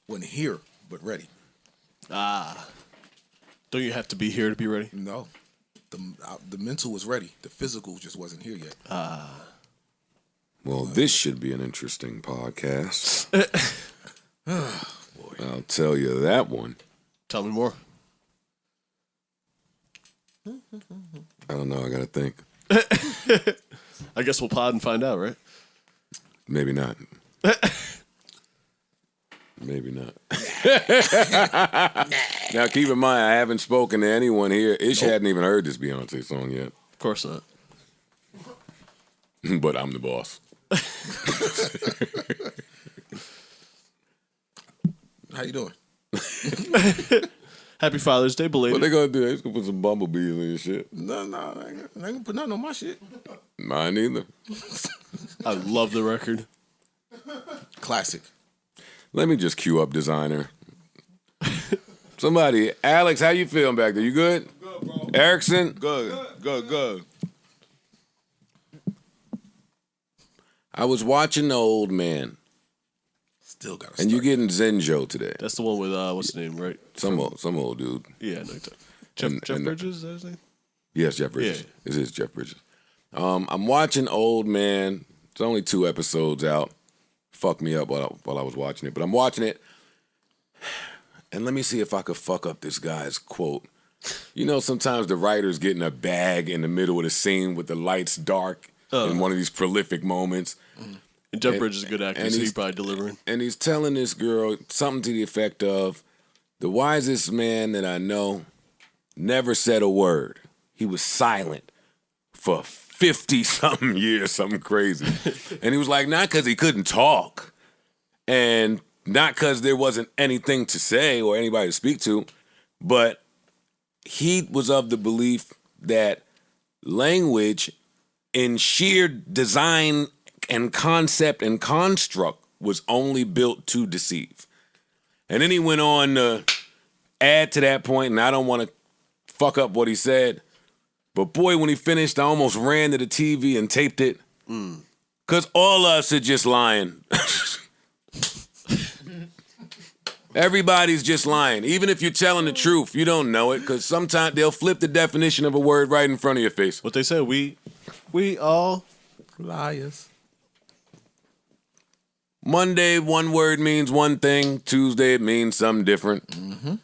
Wasn't here, but ready. Don't you have to be here to be ready? No. The mental was ready. The physical just wasn't here yet. Well, this should be an interesting podcast. I'll tell you that one. Tell me more. I don't know. I got to think. I guess we'll pod and find out, right? Maybe not. Maybe not. Now, keep in mind, I haven't spoken to anyone here. Ish hadn't even heard this Beyonce song yet. Of course not. But I'm the boss. How you doing? Happy Father's Day, What belated. they gonna do? They just gonna put some bumblebees in your shit. No, I ain't gonna put nothing on my shit. Mine either. I love the record. Classic. Let me just cue up designer. Somebody, Alex, how you feeling back there? You good? Good, bro. Erickson? Good. I was watching The Old Man, Still got to and you getting Zenjo today. That's the one with, what's his name, right? Some old dude. Yeah, no, Jeff Bridges, is that his name? Yes, Jeff Bridges. Yeah. It is Jeff Bridges. I'm watching Old Man. It's only 2 episodes out. Fucked me up while I was watching it. But I'm watching it, and let me see if I could fuck up this guy's quote. You know, sometimes the writers get in a bag in the middle of the scene with the lights dark in one of these prolific moments. And Jeff Bridges is a good actor, and so he's he's probably delivering. And he's telling this girl something to the effect of, the wisest man that I know never said a word. He was silent for 50-something years, something crazy. And he was like, not because he couldn't talk, and not because there wasn't anything to say or anybody to speak to, but he was of the belief that language in sheer design and concept and construct was only built to deceive. And then he went on to add to that point, and I don't want to fuck up what he said, but boy, when he finished, I almost ran to the TV and taped it. Because all us are just lying. Everybody's just lying. Even if you're telling the truth, you don't know it, because sometimes they'll flip the definition of a word right in front of your face. What they say, we all liars. Monday, one word means one thing. Tuesday, it means something different. Mm-hmm.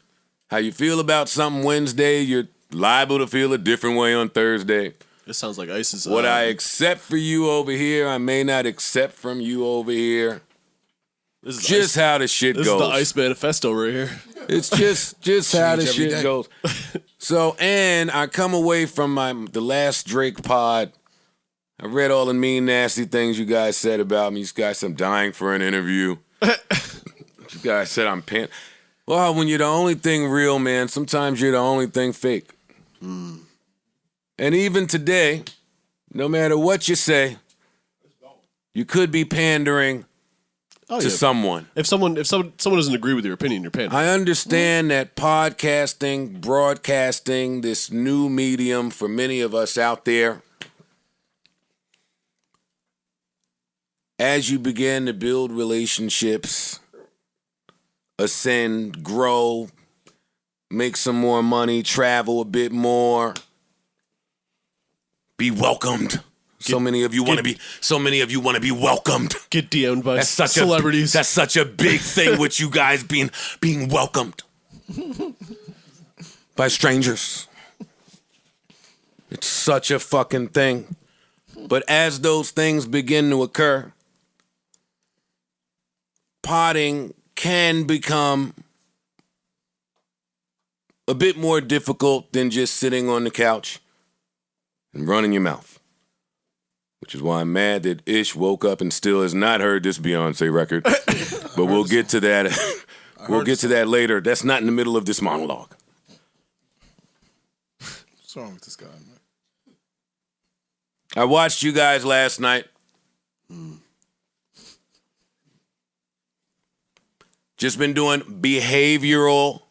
How you feel about something Wednesday, you're liable to feel a different way on Thursday. This sounds like ISIS. What I accept for you over here, I may not accept from you over here. This is just how the shit goes. This is the ICE manifesto right here. It's just how the shit goes. So, and I come away from the last Drake pod. I read all the mean, nasty things you guys said about me. You guys said I'm dying for an interview. You guys said I'm pan. Well, when you're the only thing real, man, sometimes you're the only thing fake. And even today, no matter what you say, you could be pandering to someone. If someone doesn't agree with your opinion, you're pandering. I understand that podcasting, broadcasting, this new medium for many of us out there, as you begin to build relationships, ascend, grow, make some more money, travel a bit more, be welcomed. So many of you want to be welcomed. Get DM'd by celebrities. That's such a big thing with you guys being welcomed by strangers. It's such a fucking thing. But as those things begin to occur, potting can become a bit more difficult than just sitting on the couch and running your mouth. Which is why I'm mad that Ish woke up and still has not heard this Beyonce record. But we'll get to that. We'll get to that later. That's not in the middle of this monologue. What's wrong with this guy, man? I watched you guys last night. Just been doing behavioral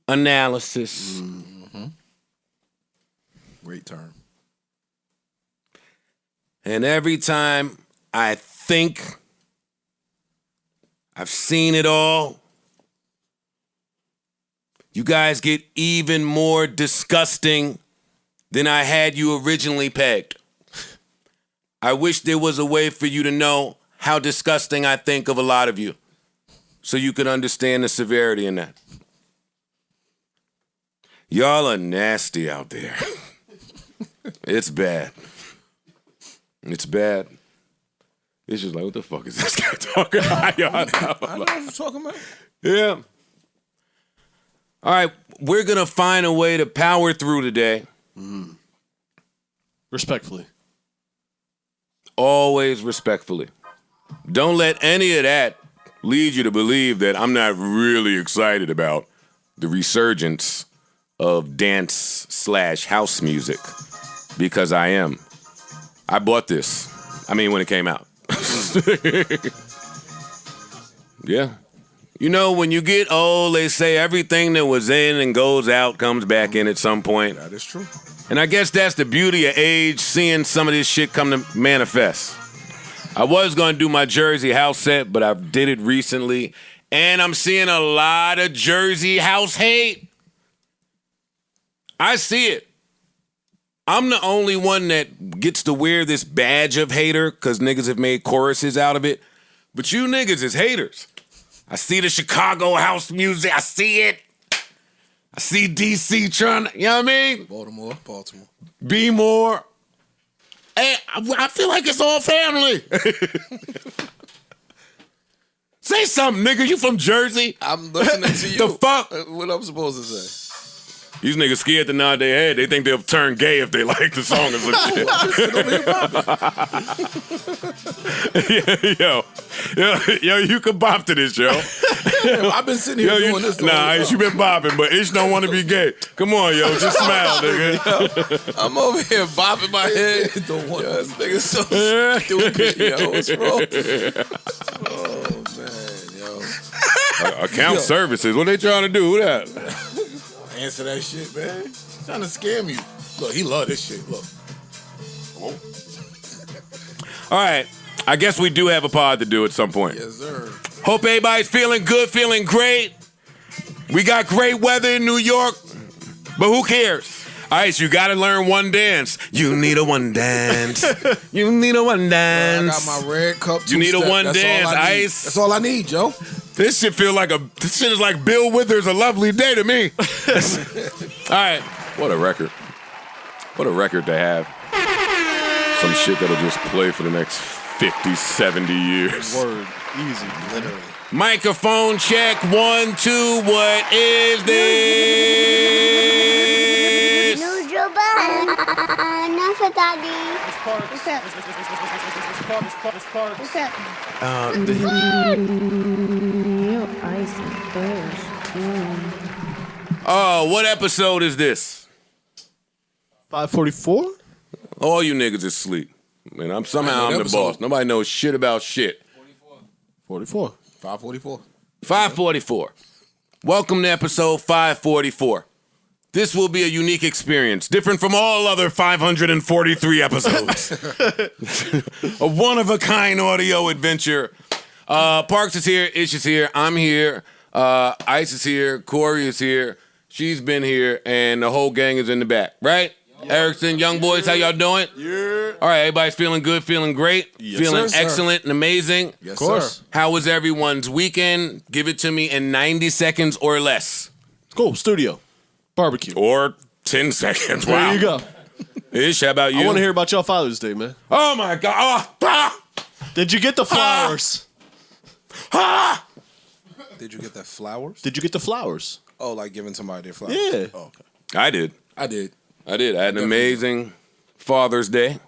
analysis. Mm-hmm. Great term. And every time I think I've seen it all, You guys get even more disgusting than I had you originally pegged. I wish there was a way for you to know how disgusting I think of a lot of you, so you could understand the severity in that. Y'all are nasty out there. It's bad. It's bad. It's just like, what the fuck is this guy talking about? I know what you're talking about. Yeah. All right, we're going to find a way to power through today. Respectfully. Always respectfully. Don't let any of that lead you to believe that I'm not really excited about the resurgence of dance/house music, because I am. I bought this. I mean, when it came out. Yeah. You know, when you get old, they say everything that was in and goes out comes back in at some point. That is true. And I guess that's the beauty of age, seeing some of this shit come to manifest. I was going to do my Jersey house set, but I did it recently, and I'm seeing a lot of Jersey house hate. I see it. I'm the only one that gets to wear this badge of hater because niggas have made choruses out of it. But you niggas is haters. I see the Chicago house music. I see it. I see DC trying to, you know what I mean? Baltimore. Be more. Hey, I feel like it's all family. Say something, nigga. You from Jersey? I'm listening to you. The fuck? What I'm supposed to say? These niggas scared to nod their head. They think they'll turn gay if they like the song or some shit. yo, you can bop to this, yo. I've been sitting here doing this. Nah, you been bopping, but Ish don't want to be gay. Come on, yo, just smile, nigga. I'm over here bopping my head. Don't want this nigga so stupid, yo. What's wrong? Oh man, yo. Account services. What they trying to do? Who that? Answer that shit, man. He's trying to scam you. Look, he love this shit. Look. All right. I guess we do have a pod to do at some point. Yes, sir. Hope everybody's feeling good, feeling great. We got great weather in New York, but who cares? Ice, you gotta learn one dance. You need a one dance. You need a one dance. I got my red cup. You need a one That's dance, all I need. Ice. That's all I need, Joe. This shit is like Bill Withers' A Lovely Day to me. All right. What a record. What a record to have. Some shit that'll just play for the next 50, 70 years. Word. Easy. Literally. Microphone check. 1, 2. What is this? Neutral button. Enough, Daddy. What's up? What's up? You ice and bush. Oh, what episode is this? 544? All you niggas is asleep. Man, I'm the episode. boss. Nobody knows shit about shit. 44. 544. 544. Welcome to episode 544. This will be a unique experience, different from all other 543 episodes. A one-of-a-kind audio adventure. Parks is here, Ish is here, I'm here, Ice is here, Corey is here, she's been here, and the whole gang is in the back, right? Erickson, young boys, how y'all doing? Yeah. All right, everybody's feeling good, feeling great, feeling sir. excellent and amazing. Yes, Of course. sir. How was everyone's weekend? Give it to me in 90 seconds or less. Cool. Studio. Barbecue. Or 10 seconds. Wow. There you go. Ish, how about you? I want to hear about y'all Father's Day, man. Oh, my God. Did you get the flowers? Did you get that flowers? Did you get the flowers? Oh, like giving somebody their flowers? Yeah. Oh, okay. I did. I did. I had an amazing Father's Day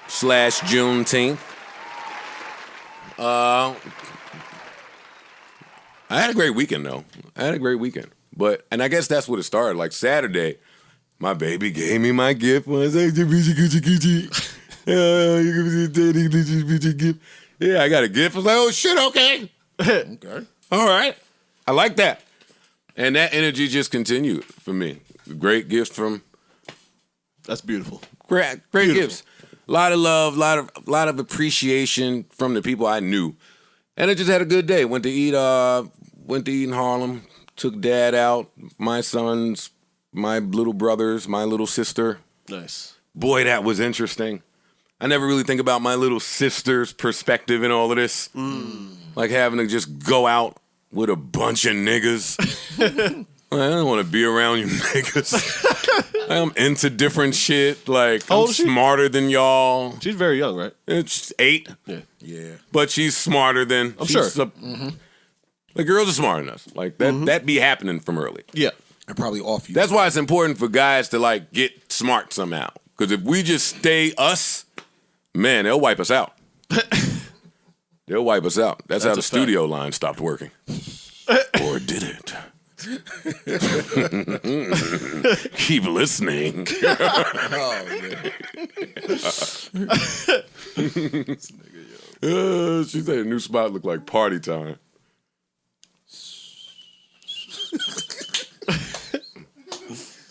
/ Juneteenth. I had a great weekend, though. And I guess that's what it started. Like Saturday, my baby gave me my gift. I was like, yeah, I got a gift. I was like, oh, shit, okay. Okay. All right. I like that. And that energy just continued for me. Great gifts from That's beautiful. great gifts. A lot of love, lot of appreciation from the people I knew. And I just had a good day. Went to eat in Harlem. Took dad out, my sons, my little brothers, my little sister. Nice. Boy, that was interesting. I never really think about my little sister's perspective in all of this. Like having to just go out with a bunch of niggas. I don't want to be around you niggas. I'm into different shit. Like, I'm smarter than y'all. She's very young, right? It's 8. Yeah. But she's smarter than... I'm sure. The girls are smarter than us. Like, that be happening from early. Yeah. And probably off you. That's why it's important for guys to, like, get smart somehow. Because if we just stay us, man, they'll wipe us out. They'll wipe us out. That's how the studio line stopped working. Or did it? Keep listening. Oh, man. She said a new spot looked like party time.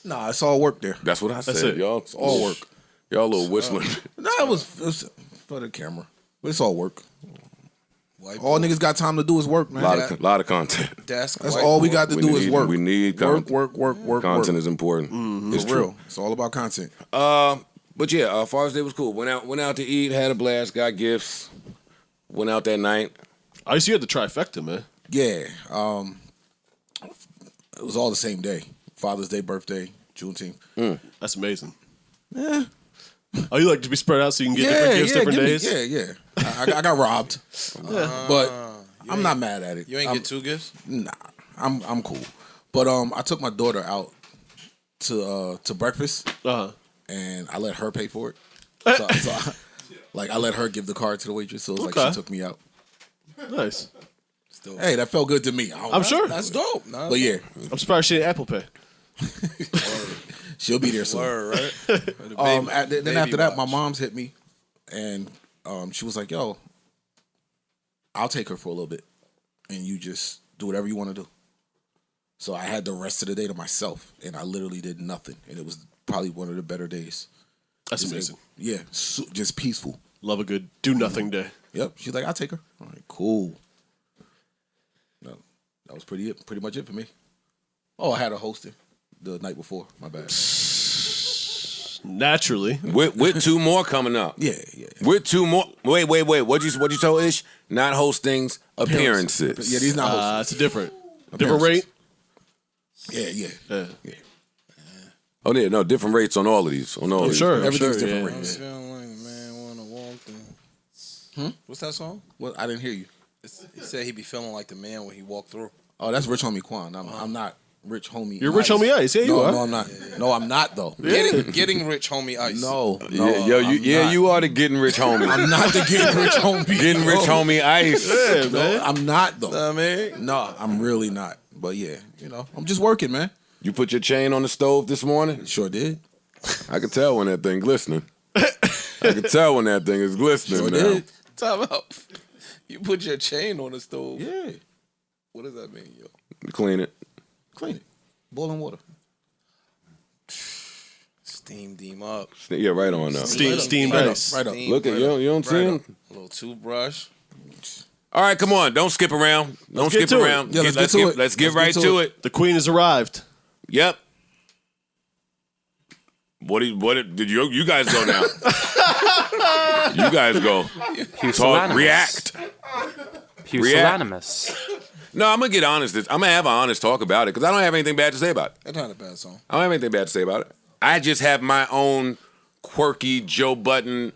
Nah, it's all work there. That's what I said, it. y'all. It's all work. Y'all a little whistling. Nah, it was for the camera. But it's all work. All niggas got time to do is work, man. Lot of content. That's all we got to do is work. We need content. Work. Content is important. It's real. It's all about content. But yeah, Father's Day was cool. Went out to eat, had a blast, got gifts. Went out that night. I see you had the trifecta, man. Yeah. It was all the same day. Father's Day, birthday, Juneteenth. That's amazing. Yeah. Oh, you like to be spread out so you can get different gifts different days? Yeah. I got robbed. But I'm not mad at it. You ain't get 2 gifts? Nah. I'm cool. But I took my daughter out to breakfast. And I let her pay for it. I let her give the card to the waitress. So it was like she took me out. Nice. Hey, that felt good to me. I'm sure. That's dope. But yeah. I'm surprised she didn't Apple Pay. She'll be there soon. Right? Then after that, my mom's hit me. And she was like, yo, I'll take her for a little bit. And you just do whatever you want to do. So I had the rest of the day to myself. And I literally did nothing. And it was probably one of the better days. That's amazing. Yeah, just peaceful. Love a good do-nothing day. Yep. She's like, I'll take her. I'm like, cool. No, that was pretty much it for me. Oh, I had a hosting the night before. My bad. Naturally. With 2 more coming up. Yeah. With 2 more. Wait. What'd you tell Ish? Not hostings, appearances. Yeah, these not hostings. It's a different rate. Yeah. Oh yeah, no, different rates on all of these. On all of these. Sure. Everything's sure, different I'm rates. feeling like a man wanna walk through. What's that song? Well, I didn't hear you. He said he be feeling like the man when he walked through. Oh, that's Rich Homie Quan. I'm not Rich Homie. You're Rich Homie Ice. Yeah, you are. No, I'm not. No, I'm not though. Getting rich homie ice. No. You are the getting rich homie. I'm not the getting rich homie. Getting rich homie Ice. Yeah, man. I'm not though. I mean, No, I'm really not. But yeah, I'm just working, man. You put your chain on the stove this morning? Sure did. I could tell when that thing glistening. I could tell when that thing is glistening Sure now. did. time out. You put your chain on the stove. Yeah. What does that mean, yo? Clean it. Clean it. Boiling water. Steamed him up. Yeah, right on now. Steamed Right ice. up. Right up. Steamed Look at right you. up. You don't see Right him? up. A little toothbrush. All right, come on. Don't skip around. Don't get skip to it. around. Yeah, let's get to it. Let's get Let's right get to to it. The queen has arrived. Yep. What did you guys go now? You guys go. Talk, react. Pusillanimous. No, I'm gonna get honest. I'm gonna have an honest talk about it because I don't have anything bad to say about it. That's not a bad song. I don't have anything bad to say about it. I just have my own quirky Joe Budden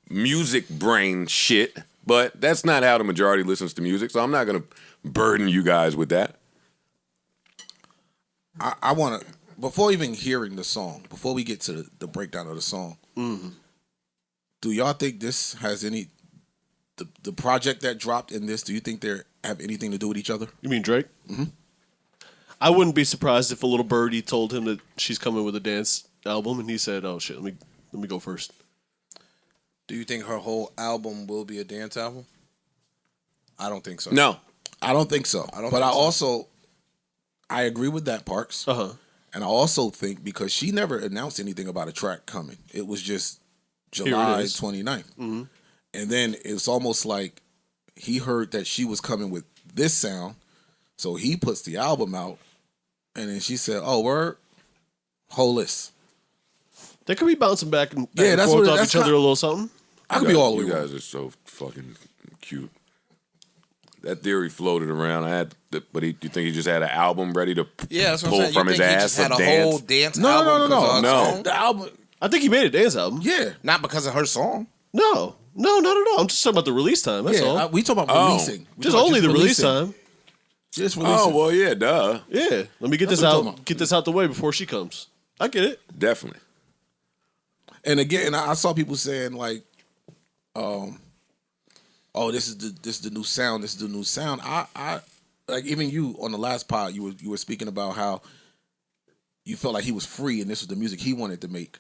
music brain shit, but that's not how the majority listens to music, so I'm not gonna burden you guys with that. I want to, before even hearing the song, before we get to the breakdown of the song, do y'all think this has any, the project that dropped in this, do you think they have anything to do with each other? You mean Drake? Mm-hmm. I wouldn't be surprised if a little birdie told him that she's coming with a dance album, and he said, "Oh shit, let me go first." Do you think her whole album will be a dance album? I don't think so. No. I don't think so. I agree with that, Parks. And I also think because she never announced anything about a track coming. It was just July 29th. Mm-hmm. And then it's almost like he heard that she was coming with this sound. So he puts the album out, and then she said, "Oh, word, whole list." They could be bouncing back and that's forth what off each other a little something. I could be all the way You wrong. guys are so fucking cute. That theory floated around. But you think he just had an album ready to that's what pull I'm saying. from You his think he ass just to had a dance? whole dance No, album? no. because of her No. song? The album, I think he made a dance album. yeah. Not because of her song. No, not at all. I'm just talking about the release time. That's all. We talking about releasing. We Just talking about only the release releasing. time. Just releasing. Oh well, yeah, duh, Yeah. Let me get That's this what I'm out. talking about. Get this out the way before she comes. I get it. definitely. And again, I saw people saying like, "Oh, this is the new sound. This is the new sound." I like even you on the last pod, you were speaking about how you felt like he was free and this was the music he wanted to make.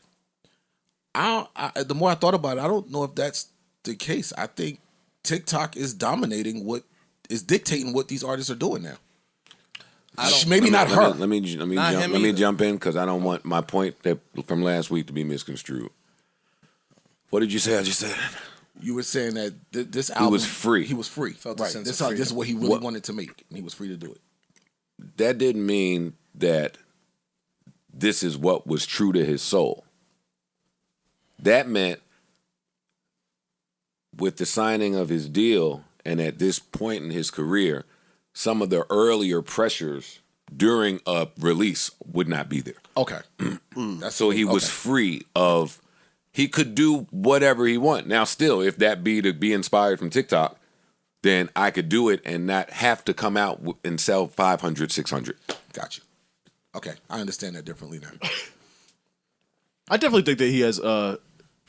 The more I thought about it, I don't know if that's the case. I think TikTok is dictating what these artists are doing now. Maybe not her. Let me jump in because I don't want my point from last week to be misconstrued. What did you say? I just said You were saying that this album was free. He was free. Felt the Right. sense This of is what he really wanted to make, and he was free to do it. that didn't mean that this is what was true to his soul. That meant with the signing of his deal and at this point in his career, some of the earlier pressures during a release would not be there. Okay. So he was free of, he could do whatever he want. Now still, if that be to be inspired from TikTok, then I could do it and not have to come out and sell 500, 600. Gotcha. Okay, I understand that differently now. I definitely think that he has.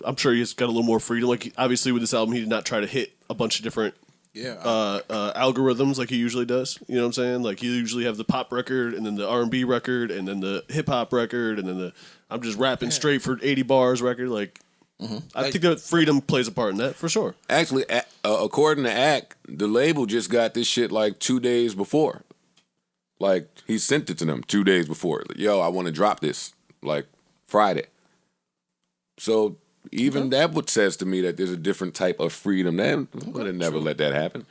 I'm sure he's got a little more freedom. Like obviously with this album, he did not try to hit a bunch of different algorithms like he usually does. You know what I'm saying? Like he usually have the pop record and then the R&B record and then the hip hop record and then the I'm just rapping straight for 80 bars record. Like I think that freedom plays a part in that for sure. Actually, according to ACT, the label just got this shit like 2 days before. Like he sent it to them 2 days before. Like, yo, I want to drop this like Friday. So even that what says to me that there's a different type of freedom. They would have never let that happen.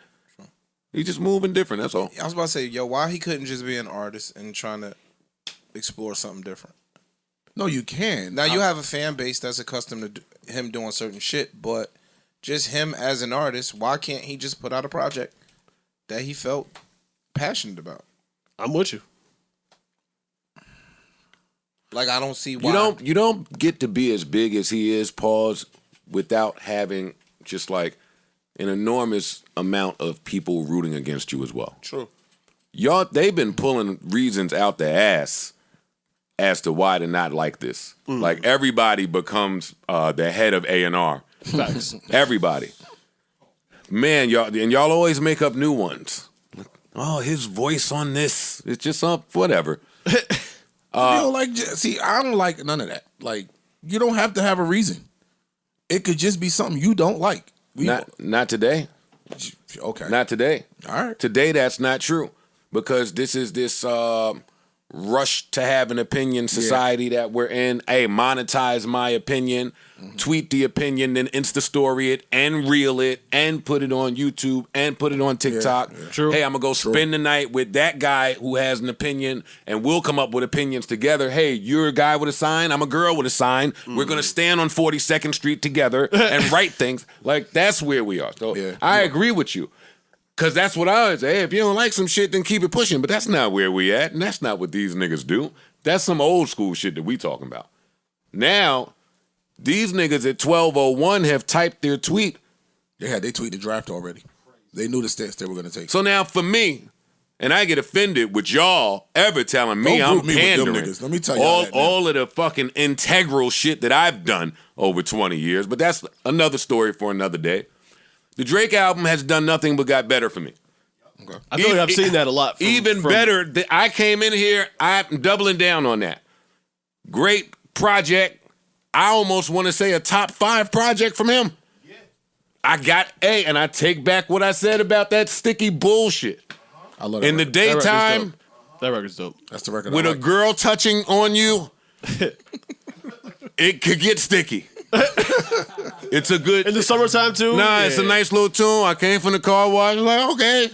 He's just moving different. That's all. I was about to say, why he couldn't just be an artist and trying to explore something different? No, you can. Now, you have a fan base that's accustomed to him doing certain shit, but just him as an artist, why can't he just put out a project that he felt passionate about? I'm with you. Like, I don't see why. You don't get to be as big as he is, pause, without having just like an enormous amount of people rooting against you as well. True. They've been pulling reasons out the ass as to why to not like this. Like everybody becomes the head of A&R. Facts. Everybody. Man, y'all always make up new ones. Oh, his voice on this. It's just whatever. I don't like none of that. Like, you don't have to have a reason. It could just be something you don't like. Not today. Okay. Not today. All right. Today, that's not true. Because this is this rush to have an opinion society that we're in. Hey, monetize my opinion, tweet the opinion, then Insta story it and reel it and put it on YouTube and put it on TikTok. True. Hey, I'm going to go spend the night with that guy who has an opinion and we'll come up with opinions together. Hey, you're a guy with a sign. I'm a girl with a sign. We're going to stand on 42nd Street together and write things. Like, that's where we are. So I agree with you. Because that's what I would say. Hey, if you don't like some shit, then keep it pushing. But that's not where we at, and that's not what these niggas do. That's some old school shit that we talking about. Now, these niggas at 12:01 have typed their tweet. They tweeted the draft already. They knew the stance they were going to take. So now for me, and I get offended with y'all ever telling me Don't I'm group me with them pandering. niggas. Let me tell y'all that now. all of the fucking integral shit that I've done over 20 years. But that's another story for another day. The Drake album has done nothing but got better for me. Okay. I feel like I've seen that a lot. From Better. I came in here, I'm doubling down on that. Great project. I almost want to say a top 5 project from him. Yeah. I got and I take back what I said about that sticky bullshit. I love that in the record. daytime, That record's dope. That's the record. with I a like. girl touching on you, it could get sticky. It's a good. In the summertime too. It's a nice little tune. I came from the car wash. Like, okay.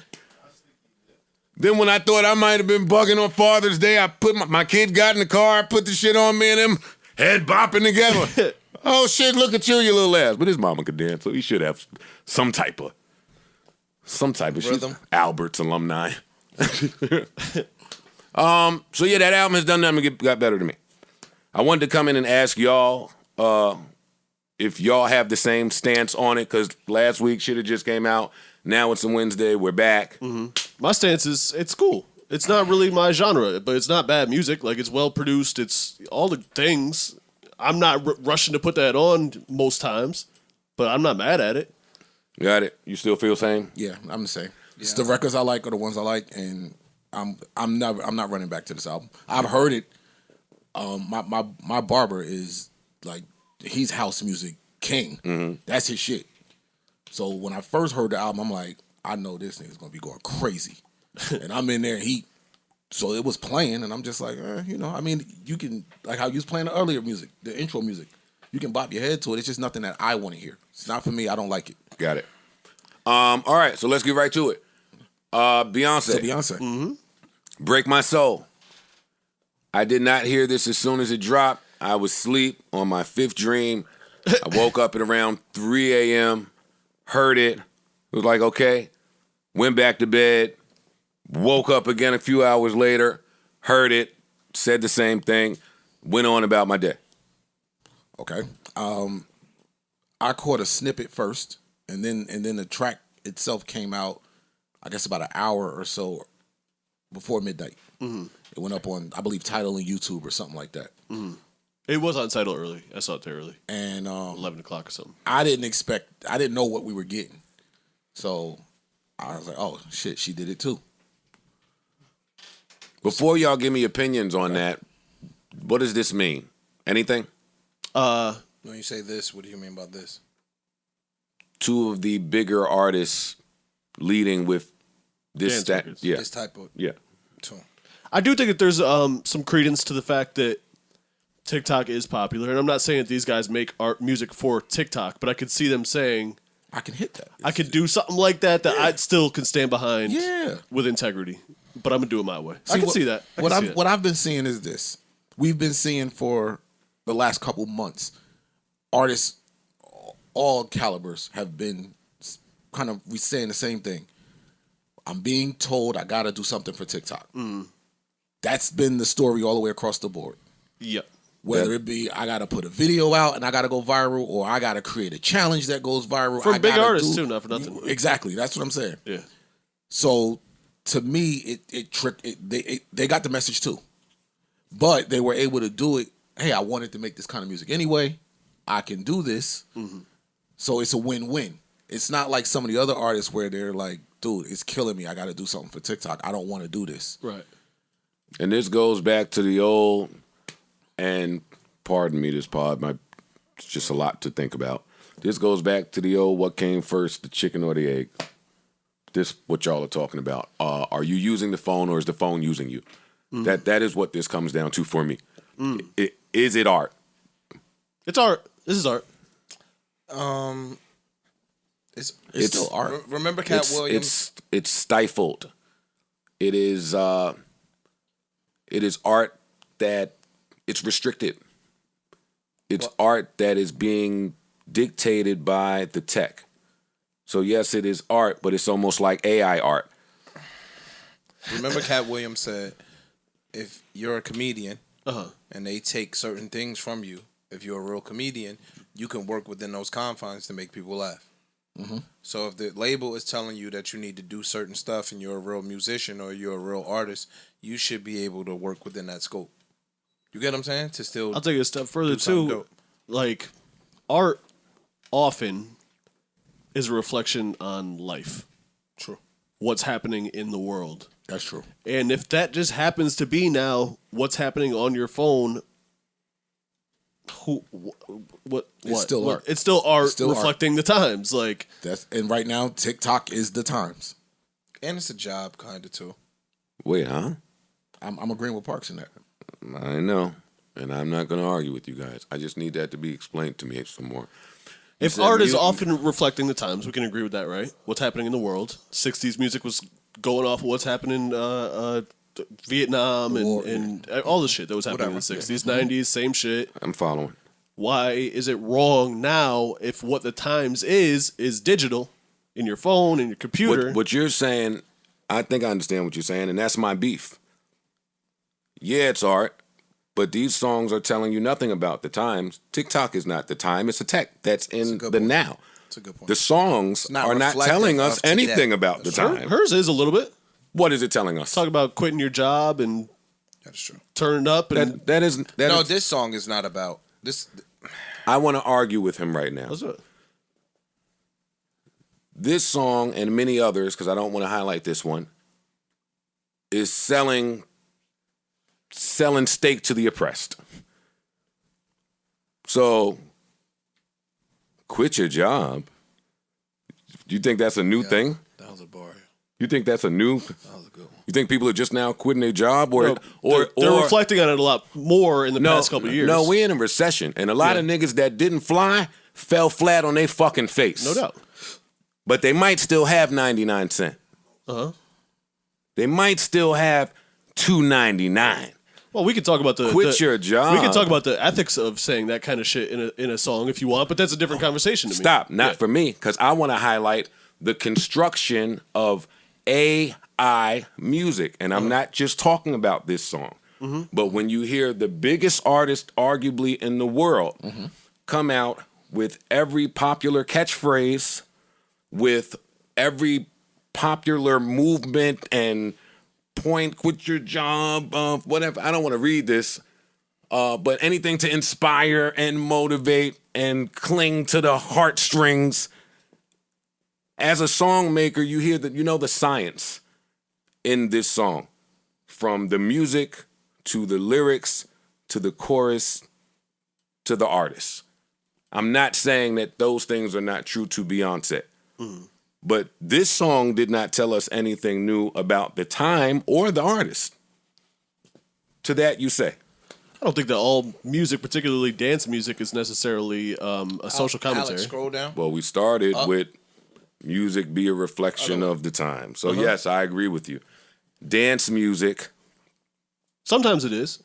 Then when I thought I might have been bugging on Father's Day, I put my kid got in the car, I put the shit on, me and him head bopping together. Oh shit, look at you little ass. But his mama could dance, so he should have some type of rhythm. She's Albert's alumni. So yeah, that album has done nothing but got better to me. I wanted to come in and ask y'all if y'all have the same stance on it, because last week shit had just came out. Now it's a Wednesday. We're back. Mm-hmm. My stance is it's cool. It's not really my genre, but it's not bad music. Like, it's well produced. It's all the things. I'm not rushing to put that on most times, but I'm not mad at it. Got it. You still feel the same? Yeah, I'm the same. It's the records I like are the ones I like, and I'm not running back to this album. I've heard it. My barber is like, he's house music king. Mm-hmm. That's his shit. So when I first heard the album, I'm like, I know this nigga's gonna be going crazy. And I'm in there, so it was playing, and I'm just like, I mean, you can, like how you was playing the earlier music, the intro music, you can bop your head to it. It's just nothing that I want to hear. It's not for me. I don't like it. Got it. All right, so let's get right to it. Beyonce. So Beyonce. Mm-hmm. Break My Soul. I did not hear this as soon as it dropped. I was asleep on my fifth dream. I woke up at around 3 a.m., heard it, was like, okay, went back to bed, woke up again a few hours later, heard it, said the same thing, went on about my day. Okay. I caught a snippet first, and then the track itself came out, I guess about an hour or so before midnight. Mm-hmm. It went up on, I believe, Tidal and YouTube or something like that. Mm-hmm. It was on Tidal early. I saw it there early. And 11 o'clock or something. I didn't know what we were getting. So I was like, oh, shit, she did it too. Before y'all give me opinions on that, what does this mean? Anything? When you say this, what do you mean by this? Two of the bigger artists leading with this This type of tune. I do think that there's some credence to the fact that TikTok is popular, and I'm not saying that these guys make art music for TikTok, but I could see them saying, I can hit that. I could do something like that I'd still can stand behind with integrity, but I'm going to do it my way. I can see that. What I've been seeing is this. We've been seeing for the last couple months, artists, all calibers, have been kind of saying the same thing. I'm being told I got to do something for TikTok. Mm. That's been the story all the way across the board. Yep. Whether it be I got to put a video out and I got to go viral, or I got to create a challenge that goes viral. For big artists too, not for nothing. Exactly. That's what I'm saying. Yeah. So to me, they got the message too. But they were able to do it. Hey, I wanted to make this kind of music anyway. I can do this. Mm-hmm. So it's a win-win. It's not like some of the other artists where they're like, dude, it's killing me. I got to do something for TikTok. I don't want to do this. Right. And this goes back to the old, and pardon me, this pod, it's just a lot to think about. This goes back to the old, what came first, the chicken or the egg? This, what y'all are talking about. Are you using the phone, or is the phone using you? Mm. That is what this comes down to for me. Mm. Is it art? It's art. This is art. It's still art. Remember Cat Williams? It's stifled. It is art that it's restricted. It's art that is being dictated by the tech. So yes, it is art, but it's almost like AI art. Remember Cat Williams said, if you're a comedian and they take certain things from you, if you're a real comedian, you can work within those confines to make people laugh. Mm-hmm. So if the label is telling you that you need to do certain stuff and you're a real musician or you're a real artist, you should be able to work within that scope. You get what I'm saying? To still, I'll take it a step further too. Dope. Like, art often is a reflection on life. True. What's happening in the world. That's true. And if that just happens to be now what's happening on your phone, It's still art. It's still art, reflecting the times. Like, and right now TikTok is the times. And it's a job kind of too. Wait, huh? I'm agreeing with Parks in that. I know. And I'm not going to argue with you guys. I just need that to be explained to me some more. If art is often reflecting the times, we can agree with that, right? What's happening in the world. 60s music was going off of what's happening Vietnam and all the shit that was happening in the 60s, 90s, same shit. I'm following. Why is it wrong now if what the times is digital in your phone and your computer? What you're saying, I think I understand what you're saying, and that's my beef. Yeah, it's art, but these songs are telling you nothing about the times. TikTok is not the time, it's a tech that's in the now. That's a good point. The songs are not telling us anything about the time. Hers is a little bit. What is it telling us? Talk about quitting your job and that's true. Turning up and this song is not about this. I want to argue with him right now. This song and many others, because I don't want to highlight this one, is selling steak to the oppressed. So, quit your job. Do you think that's a new thing? That was a bar. You think that's a new? That was a good one. You think people are just now quitting their job, or they're reflecting on it a lot more in the past couple of years? No, we're in a recession, and a lot of niggas that didn't fly fell flat on their fucking face. No doubt. But they might still have 99 cents. They might still have $2.99. Well, we could talk about quit your job. We could talk about the ethics of saying that kind of shit in a song if you want, but that's a different conversation to me. Stop, not for me, because I want to highlight the construction of AI music, and I'm not just talking about this song. But when you hear the biggest artist, arguably in the world, come out with every popular catchphrase, with every popular movement and point, quit your job, whatever. I don't want to read this, but anything to inspire and motivate and cling to the heartstrings. As a song maker, you hear that, the science in this song, from the music to the lyrics to the chorus to the artist. I'm not saying that those things are not true to Beyonce. But this song did not tell us anything new about the time or the artist. To that you say? I don't think that all music, particularly dance music, is necessarily a social commentary. Alex, scroll down. Well, we started with music be a reflection of the time. So yes, I agree with you. Dance music. Sometimes it is.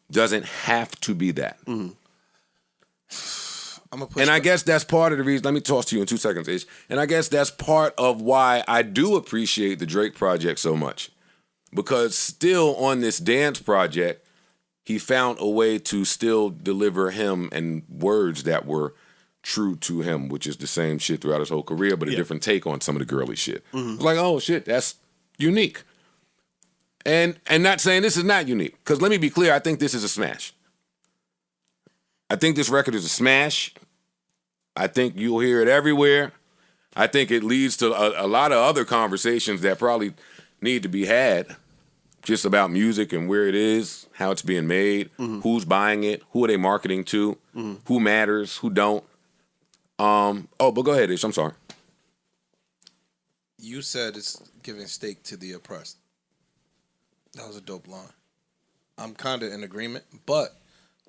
Doesn't have to be that. I guess that's part of the reason. Let me toss to you in 2 seconds, H. And I guess that's part of why I do appreciate the Drake project so much. Because still on this dance project, he found a way to still deliver him and words that were true to him, which is the same shit throughout his whole career, but a different take on some of the girly shit. It's like, oh shit, that's unique. And not saying this is not unique. Because let me be clear, I think this is a smash. I think this record is a smash. I think you'll hear it everywhere. I think it leads to a lot of other conversations that probably need to be had, just about music and where it is, how it's being made, who's buying it, who are they marketing to, who matters, who don't. But go ahead, Ish. I'm sorry. You said it's giving steak to the oppressed. That was a dope line. I'm kind of in agreement, but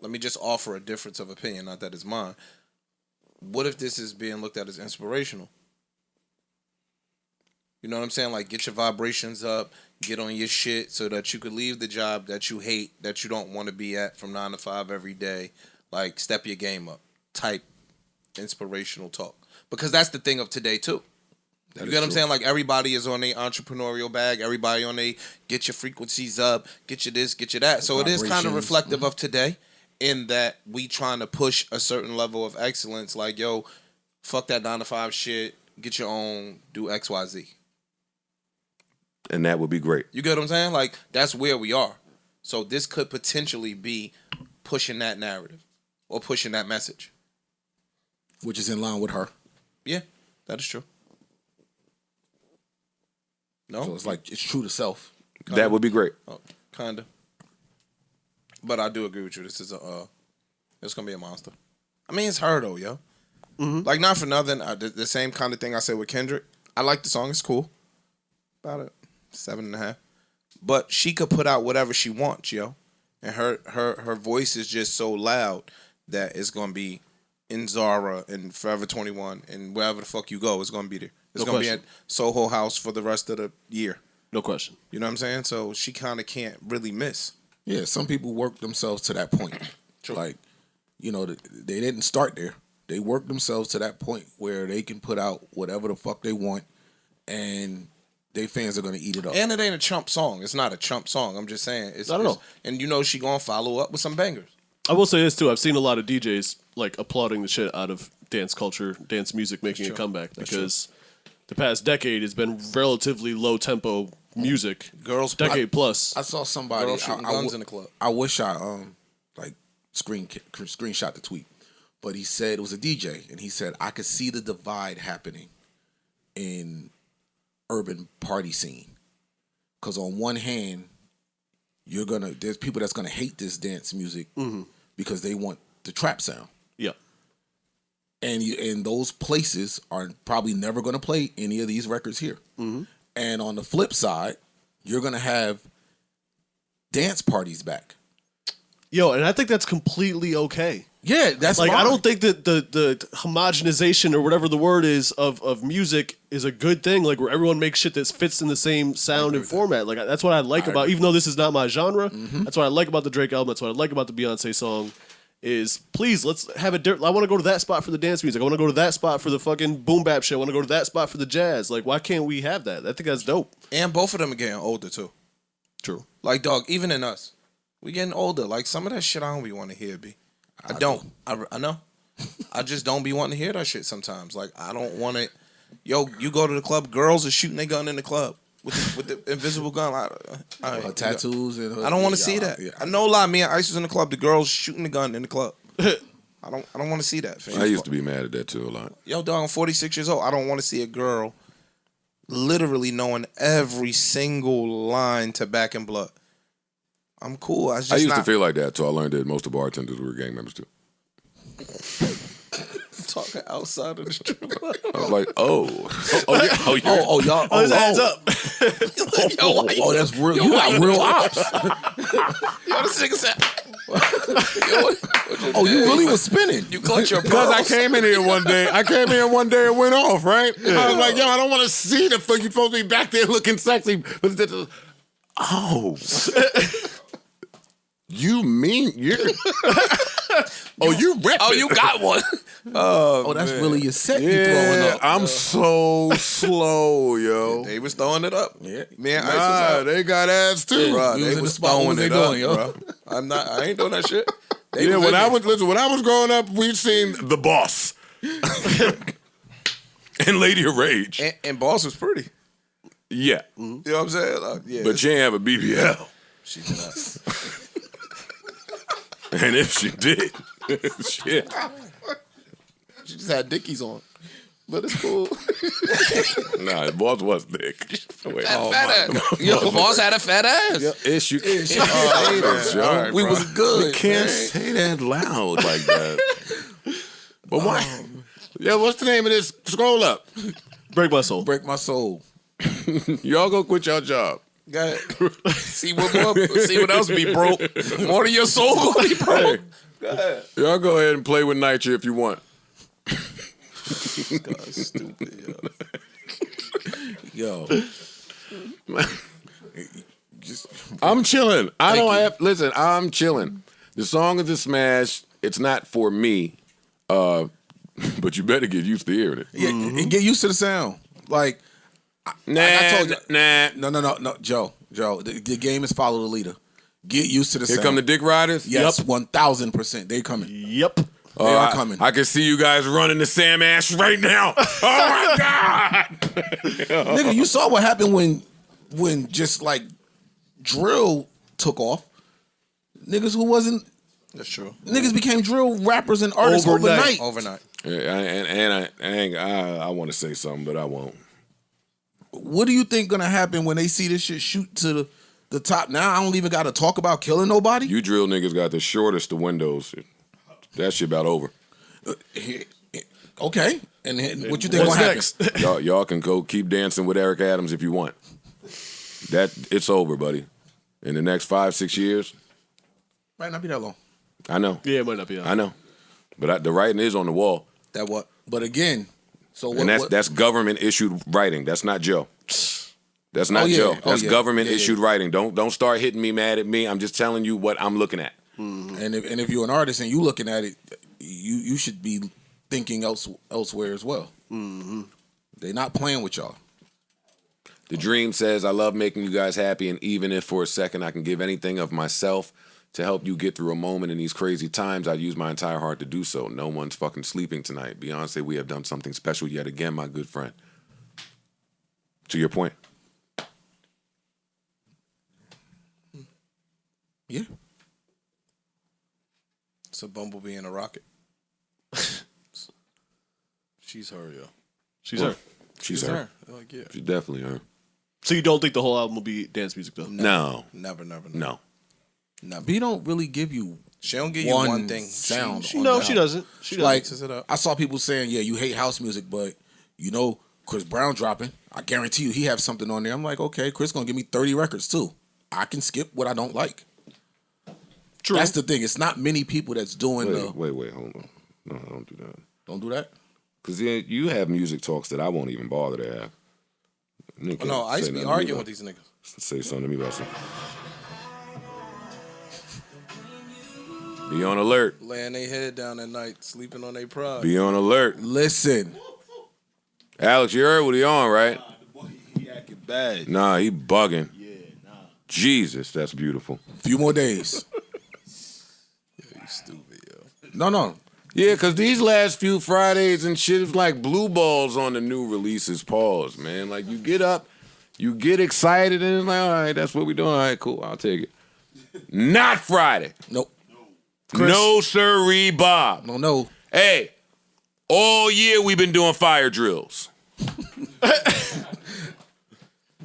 let me just offer a difference of opinion, not that it's mine. What if this is being looked at as inspirational? You know what I'm saying? Like, get your vibrations up, get on your shit so that you could leave the job that you hate, that you don't want to be at from 9 to 5 every day. Like, step your game up. Type inspirational talk. Because that's the thing of today, too. You get what I'm saying? Like, everybody is on their entrepreneurial bag. Everybody on their get your frequencies up, get your this, get your that. So it is kind of reflective of today, in that we trying to push a certain level of excellence. Like, yo, fuck that 9 to 5 shit. Get your own, do X, Y, Z. And that would be great. You get what I'm saying? Like, that's where we are. So this could potentially be pushing that narrative or pushing that message. Which is in line with her. Yeah, that is true. No? So it's like, it's true to self. That would be great. Oh, kind of. But I do agree with you. This is it's going to be a monster. I mean, it's her, though, yo. Like, not for nothing. The same kind of thing I said with Kendrick. I like the song. It's cool. About it. 7.5. But she could put out whatever she wants, yo. And her voice is just so loud that it's going to be in Zara and Forever 21 and wherever the fuck you go, it's going to be there. It's going to be at Soho House for the rest of the year. No question. You know what I'm saying? So she kind of can't really miss. Yeah, some people work themselves to that point. True. Like, you know, they didn't start there. They worked themselves to that point where they can put out whatever the fuck they want, and their fans are going to eat it up. And it ain't a chump song. It's not a chump song. I'm just saying. I don't know. And you know she going to follow up with some bangers. I will say this, too. I've seen a lot of DJs, like, applauding the shit out of dance culture, dance music making a comeback. Because the past decade has been relatively low-tempo music. Girls decade plus. I saw somebody. Girls shooting guns in the club. I wish I like screenshot the tweet, but he said it was a DJ, and he said I could see the divide happening in urban party scene, because on one hand, there's people that's gonna hate this dance music because they want the trap sound. Yeah. And those places are probably never going to play any of these records here. Mm-hmm. And on the flip side, you're going to have dance parties back. Yo, and I think that's completely okay. Yeah, that's like fine. I don't think that the homogenization or whatever the word is of music is a good thing. Like where everyone makes shit that fits in the same sound and format. Like that's what I like about. Even though this is not my genre, that's what I like about the Drake album. That's what I like about the Beyonce song. Is please let's have a I want to go to that spot for the dance music. I want to go to that spot for the fucking boom bap shit. I want to go to that spot for the jazz. Like why can't we have that? I think that's dope. And both of them are getting older too. True. Like dog, even in us, we getting older. Like some of that shit I don't be want to hear. I don't. I know. I just don't be wanting to hear that shit sometimes. Like I don't want it. Yo, you go to the club, girls are shooting their gun in the club with the invisible gun. Her tattoos and her, I don't want to see that. Yeah. I know a lot. Me and Ice was in the club. The girls shooting the gun in the club. I don't want to see that. Fam. I used to be mad at that too a lot. Yo, dog, I'm 46 years old. I don't want to see a girl literally knowing every single line to Back in Blood. I'm cool. I used to feel like that until I learned that most of the bartenders were gang members too. Talking outside of the strip club. I was like, y'all, hands up. That's real. You got real ops. Yo, this nigga said. You really was spinning. You clutch your because pearls. I came in here one day and went off, right? Yeah. I was like, yo, I don't want to see the fuck. You're supposed to be back there looking sexy. Oh. You mean you're... you repping. Oh, you got one. That's really your set you throwing up. I'm so slow, yo. They was throwing it up. Yeah. Man, Ice was out. They got ass too. Bro, they was throwing it up, bro. I ain't doing that shit. When I was growing up, we'd seen The Boss. And Lady of Rage. And Boss was pretty. Yeah. You know what I'm saying? Yeah. But she ain't have a BBL. She did not. And if she did, shit. She just had Dickies on. But it's cool. Nah, the Boss was thick. Wait, fat ass. Yo, Boss had a fat ass. Yep. Issue. We was good. You can't say that loud like that. But why? Yeah, what's the name of this? Scroll up. Break My Soul. Break My Soul. Y'all go quit your job. Go ahead. See what else be broke. More than your soul gonna be broke. Go ahead. Y'all go ahead and play with Nitro if you want. God's stupid, yo. I'm chilling. I'm chilling. The song is a smash. It's not for me. But you better get used to hearing it. Yeah, and get used to the sound. Like, I told you. No, Joe. The game is follow the leader. Get used to the sound. Here come the dick riders? Yes, 1,000%. They coming. Yep. They are coming. I can see you guys running the Sam Ash right now. Oh, my God. Nigga, you saw what happened when just, like, drill took off. Niggas who wasn't... That's true. Niggas became drill rappers and artists overnight. Yeah, and I want to say something, but I won't. What do you think gonna happen when they see this shit shoot to the top? Now I don't even got to talk about killing nobody. You drill niggas got the shortest of windows. That shit about over. Okay, and what you think gonna happen? Y'all can go keep dancing with Eric Adams if you want. It's over, buddy. In the next 5-6 years, might not be that long. I know. Yeah, it might not be. I know, but the writing is on the wall. That what? But again, So and that's government issued writing. That's not Joe. That's not Joe. That's government issued writing. Don't start hitting me mad at me. I'm just telling you what I'm looking at. Mm-hmm. And if you're an artist and you looking at it, you should be thinking elsewhere as well. Mm-hmm. They're not playing with y'all. The Dream says, I love making you guys happy, and even if for a second I can give anything of myself to help you get through a moment in these crazy times, I'd use my entire heart to do so. No one's fucking sleeping tonight. Beyonce, we have done something special yet again, my good friend. To your point. Yeah. It's a bumblebee and a rocket. She's her, yo. She's her. She's her. Like, yeah. She's definitely her. So you don't think the whole album will be dance music, though? No. Never. No. He don't really give you. She don't give you one thing. Sound. She doesn't. She doesn't. Like, I saw people saying, yeah, you hate house music, but you know Chris Brown dropping. I guarantee you he have something on there. I'm like, okay, Chris gonna give me 30 records too. I can skip what I don't like. True. That's the thing. It's not many people that's doing Wait, hold on. No, don't do that. Don't do that? Because you have music talks that I won't even bother to have. No, I used to be arguing with these niggas. Say something to me about something. Be on alert. Laying their head down at night, sleeping on their pride. Be on alert. Listen. Alex, you heard what he on, right? He acting bad. Nah, he bugging. Yeah, nah. Jesus, that's beautiful. Few more days. Yeah, you stupid, yo. No. Yeah, because these last few Fridays and shit is like blue balls on the new releases. Pause, man. Like, you get up, you get excited, and it's like, all right, that's what we doing. All right, cool, I'll take it. Not Friday. Nope. Chris. No, sirree, Bob. No. Hey, all year we've been doing fire drills.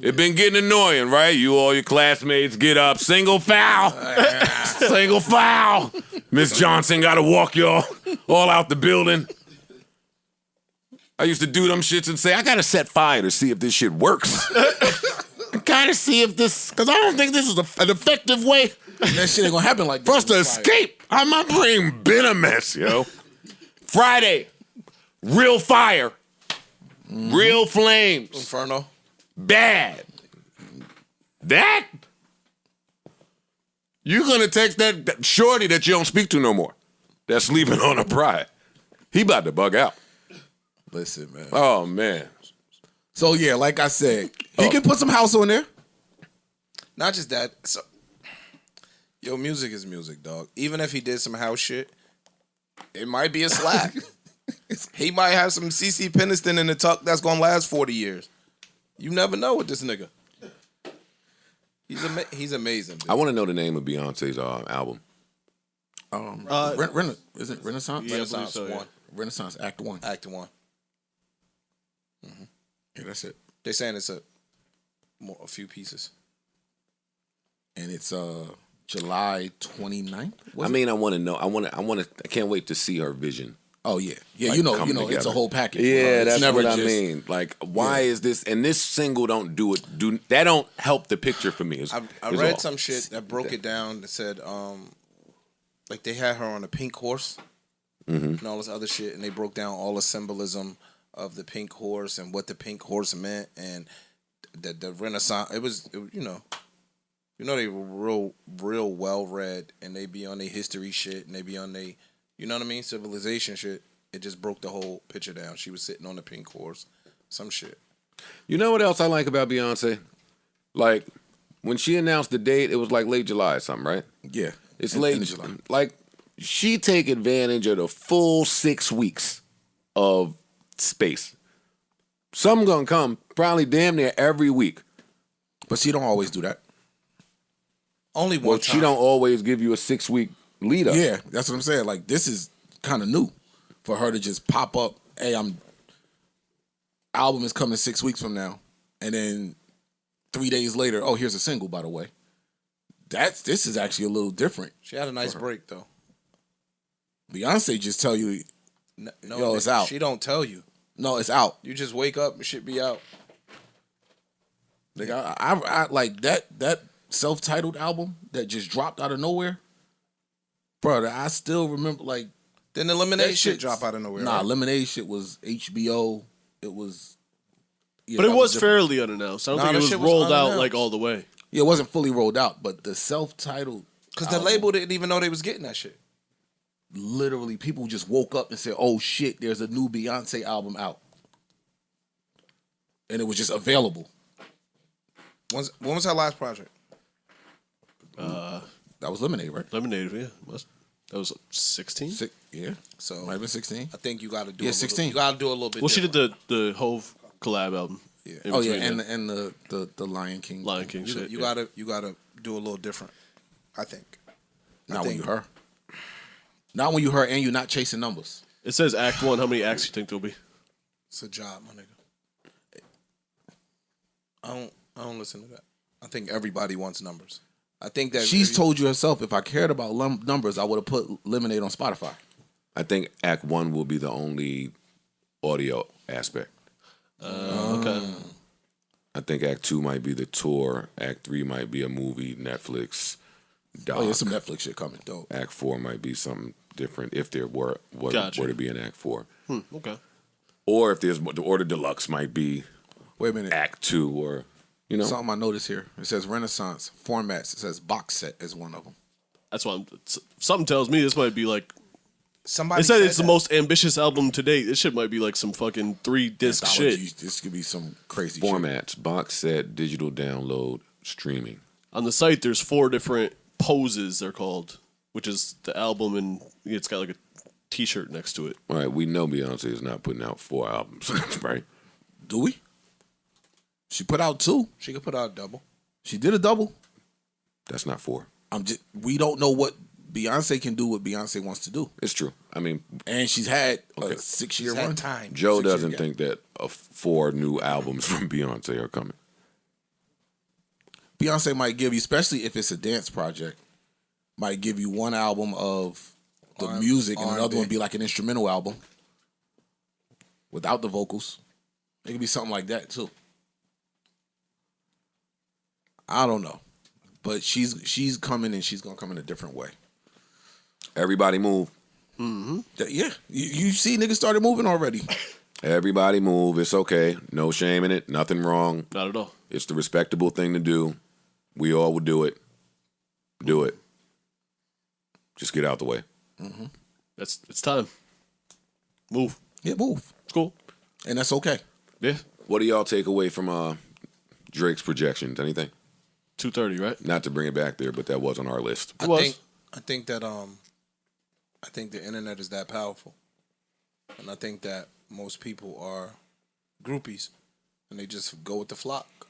It been getting annoying, right? All your classmates get up, single foul. Single foul. Miss Johnson got to walk y'all all out the building. I used to do them shits and say, I got to set fire to see if this shit works. I got to see if this, because I don't think this is an effective way. That shit ain't going to happen like this. For us to escape. My brain been a mess, yo. Friday, real fire. Mm-hmm. Real flames. Inferno. Bad. That? You're going to text that shorty that you don't speak to no more. That's sleeping on a pride. He about to bug out. Listen, man. Oh, man. So, yeah, like I said, he can put some house on there. Not just that. So, music is music, dog. Even if he did some house shit, it might be a slap. He might have some CC Peniston in the tuck that's going to last 40 years. You never know with this nigga. He's amazing. Dude. I want to know the name of Beyonce's album. Is it Renaissance? Yeah, Renaissance so, 1. Yeah. Renaissance Act 1. Act 1. Mm-hmm. Yeah, that's it. They're saying it's a few pieces. And it's July 29th? I want to know. I can't wait to see her vision. Oh, yeah. Yeah, like, you know, it's a whole package. Yeah, that's what I mean. Like, why is this, and this single don't that don't help the picture for me. I read some shit that broke it down that said, like they had her on a pink horse and all this other shit, and they broke down all the symbolism of the pink horse and what the pink horse meant, and the Renaissance, they were real well read, and they be on their history shit, and they be on their, you know what I mean, civilization shit. It just broke the whole picture down. She was sitting on the pink horse, some shit. You know what else I like about Beyonce? Like, when she announced the date, it was like late July or something, right? Yeah. It's late July. Like, she take advantage of the full 6 weeks of space. Some gonna come probably damn near every week. But she don't always do that. Only one time. She don't always give you a 6 week lead up. Yeah, that's what I'm saying. Like, this is kind of new for her to just pop up. Hey, album is coming 6 weeks from now, and then 3 days later, oh, here's a single, by the way. This is actually a little different. She had a nice break though. Beyonce just tell you, no, it's out. She don't tell you. No, it's out. You just wake up and shit be out. Like I like that self-titled album that just dropped out of nowhere. Brother, I still remember like Didn't the Lemonade shit drop out of nowhere? Nah, right? Lemonade shit was HBO it was. But it was fairly unannounced. I don't think it was rolled out like all the way. Yeah, it wasn't fully rolled out, but the self-titled because the label didn't even know they was getting that shit. Literally, people just woke up and said, "Oh shit, there's a new Beyonce album out," and it was just available. When was her last project? That was Lemonade, right? Lemonade, yeah. That was 16? Yeah. So might have been 16. I think you got to do. Yeah, 16. You got to do a little bit. Well, she did the Hove collab album. Yeah. Oh yeah, and the Lion King. Lion King shit. You gotta do a little different. I think. Not when you her. Not when you her and you're not chasing numbers. It says Act 1. How many acts you think there'll be? It's a job, my nigga. I don't listen to that. I think everybody wants numbers. I think that she's told you herself, if I cared about numbers, I would have put Lemonade on Spotify. I think Act 1 will be the only audio aspect. Okay. I think Act 2 might be the tour. Act 3 might be a movie, Netflix, doc. Oh, yeah, some Netflix shit coming. Dope. Act 4 might be something different if there were to be an Act 4. Okay. Or if there's the Order Deluxe might be Wait a minute. Act 2 or, you know. Something I noticed here. It says Renaissance formats. It says box set is one of them. That's why something tells me this might be like. Somebody they said it's the most ambitious album to date. This shit might be like some fucking 3-disc shit. This could be some crazy formats, shit. Box set, digital download, streaming. On the site, there's 4 different poses, they're called, which is the album, and it's got like a T-shirt next to it. All right, we know Beyonce is not putting out 4 albums, right? Do we? She put out 2. She could put out a double. She did a double. That's not 4. We don't know what Beyonce can do what Beyonce wants to do. It's true. I mean, and she's had a 6-year run. Time. Joe doesn't think that 4 new albums from Beyonce are coming. Beyonce might give you, especially if it's a dance project, might give you one album of the music and another one be like an instrumental album without the vocals. It could be something like that too. I don't know, but she's coming and she's gonna come in a different way. Everybody move. Mm-hmm. Yeah, you see, niggas started moving already. Everybody move. It's okay. No shame in it. Nothing wrong. Not at all. It's the respectable thing to do. We all would do it. Do it. Just get out the way. Mm-hmm. It's time. Move. Yeah, move. It's cool. And that's okay. Yeah. What do y'all take away from Drake's projections? Anything? 230, right? Not to bring it back there, but that was on our list. I think that I think the internet is that powerful, and I think that most people are groupies, and they just go with the flock.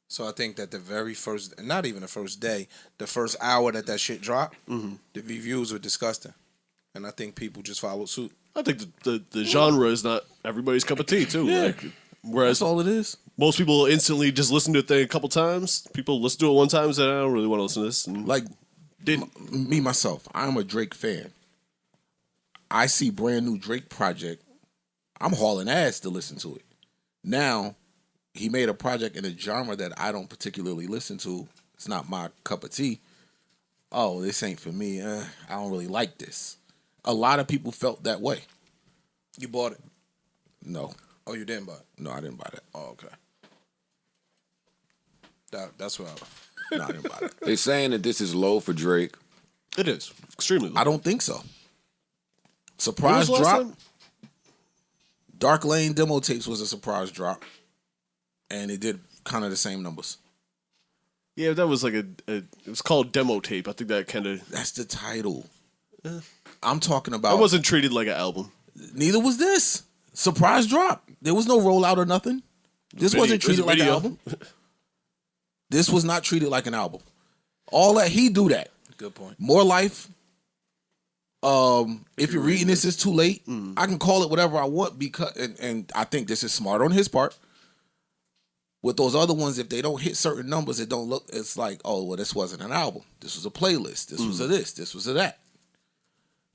So I think that the very first, and not even the first day, the first hour that shit dropped, the reviews were disgusting, and I think people just followed suit. I think the genre is not everybody's cup of tea too. Yeah. Like, whereas That's all it is. most people instantly just listen to a thing a couple times. People listen to it one time and say, I don't really want to listen to this. And Like didn't. me myself, I'm a Drake fan. I see brand new Drake project, I'm hauling ass to listen to it. Now, he made a project in a genre that I don't particularly listen to. It's not my cup of tea. Oh, this ain't for me. I don't really like this. A lot of people felt that way. You bought it? No. Oh, you didn't buy it? No, I didn't buy that. Oh, okay. That's what No, I didn't buy that. They're saying that this is low for Drake. It is extremely low. I don't think so. Surprise When was the last drop. time? Dark Lane demo tapes was a surprise drop. And it did kind of the same numbers. Yeah, that was like it was called demo tape. I think that kind of. That's the title. I'm talking about. It wasn't treated like an album. Neither was this. Surprise drop. There was no rollout or nothing. This wasn't treated like an album. This was not treated like an album. All that, he do that. Good point. More Life. If you're reading this, it's too late. I can call it whatever I want because, and I think this is smart on his part. With those other ones, if they don't hit certain numbers, it don't look. It's like, oh, well, this wasn't an album. This was a playlist. This was a this. This was a that.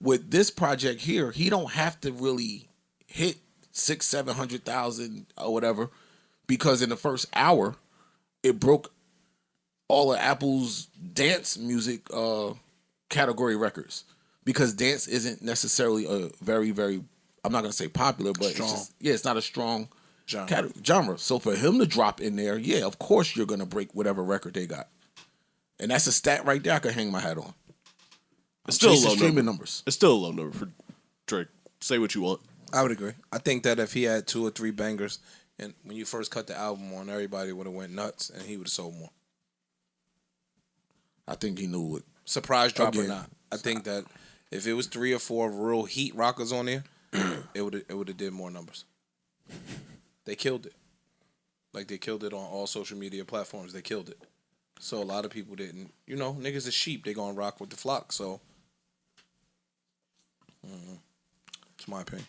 With this project here, he don't have to really hit 600,000-700,000 or whatever, because in the first hour, it broke all of Apple's dance music category records. Because dance isn't necessarily a very, very I'm not gonna say popular, but it's not a strong genre. So for him to drop in there, yeah, of course you're gonna break whatever record they got, and that's a stat right there. I could hang my hat on. It's still a low streaming number. numbers. It's still a low number for Drake. Say what you want. I would agree. I think that if he had 2 or 3 bangers, and when you first cut the album on, everybody would have went nuts, and he would have sold more. I think he knew it. Surprise drop or not. I think that if it was 3 or 4 real heat rockers on there, it would have did more numbers. They killed it. Like they killed it on all social media platforms. They killed it. So a lot of people didn't. You know, niggas are sheep. They gonna rock with the flock. So it's my opinion.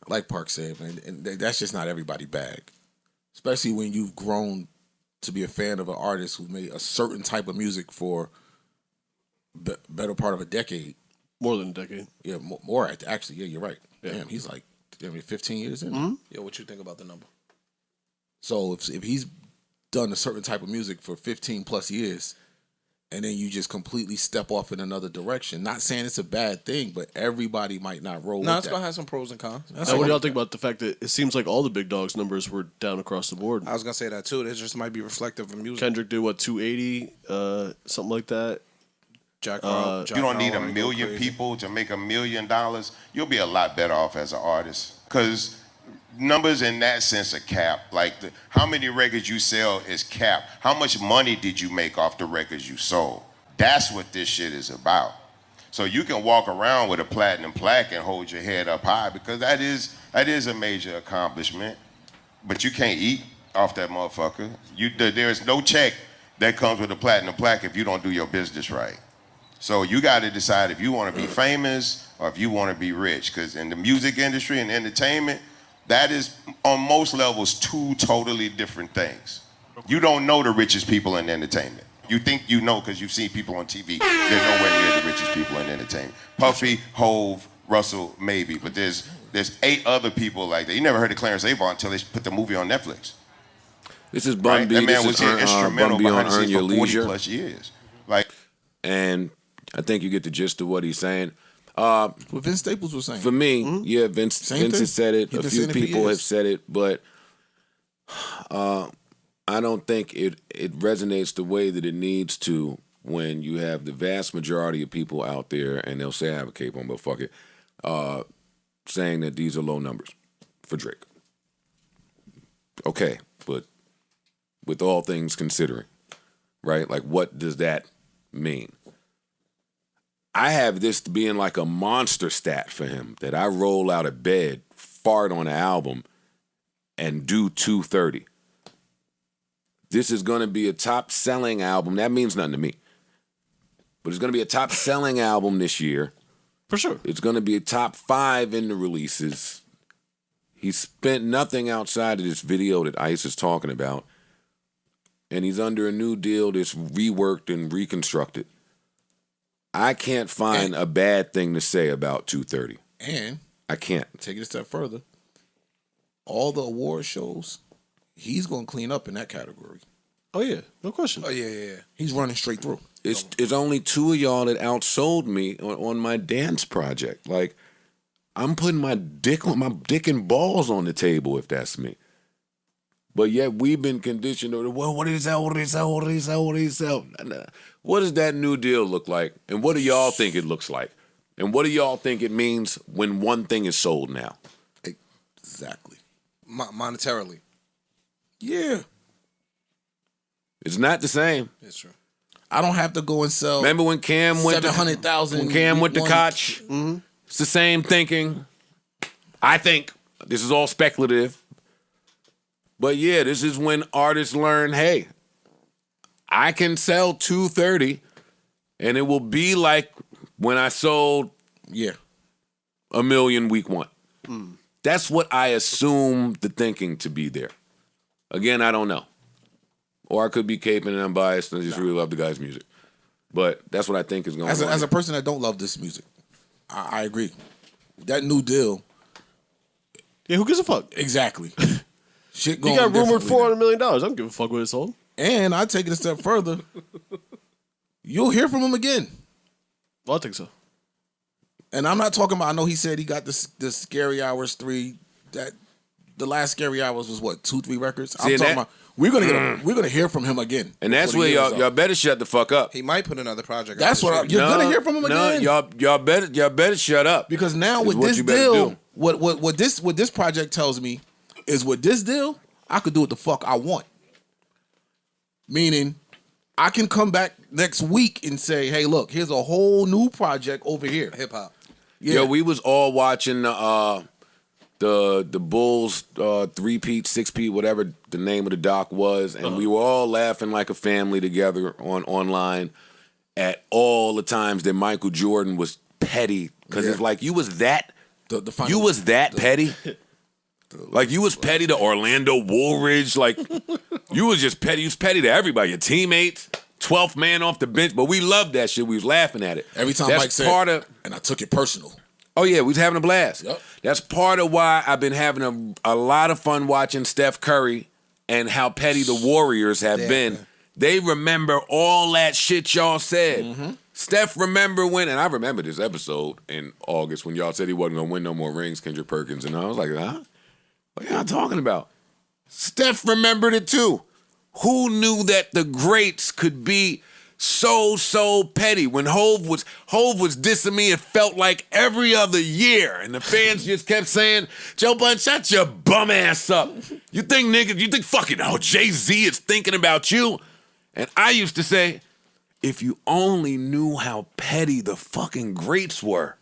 Like Park said, man, and that's just not everybody's bag. Especially when you've grown to be a fan of an artist who made a certain type of music for better part of a decade. More than a decade. Yeah, more actually. Yeah, you're right. Yeah. Damn, he's like 15 years in. Mm-hmm. Yeah, what you think about the number? So if he's done a certain type of music for 15 plus years, and then you just completely step off in another direction, not saying it's a bad thing, but everybody might not roll with that. It's going to have some pros and cons. Now, what do y'all think about the fact that it seems like all the big dogs' numbers were down across the board? I was going to say that too. It just might be reflective of music. Kendrick did, 280? Something like that. Jack you don't need 1 million people to make $1 million. You'll be a lot better off as an artist. Because numbers in that sense are capped. Like how many records you sell is capped. How much money did you make off the records you sold? That's what this shit is about. So you can walk around with a platinum plaque and hold your head up high because that is a major accomplishment. But you can't eat off that motherfucker. There is no check that comes with a platinum plaque if you don't do your business right. So you got to decide if you want to be famous or if you want to be rich. Because in the music industry and entertainment, that is on most levels 2 totally different things. You don't know the richest people in entertainment. You think you know because you've seen people on TV. They're nowhere near the richest people in entertainment. Puffy, Hove, Russell, maybe, but there's 8 other people like that. You never heard of Clarence Avant until they put the movie on Netflix. This is Bun B. That man was instrumental behind the Earn scenes Your for 40 Leisure. plus years. And I think you get the gist of what he's saying. What Vince Staples was saying. For me, yeah, Vince has said it. A few people have said it, but I don't think it resonates the way that it needs to when you have the vast majority of people out there, and they'll say I have a cape on, but fuck it, saying that these are low numbers for Drake. Okay, but with all things considering, right? Like, what does that mean? I have this being like a monster stat for him, that I roll out of bed, fart on an album, and do 230. This is going to be a top-selling album. That means nothing to me. But it's going to be a top-selling album this year. For sure. It's going to be a top 5 in the releases. He spent nothing outside of this video that Ice is talking about. And he's under a new deal that's reworked and reconstructed. I can't find a bad thing to say about 230. And I can't. Take it a step further. All the award shows, he's going to clean up in that category. Oh, yeah. No question. Oh, yeah. He's running straight through. It's only 2 of y'all that outsold me on my dance project. Like, I'm putting my dick and balls on the table if that's me. But yet we've been conditioned to, well, what does that new deal look like? And what do y'all think it looks like? And what do y'all think it means when one thing is sold now? Exactly. Monetarily. Yeah. It's not the same. It's true. I don't have to go and sell. Remember when Cam went 700,000? When Cam went to Koch? Mm-hmm. It's the same thinking. I think. This is all speculative. But yeah, this is when artists learn, hey, I can sell 230 and it will be like when I sold $1 million week 1. That's what I assume the thinking to be there. Again, I don't know. Or I could be caping and unbiased and I just really love the guy's music. But that's what I think is going on. As a person that don't love this music, I agree. That new deal. Yeah, who gives a fuck? Exactly. Shit going. He got rumored $400 million. I don't give a fuck what it sold. And I take it a step further. You'll hear from him again. Well, I think so. And I'm not talking about. I know he said he got this Scary Hours 3. That the last Scary Hours was what 2-3 records. I'm talking about. We're gonna hear from him again. And that's where y'all better shut the fuck up. He might put another project. That's what you're gonna hear from him again. Y'all better shut up. Because now with this deal, what this project tells me is with this deal, I could do what the fuck I want. Meaning, I can come back next week and say, "Hey, look, here's a whole new project over here." Hip hop. Yeah. Yo, we was all watching the Bulls 3-peat, 6-peat, whatever the name of the doc was, and we were all laughing like a family together online at all the times that Michael Jordan was petty because it's like you was that petty. Like you was petty to Orlando Woolridge, like you was just petty. You was petty to everybody, your teammates, 12th man off the bench. But we loved that shit. We was laughing at it every time. That's Mike said, part of, and I took it personal. Oh yeah, we was having a blast. Yep. That's part of why I've been having a lot of fun watching Steph Curry and how petty the Warriors have been. Man. They remember all that shit y'all said. Mm-hmm. Steph remember when, and I remember this episode in August when y'all said he wasn't gonna win no more rings, Kendrick Perkins, and I was like, huh? What are y'all talking about? Steph remembered it too. Who knew that the greats could be so petty? When Hove was dissing me, it felt like every other year. And the fans just kept saying, Joe Budden, shut your bum ass up. You think fucking Jay-Z is thinking about you? And I used to say, if you only knew how petty the fucking greats were.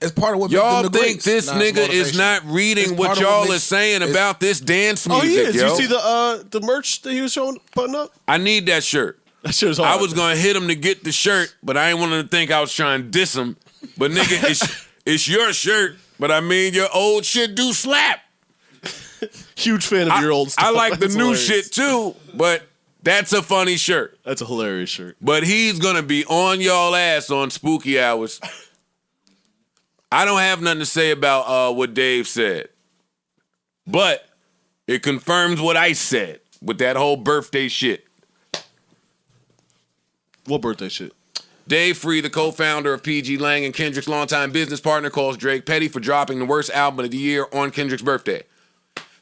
It's part of what y'all makes them the think greats. this nigga is not reading what y'all is saying about this dance music. Oh, he is. Yo. You see the merch that he was showing, putting up? I need that shirt. That shirt's hard. I was gonna hit him to get the shirt, but I ain't want him to think I was trying to diss him. But nigga, it's your shirt. But I mean, your old shit do slap. Huge fan of your old stuff. I like the new shit too, but that's a funny shirt. That's a hilarious shirt. But he's gonna be on y'all ass on Spooky Hours. I don't have nothing to say about what Dave said, but it confirms what I said with that whole birthday shit. What birthday shit? Dave Free, the co-founder of PG Lang and Kendrick's longtime business partner, calls Drake petty for dropping the worst album of the year on Kendrick's birthday.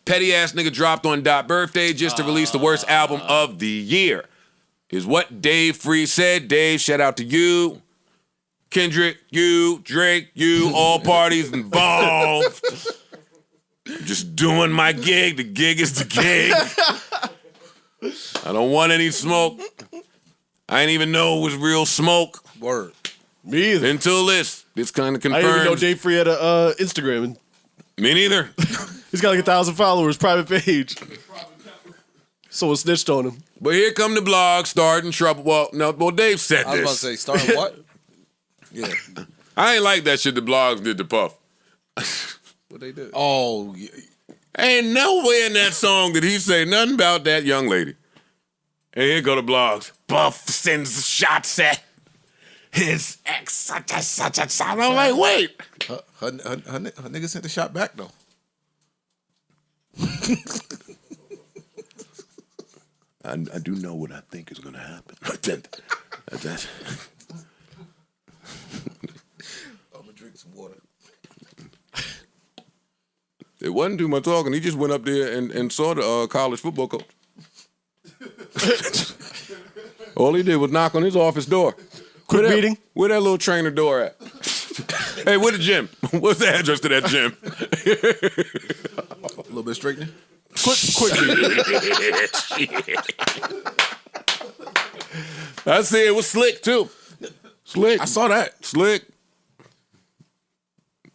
Petty ass nigga dropped on Dot birthday just to release the worst album of the year, is what Dave Free said. Dave, shout out to you. Kendrick, you, Drake, you, all parties involved. Just doing my gig. The gig is the gig. I don't want any smoke. I didn't even know it was real smoke. Word. Me either. Until this kind of confirms. I didn't even know Dave Free had a Instagram. Me neither. He's got like 1,000 followers, private page. Someone snitched on him. But here come the blog, starting trouble. Well, Dave said this. I was about to say, starting what? Yeah. I ain't like that shit the blogs did to Puff. What they did? Oh, yeah. Ain't nowhere in that song did he say nothing about that young lady. And here go the blogs. Puff sends shots at his ex, such a. I'm like, wait. Her nigga sent the shot back, though. I do know what I think is going to happen. That's I'm going to drink some water. It wasn't too much talking. He just went up there and saw the college football coach. All he did was knock on his office door. Quick meeting? Where that little trainer door at? Hey, where the gym? What's the address to that gym? A little bit straightening. Quick meeting. I see it was slick too. Slick. I saw that. Slick.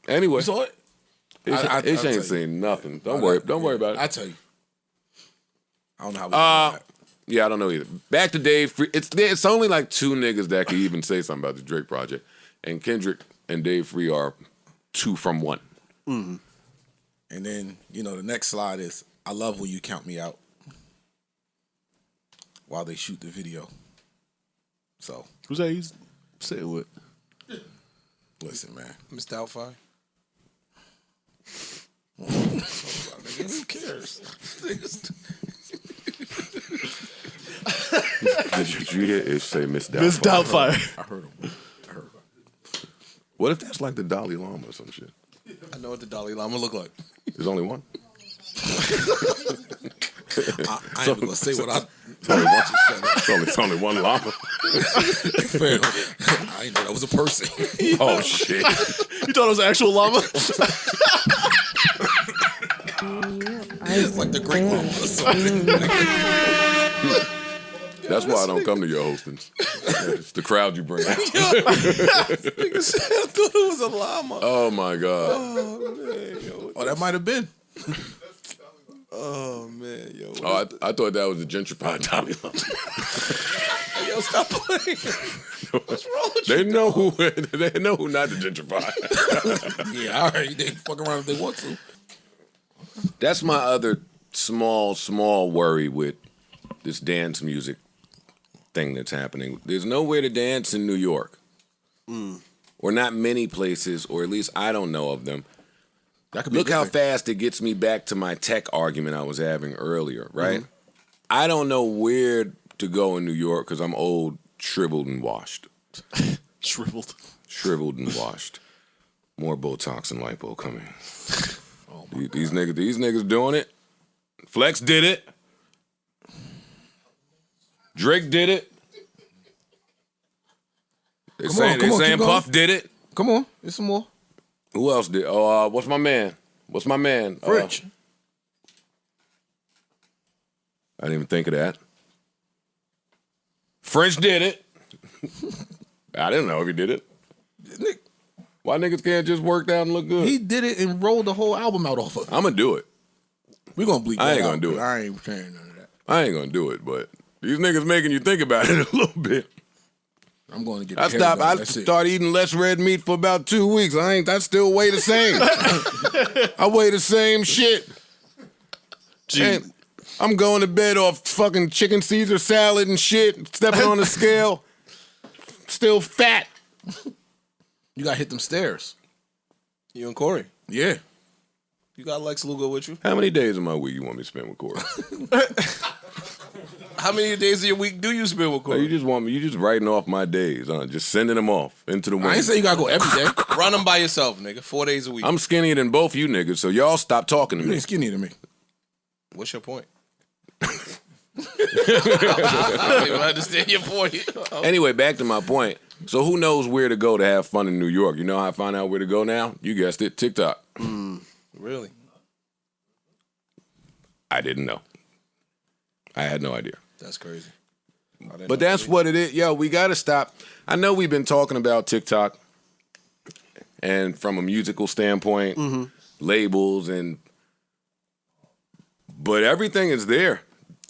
Anyway. You saw it? Ish ain't seen nothing. Don't worry about it. I tell you. I don't know how we yeah, I don't know either. Back to Dave Free. It's only like two niggas that can even say something about the Drake project. And Kendrick and Dave Free are 2 from 1. Mm-hmm. And then, the next slide is, I love when you count me out while they shoot the video. So. Who's that he's saying what? Listen, man. Miss Doubtfire. Who cares? Did you hear it say Miss Doubtfire? Miss Doubtfire. I heard him. What if that's like the Dalai Lama or some shit? I know what the Dalai Lama look like. There's only one. I ain't gonna say what I. It's only one llama. Fam, I didn't know that was a person. Oh shit! You thought it was an actual llama? It's like the Great Llama or something. That's why I don't come to your hostings. It's the crowd you bring out. I thought it was a llama. Oh my god! Oh, that might have been. Oh man, yo. Oh, I thought that was the gentrified Dalai Lama. Yo, stop playing. What's wrong with They know who not to gentrify. Yeah, all right. They fuck around if they want to. That's my other small worry with this dance music thing that's happening. There's nowhere to dance in New York. Or not many places, or at least I don't know of them. Look how fast it gets me back to my tech argument I was having earlier, right? I don't know where to go in New York because I'm old, shriveled, and washed. Shriveled and washed. More Botox and lipo coming. These niggas doing it. Flex did it. Drake did it. They're saying Puff did it. Come on, there's some more. Who else did? Oh, what's my man? French. I didn't even think of that. French did it. I didn't know if he did it. Why niggas can't just work out and look good? He did it and rolled the whole album out off of it. I'm gonna do it. We're gonna bleep that I ain't out, gonna do it. I ain't saying none of that. I ain't gonna do it, but these niggas making you think about it a little bit. I'm going to get. I started eating less red meat for about 2 weeks. I still weigh the same. I weigh the same shit. And I'm going to bed off fucking chicken Caesar salad and shit. Stepping on the scale. Still fat. You got to hit them stairs. You and Corey. Yeah. You got Lex Luger with you? How many days of my week you want me to spend with Corey? How many days of your week do you spend with Corey? You just writing off my days, huh? Just sending them off into the wind. I ain't say you got to go every day. Run them by yourself, nigga. 4 days a week. I'm skinnier than both you niggas, so y'all stop talking to You me. ain't skinnier than me. What's your point? I don't even understand your point. Anyway, back to my point. So who knows where to go to have fun in New York? You know how I find out where to go now? You guessed it, TikTok. Really? I didn't know. I had no idea. That's crazy. But that's what it is. Yo, we got to stop. I know we've been talking about TikTok and from a musical standpoint, labels, but everything is there.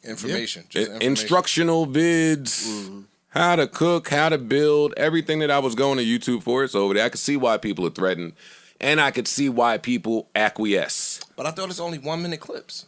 Information. Yeah. Just information. Instructional vids, how to cook, how to build, everything that I was going to YouTube for, it's over there. I could see why people are threatened, and I could see why people acquiesce. But I thought it's only 1 minute clips.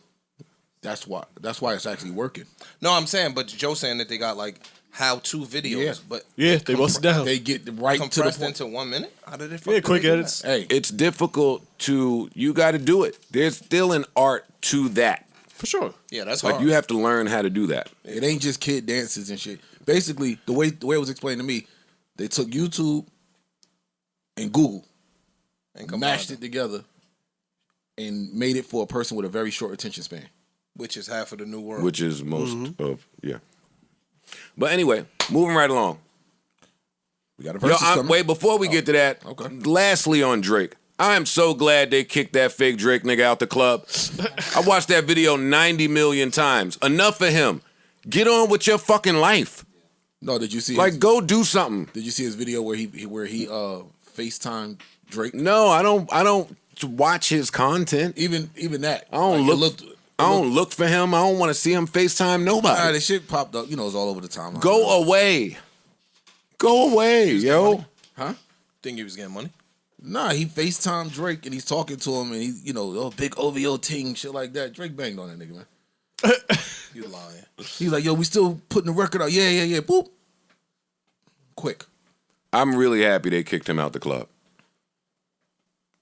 That's why it's actually working. No, I'm saying, but Joe's saying that they got like how-to videos, Yeah. but Yeah, they bust it down. They get right to the compressed point. into 1 minute. How did it? Yeah, quick edits. Hey, It's difficult you got to do it. There's still an art to that. For sure. Yeah, that's Like hard. you have to learn how to do that. it ain't just kid dances and shit. Basically, the way it was explained to me, they took YouTube and Google and mashed it together and made it for a person with a very short attention span. which is half of the new world. Which is most of, yeah. But anyway, moving right along. We got a versus coming. Wait, before we get to that, okay. Lastly on Drake, I am so glad they kicked that fake Drake nigga out the club. I watched that video 90 million times. Enough for him. Get on with your fucking life. No, did you see? Go do something. Did you see his video where he FaceTime Drake? No, I don't watch his content. Even that. I don't look for him. I don't want to see him FaceTime nobody. The shit popped up. It's all over the timeline. Go away. Go away, yo. Huh? Think he was getting money? Nah, he FaceTime Drake and he's talking to him and he, big OVO ting, shit like that. Drake banged on that nigga, man. You lying. He's like, yo, we still putting the record out. Yeah. Boop. Quick. I'm really happy they kicked him out the club.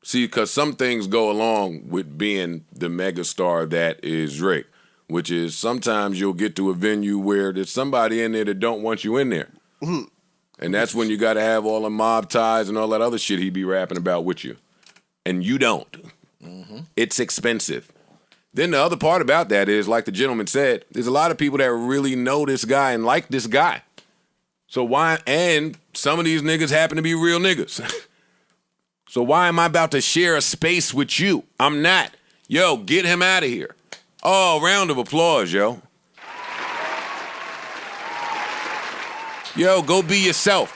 See, because some things go along with being the megastar that is Drake, which is sometimes you'll get to a venue where there's somebody in there that don't want you in there. And that's when you got to have all the mob ties and all that other shit he be rapping about with you. And you don't. Mm-hmm. It's expensive. Then the other part about that is, like the gentleman said, there's a lot of people that really know this guy and like this guy. So why, and some of these niggas happen to be real niggas. So why am I about to share a space with you? I'm not. Yo, get him out of here. Oh, round of applause, yo. Yo, go be yourself.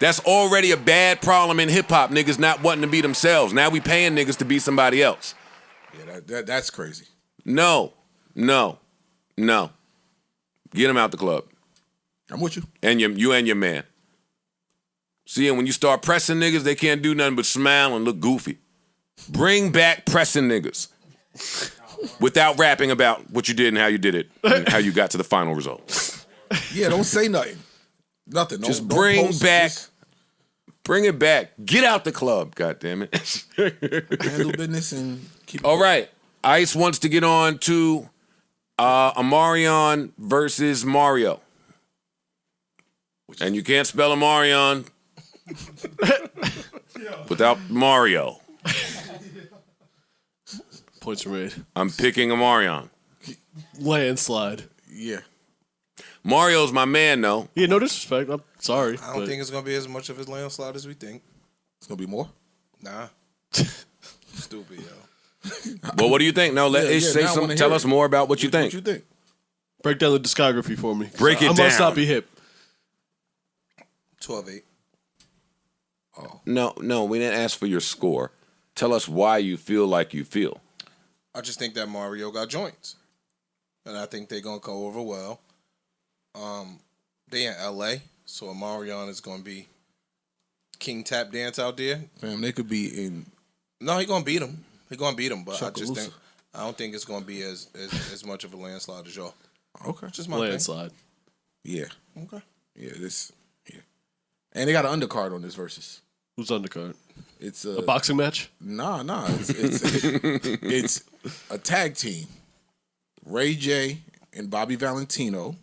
That's already a bad problem in hip-hop, niggas not wanting to be themselves. Now we paying niggas to be somebody else. Yeah, that's crazy. No. Get him out the club. I'm with you. And you and your man. See, and when you start pressing niggas, they can't do nothing but smile and look goofy. Bring back pressing niggas. Without rapping about what you did and how you did it and how you got to the final result. Yeah, don't say nothing. Nothing. Just bring it back. Get out the club, goddammit. Handle business and keep it. All right. Ice wants to get on to Omarion versus Mario. And you can't spell Omarion without Mario. Points were made. I'm picking Omarion. Landslide. Yeah. Mario's my man, though. Yeah, no disrespect. I'm sorry. I don't think it's going to be as much of a landslide as we think. It's going to be more? Nah. Stupid, yo. Well, what do you think? No, let Ish say something. Tell us more about what you think. What you think? Break down the discography for me. Break it down. I must not be hip. 12-8. Oh. No, we didn't ask for your score. Tell us why you feel like you feel. I just think that Mario got joints. And I think they're going to go over well. They in L.A., so Omarion is going to be King Tap Dance out there. Fam, they could be in... No, he going to beat him. He going to beat him, but I don't think it's going to be as much of a landslide as y'all. Okay. Just my landslide. Yeah. Okay. Yeah, and they got an undercard on this versus. Who's undercard? It's a boxing match? Nah. It's a tag team. Ray J and Bobby Valentino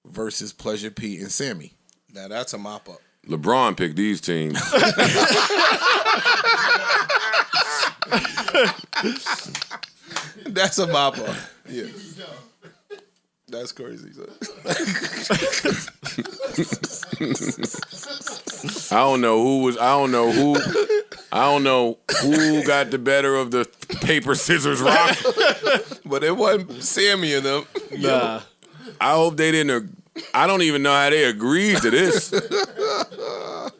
versus Pleasure P and Sammy. Now that's a mop up. LeBron picked these teams. That's a mop up. Yeah. That's crazy. I don't know who got the better of the paper, scissors, rock. But it wasn't Sammy and them. Nah. I hope they didn't. I don't even know how they agreed to this.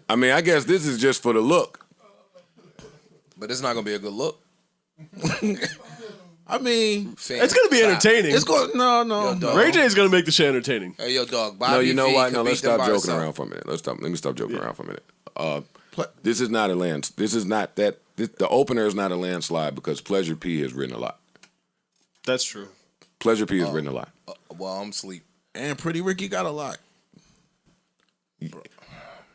I mean, I guess this is just for the look. But it's not gonna be a good look. I mean, it's gonna be entertaining. It's going no. Ray J is gonna make the shit entertaining. Hey, yo, dog. Bobby No, you know V what? could No, beat let's them stop by joking herself. around for a minute. Let me stop joking around for a minute. This is not a land. This is not that. The opener is not a landslide because Pleasure P has written a lot. That's true. Pleasure P has written a lot. Well, I'm asleep. And Pretty Ricky got a lot.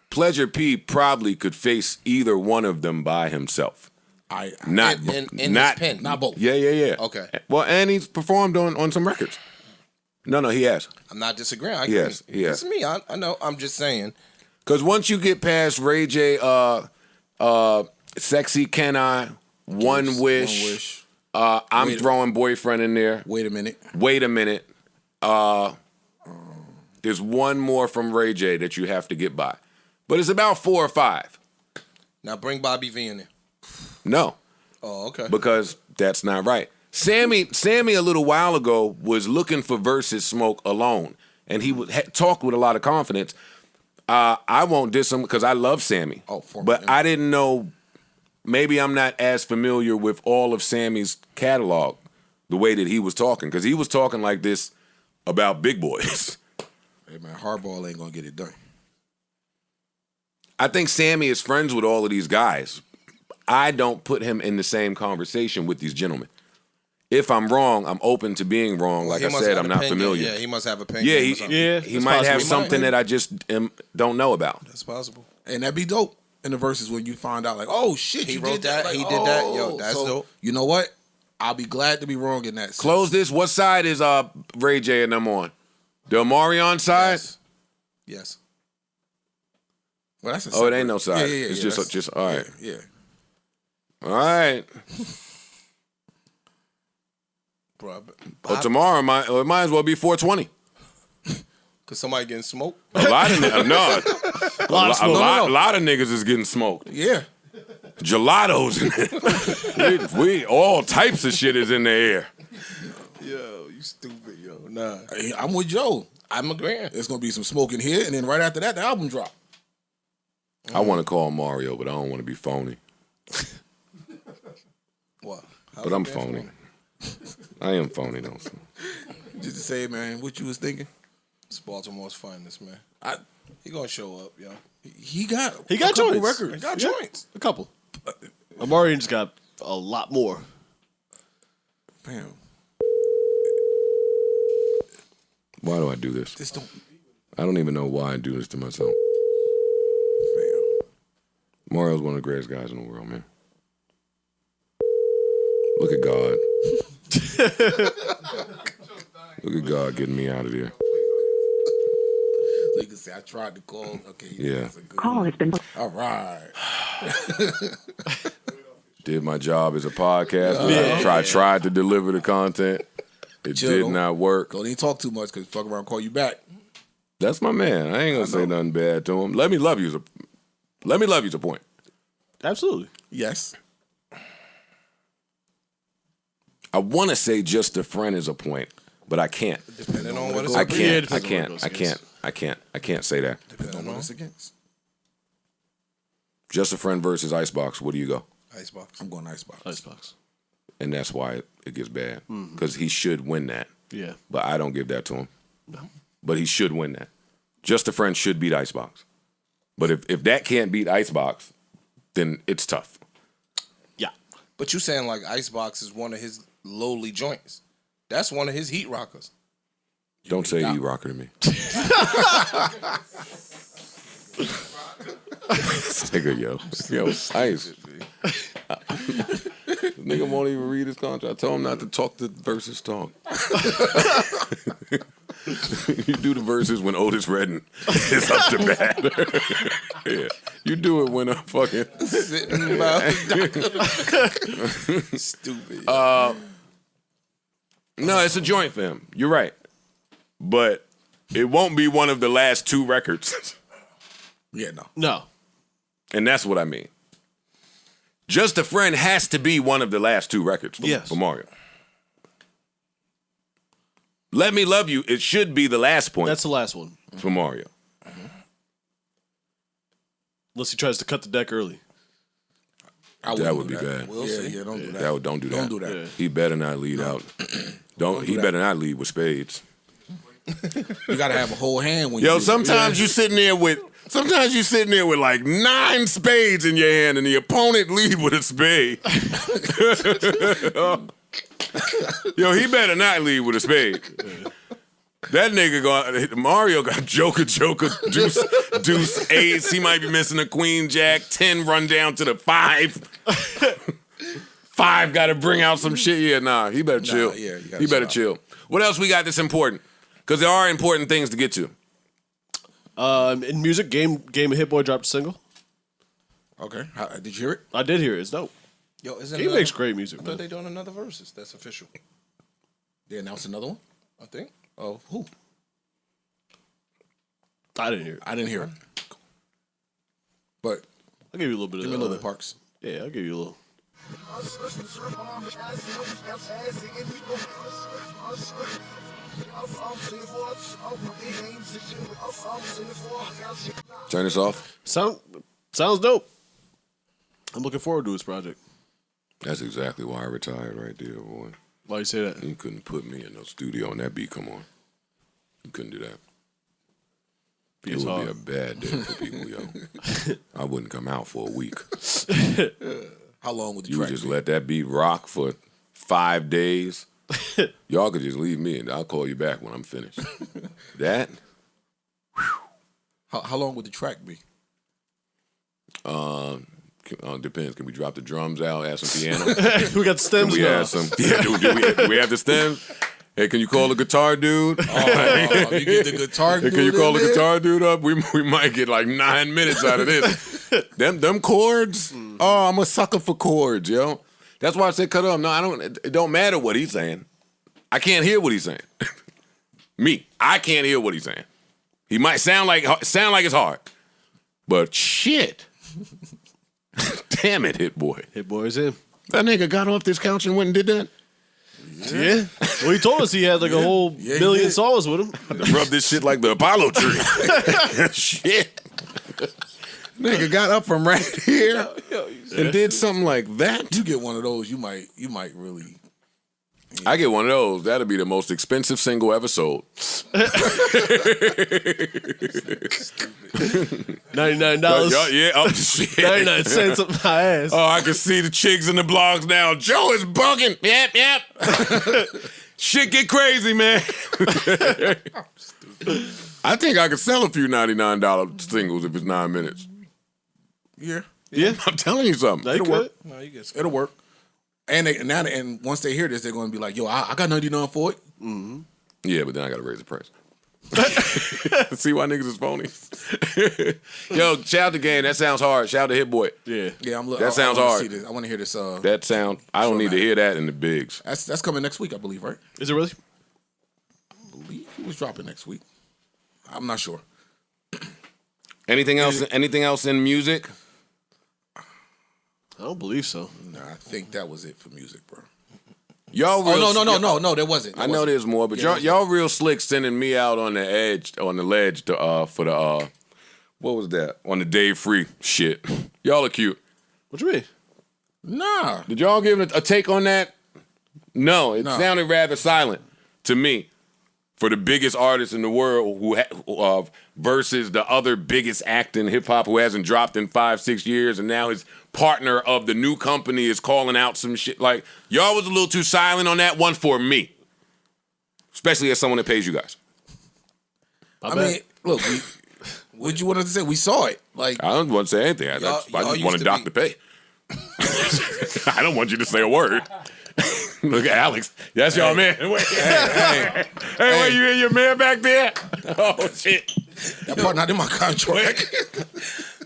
Pleasure P probably could face either one of them by himself. Not his pen. Not both. Yeah. Okay. Well, and he's performed on some records. No, he has. I'm not disagreeing. I Yes. It's me. I know. I'm just saying. Because once you get past Ray J, Sexy Can I, One Wish. I'm throwing Boyfriend in there. Wait a minute. There's one more from Ray J that you have to get by. But it's about 4 or 5. Now bring Bobby V in there. No. Oh, okay. Because that's not right. Sammy a little while ago was looking for Versus Smoke alone. And he talked with a lot of confidence. I won't diss him because I love Sammy. But I didn't know, maybe I'm not as familiar with all of Sammy's catalog the way that he was talking. Because he was talking like this about big boys. Hey, man, hardball ain't going to get it done. I think Sammy is friends with all of these guys. I don't put him in the same conversation with these gentlemen. If I'm wrong, I'm open to being wrong. Like I said, I'm not familiar. Yeah, he must have a opinion. He might have something that I just don't know about. That's possible. And that'd be dope in the verses when you find out, like, oh, shit, he wrote that. Like, he did that. Yo, that's dope. You know what? I'll be glad to be wrong in that sense. Close this. What side is Ray J and them on? The Omarion side? Yes. Well, that's it ain't no side. It's just all right. Yeah. All right. Bro, Well, tomorrow it might as well be 420. Cause somebody getting smoked. A lot of a lot of niggas is getting smoked. Yeah. Gelatos in it. we all types of shit is in the air. Yo, you stupid, yo. Nah. Hey, I'm with Joe. I'm agreeing. There's gonna be some smoking here, and then right after that, the album drop. I want to call Mario, but I don't want to be phony. What? But I'm phony. I am phony though. So. Just to say, man, what you was thinking? It's Baltimore's finest, man. He gonna show up, yo. He got joints. Records. He got joints. A couple. Amari just got a lot more. Damn. Why do I do this? I don't even know why I do this to myself. Damn. Mario's one of the greatest guys in the world, man. Look at God. Look at God getting me out of there. So you can say I tried to call. Okay. Yeah. Call has been. All right. Did my job as a podcaster. Tried to deliver the content. It did not work. Don't even talk too much because fuck around, call you back. That's my man. I ain't gonna say nothing bad to him. Let me love you's a point. Absolutely. Yes. I want to say just a friend is a point, but I can't. Depending on what it's I against. can't say that. Depending on what it's against. Just a friend versus Icebox. What do you go? Icebox. I'm going Icebox. Icebox. And that's why it gets bad because he should win that. Yeah. But I don't give that to him. No. But he should win that. Just a friend should beat Icebox. But if that can't beat Icebox, then it's tough. Yeah. But you saying like Icebox is one of his lowly joints. That's one of his heat rockers. Don't say heat rocker to me. Nigga, yo, Ice. Nigga won't even read his contract. I told him not to talk the verses talk. You do the verses when Otis Redding is up to bat. Yeah. You do it when I'm fucking sitting about. Stupid. No, it's a joint for him. You're right. But it won't be one of the last two records. Yeah, no. No. And that's what I mean. Just a Friend has to be one of the last two records for Mario. Let Me Love You, it should be the last point. That's the last one. For Mario. Unless he tries to cut the deck early. That would be bad. We'll see. Yeah, don't do that. Don't do that. Don't do that. Yeah. He better not lead out. He better not lead with spades. You gotta have a whole hand when Yo, sometimes you sitting there with like 9 spades in your hand and the opponent lead with a spade. Yo, he better not lead with a spade. That nigga Mario got Joker, deuce, ace. He might be missing a queen, jack, 10 run down to the 5. 5 got to bring out some shit. Yeah, nah, he better chill. Yeah, he better chill. What else we got that's important? Because there are important things to get to. In music, Game of Hit Boy dropped a single. Okay. Did you hear it? I did hear it. It's dope. Yo, Game makes great music, I man. thought they doing another versus. That's official. They announced another one? I think. Oh, who? I didn't hear it. I didn't hear it. But I'll give you a little bit give me a little bit, Parks. Yeah, I'll give you a little. Turn this off. Sounds dope. I'm looking forward to this project. That's exactly why I retired right there, boy. Why you say that? You couldn't put me in no studio on that beat. Come on. You couldn't do that. It would be a bad day for people, yo. I wouldn't come out for a week. How long would the You track would just be? let that beat rock for 5 days. Y'all could just leave me and I'll call you back when I'm finished. That? How long would the track be? Depends. Can we drop the drums out, add some piano? We got the stems We now. add some. Yeah, do we have the stems? Hey, can you call the guitar dude? You get the guitar dude. Hey, can you call the guitar dude up? We might get like 9 minutes out of this. them chords. Oh, I'm a sucker for chords, yo. That's why I said cut up. No, I don't. It don't matter what he's saying. I can't hear what he's saying. I can't hear what he's saying. He might sound like it's hard, but shit. Damn it, Hit Boy. Hit Boy is in. That nigga got off this couch and went and did that. Yeah. Well, he told us he had like a whole million songs with him. Rub this shit like the Apollo tree. Shit. Nigga got up from right here and did something like that. You get one of those, you might really. Yeah. I get one of those. That'll be the most expensive single ever sold. $99. Yeah, up shit. 99 cents up my ass. Oh, I can see the chicks in the blogs now. Joe is bugging. Yep. Shit get crazy, man. I think I could sell a few $99 singles if it's 9 minutes. Yeah. I'm telling you something. It'll work. No, it'll work. And once they hear this, they're going to be like, yo, I got 99 for it. Mm-hmm. Yeah, but then I got to raise the price. See why niggas is phony? Yo, shout out to Game. That sounds hard. Shout out to Hit Boy. Yeah. That sounds hard. I want to hear this. That sound. I don't need to hear that in the bigs. That's coming next week, I believe, right? Is it really? I believe it was dropping next week. I'm not sure. Anything else? Anything else in music? I don't believe so. Nah, I think that was it for music, bro. Y'all real no, there wasn't. I know there's more, but y'all real slick sending me out on the ledge for the what was that? On the Dave Free shit. Y'all are cute. What you mean? Nah. Did y'all give a take on that? No, it sounded rather silent to me. For the biggest artist in the world who versus the other biggest act in hip hop who hasn't dropped in 5-6 years, and now his partner of the new company is calling out some shit. Like, y'all was a little too silent on that one for me, especially as someone that pays you guys. I mean, look, what you wanted to say? We saw it. Like, I don't want to say anything. I just want to dock the pay. I don't want you to say a word. Look at Alex. That's y'all man. Wait, hey, you hear your man back there? Oh shit! That part not in my contract.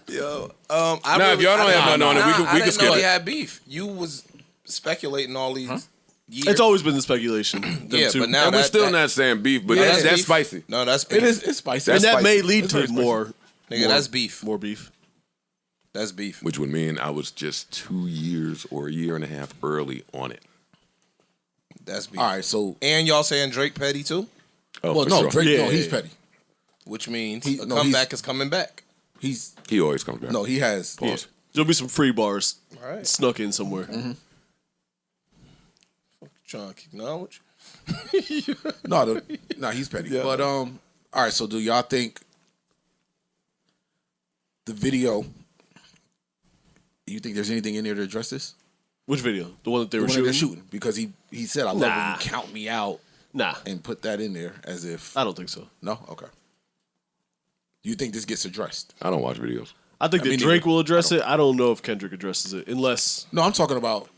Yo, if y'all don't have nothing on it, we can skip it. He had beef. You was speculating all these years. It's always been the speculation. But now we're still not saying beef, but that's spicy. No, that's beef. It's spicy. And that may spicy. lead to more. Nigga, that's beef. More beef. That's beef. Which would mean I was just 2 years or a year and a half early on it. That's beef. All right, so and y'all saying Drake petty too? Oh, well, no, sure. Drake, no, he's petty. Which means a comeback is coming back. He always comes back. No, he has. Yeah. There'll be some free bars Right. snuck in somewhere. Mm-hmm. Trying to acknowledge. No, he's petty. Yeah. But all right. So, do y'all think the video? You think there's anything in there to address this? Which video? The one that they were shooting? Because he said, "I love when you count me out." Nah, and put that in there as if I don't think so. No, okay. You think this gets addressed? I don't watch videos. I think that Drake will address it. I don't know if Kendrick addresses it, unless. No, I'm talking about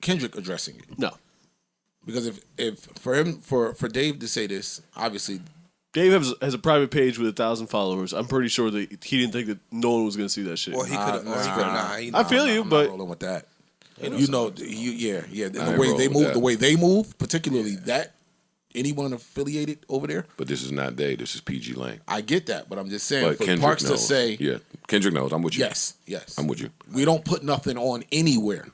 Kendrick addressing it. No, because if for Dave to say this, obviously. Dave has a private page with 1,000 followers. I'm pretty sure that he didn't think that no one was going to see that shit. Well, he could have. I feel you, but rolling with that. The way they move, particularly that anyone affiliated over there. But this is not they. This is PG Lang. I get that, but I'm just saying but for Kendrick Parks knows. to say, Kendrick knows. I'm with you. Yes, I'm with you. We don't put nothing on anywhere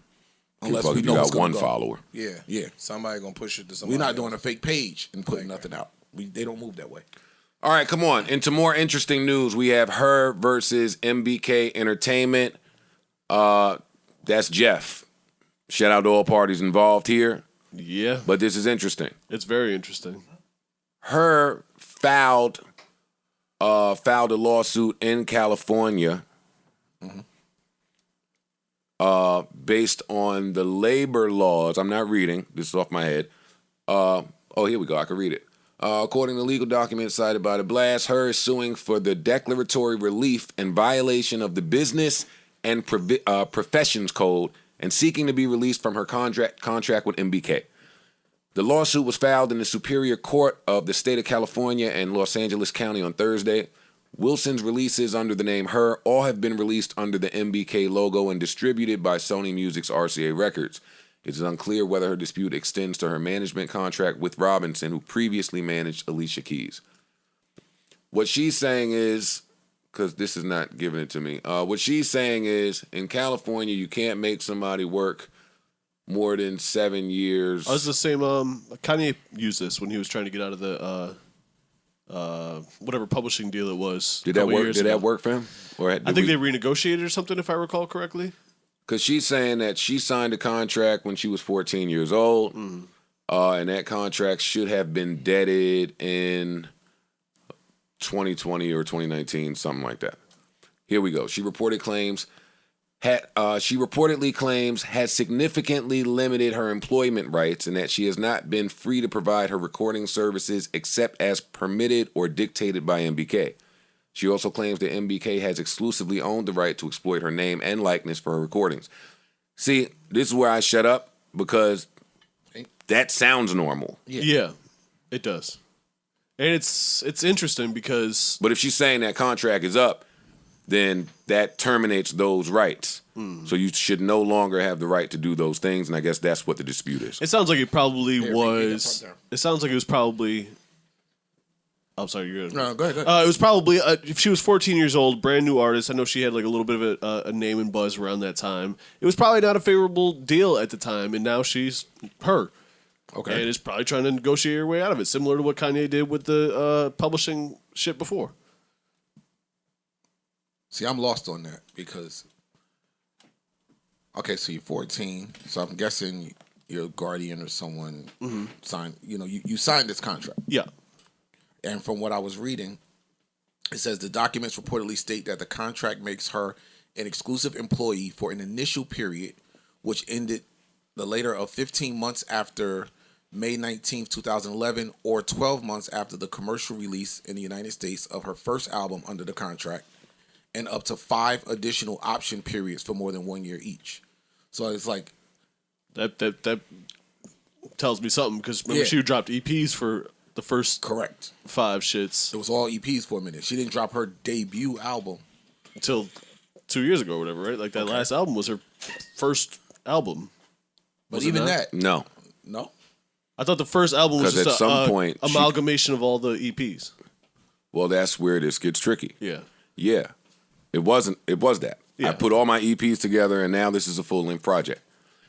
unless we know you it's got one go. follower. Yeah. Somebody gonna push it to somebody. We're not doing a fake page and putting nothing out. They don't move that way. All right, come on. Into more interesting news, we have H.E.R versus MBK Entertainment. That's Jeff. Shout out to all parties involved here. Yeah. But this is interesting. It's very interesting. H.E.R filed a lawsuit in California based on the labor laws. I'm not reading. This is off my head. Here we go. I can read it. According to legal documents cited by the Blast, H.E.R is suing for the declaratory relief and violation of the Business and Professions Code and seeking to be released from her contract with MBK. The lawsuit was filed in the Superior Court of the State of California and Los Angeles County on Thursday. Wilson's releases under the name H.E.R. all have been released under the MBK logo and distributed by Sony Music's RCA Records. It is unclear whether her dispute extends to her management contract with Robinson, who previously managed Alicia Keys. What she's saying is, because this is not giving it to me, what she's saying is, in California, you can't make somebody work more than 7 years. Oh, it's the same. Kanye used this when he was trying to get out of the whatever publishing deal it was. Did that work? Did that work for him? Or I think they renegotiated or something, if I recall correctly. Because she's saying that she signed a contract when she was 14 years old, and that contract should have been deaded in 2020 or 2019, something like that. Here we go. She reportedly claims has significantly limited her employment rights and that she has not been free to provide her recording services except as permitted or dictated by MBK. She also claims that MBK has exclusively owned the right to exploit her name and likeness for her recordings. See, this is where I shut up because that sounds normal. Yeah, it does. And it's interesting because... But if she's saying that contract is up, then that terminates those rights. So you should no longer have the right to do those things, and I guess that's what the dispute is. It sounds like it probably was... It sounds like it was probably... I'm sorry, you're good. No, go ahead. It was probably, if she was 14 years old, brand new artist, I know she had like a little bit of a name and buzz around that time. It was probably not a favorable deal at the time, and now she's her. Okay. And is probably trying to negotiate her way out of it, similar to what Kanye did with the publishing shit before. See, I'm lost on that because, okay, so you're 14, so I'm guessing your guardian or someone signed, you signed this contract. Yeah. And from what I was reading, it says the documents reportedly state that the contract makes her an exclusive employee for an initial period, which ended the later of 15 months after May 19th, 2011, or 12 months after the commercial release in the United States of her first album under the contract, and up to 5 additional option periods for more than 1 year each. So it's like... That tells me something, because remember she dropped EPs for... The first 5 shits. It was all EPs for a minute. She didn't drop her debut album until 2 years ago or whatever, right? Like that last album was her first album. But even that, no. I thought the first album was just at some point amalgamation of all the EPs. Well, that's where this gets tricky. Yeah. It was that. Yeah. I put all my EPs together, and now this is a full-length project.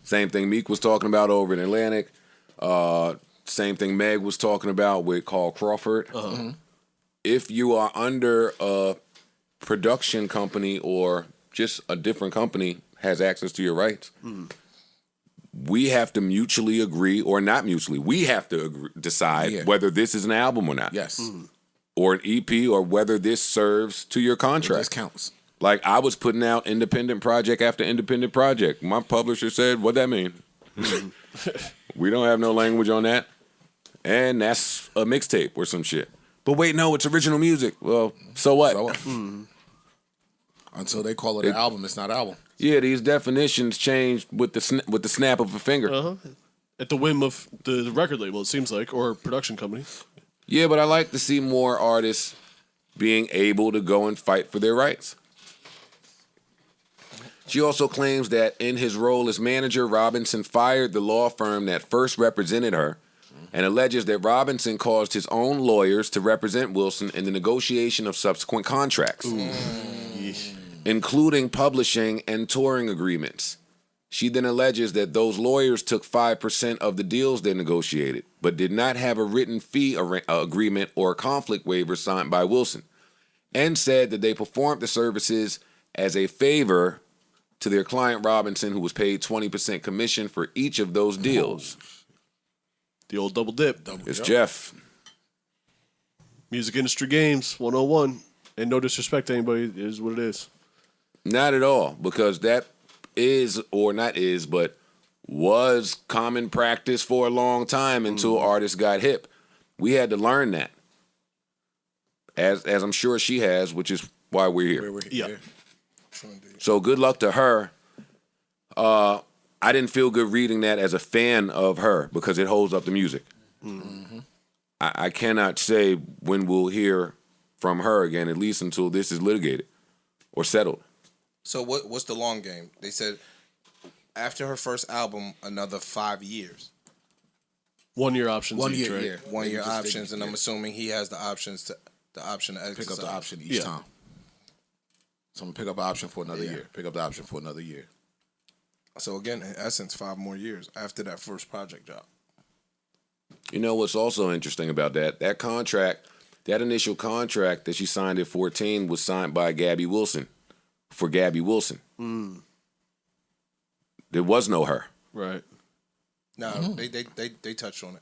Same thing Meek was talking about over in Atlantic. Same thing Meg was talking about with Carl Crawford. If you are under a production company or just a different company has access to your rights, we have to mutually agree or not mutually. We have to decide whether this is an album or not. Yes. Or an EP, or whether this serves to your contract. This counts. Like I was putting out independent project after independent project. My publisher said, "What'd that mean?" We don't have no language on that. And that's a mixtape or some shit. But wait, no, it's original music. Well, so what? Until they call it an album, it's not album. Yeah, these definitions changed with the snap of a finger. At the whim of the record label, it seems like, or production company. Yeah, but I like to see more artists being able to go and fight for their rights. She also claims that in his role as manager, Robinson fired the law firm that first represented her, and alleges that Robinson caused his own lawyers to represent Wilson in the negotiation of subsequent contracts, including publishing and touring agreements. She then alleges that those lawyers took 5% of the deals they negotiated, but did not have a written fee agreement or a conflict waiver signed by Wilson, and said that they performed the services as a favor to their client Robinson, who was paid 20% commission for each of those deals. The old double dip. It's Jeff. Music industry games 101. And no disrespect to anybody, it is what it is. Not at all, because that is, or not is, but was common practice for a long time until artists got hip. We had to learn that. As I'm sure she has, which is why we're here. Yeah. So good luck to her. I didn't feel good reading that as a fan of her because it holds up the music. Mm-hmm. I cannot say when we'll hear from her again, at least until this is litigated or settled. So what's the long game? They said after her first album, another 5 years. 1 year options. 1 each, year, right? yeah. 1 year options, and I'm assuming he has the option to exercise. Pick up the option each time. So I'm gonna pick up an option for another year. Pick up the option for another year. So again, in essence, 5 more years after that first project job. You know what's also interesting about that contract, that initial contract that she signed at 14 was signed by Gabby Wilson for Gabby Wilson. There was no her. Right. No, they touched on it.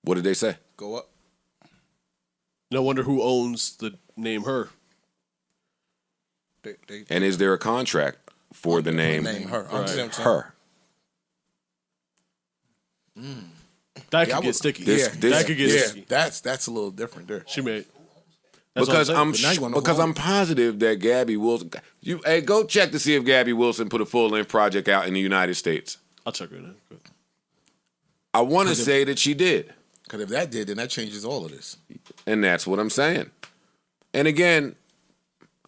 What did they say? Go up. No wonder who owns the name Her. And is there a contract for the name Her? Right. Her? That could get sticky. That could get sticky. That's a little different there. She made. Because I'm positive that Gabby Wilson. Hey, go check to see if Gabby Wilson put a full length project out in the United States. I'll check right now. Good. I want to say that she did. Because if that did, then that changes all of this. And that's what I'm saying. And again,